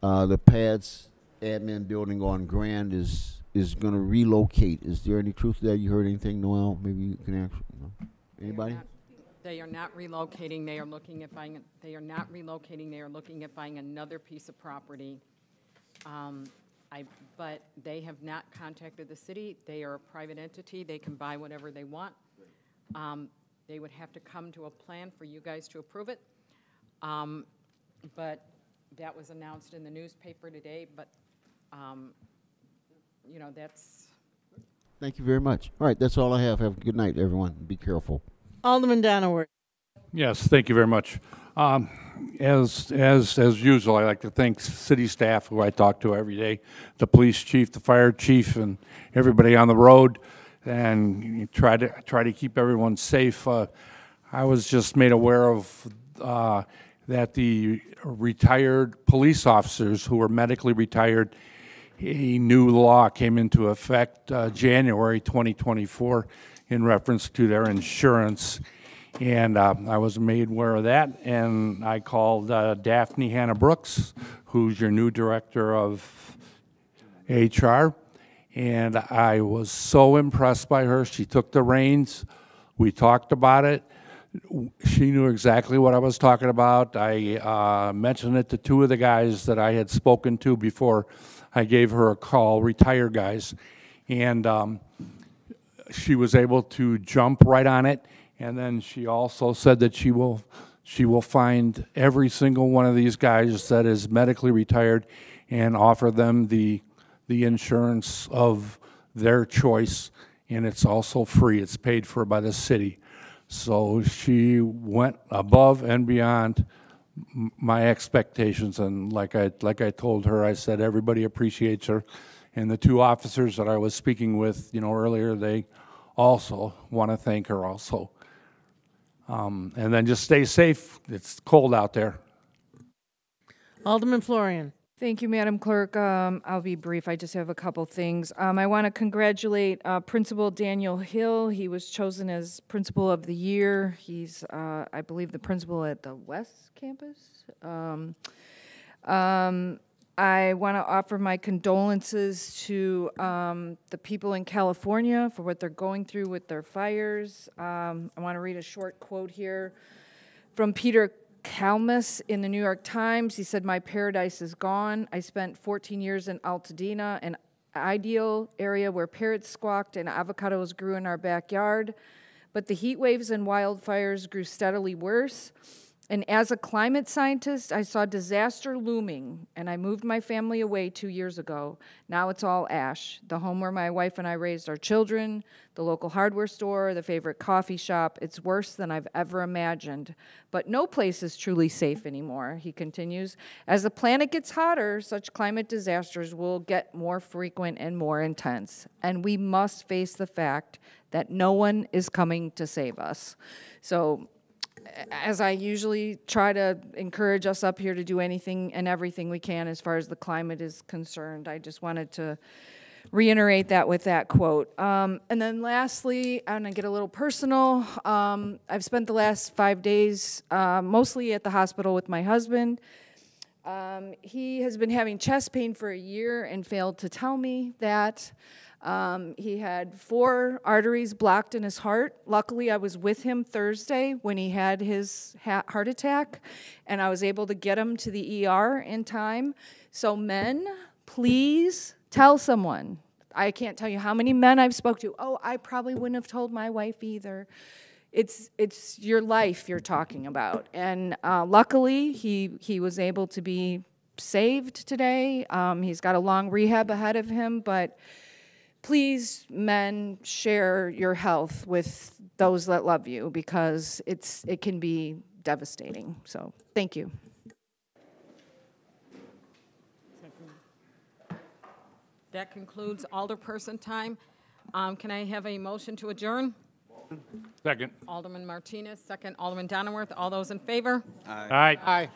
the PADS admin building on Grand is going to relocate. Is there any truth to that? You heard anything, Noel? Maybe you can answer. No? Anybody? They are not relocating. They are looking at buying. They are not relocating. They are looking at buying another piece of property. But they have not contacted the city. They are a private entity. They can buy whatever they want. They would have to come to a plan for you guys to approve it. But that was announced in the newspaper today, but, you know, that's. Thank you very much. All right, that's all I have. Have a good night, everyone. Be careful. Alderman Donowitz. Yes, thank you very much. As usual, I like to thank city staff who I talk to every day, the police chief, the fire chief, and everybody on the road, and you try to keep everyone safe. I was just made aware of that the retired police officers who were medically retired, a new law came into effect January 2024 in reference to their insurance. And I was made aware of that, and I called Daphne Hannah Brooks, who's your new director of HR, and I was so impressed by her. She took the reins. We talked about it. She knew exactly what I was talking about. I mentioned it to two of the guys that I had spoken to before I gave her a call, retired guys, and she was able to jump right on it. And then she also said that she will find every single one of these guys that is medically retired and offer them the insurance of their choice, and it's also free. It's paid for by the city. So she went above and beyond my expectations, and like I told her, I said everybody appreciates her, and the two officers that I was speaking with, you know, earlier, they also want to thank her also. And then just stay safe. It's cold out there. Alderman Florian. Thank you, Madam Clerk. I'll be brief. I just have a couple things. I want to congratulate Principal Daniel Hill. He was chosen as Principal of the Year. He's, I believe, the principal at the West Campus. I want to offer my condolences to the people in California for what they're going through with their fires. I want to read a short quote here from Peter Kalmus in the New York Times. He said, "My paradise is gone. I spent 14 years in Altadena, an ideal area where parrots squawked and avocados grew in our backyard. But the heat waves and wildfires grew steadily worse. And as a climate scientist, I saw disaster looming, and I moved my family away 2 years ago. Now it's all ash. The home where my wife and I raised our children, the local hardware store, the favorite coffee shop. It's worse than I've ever imagined. But no place is truly safe anymore," he continues. "As the planet gets hotter, such climate disasters will get more frequent and more intense. And we must face the fact that no one is coming to save us." So, as I usually try to encourage us up here to do anything and everything we can as far as the climate is concerned, I just wanted to reiterate that with that quote. And then lastly, I'm going to get a little personal. I've spent the last 5 days mostly at the hospital with my husband. He has been having chest pain for a year and failed to tell me that. He had 4 arteries blocked in his heart. Luckily, I was with him Thursday when he had his heart attack, and I was able to get him to the ER in time. So men, please tell someone. I can't tell you how many men I've spoke to. "Oh, I probably wouldn't have told my wife either." It's your life you're talking about. And luckily, he was able to be saved today. He's got a long rehab ahead of him, but please, men, share your health with those that love you, because it can be devastating. So, thank you. That concludes alderperson time. Can I have a motion to adjourn? Second. Alderman Martinez, second. Alderman Donowitz. All those in favor? Aye. Aye.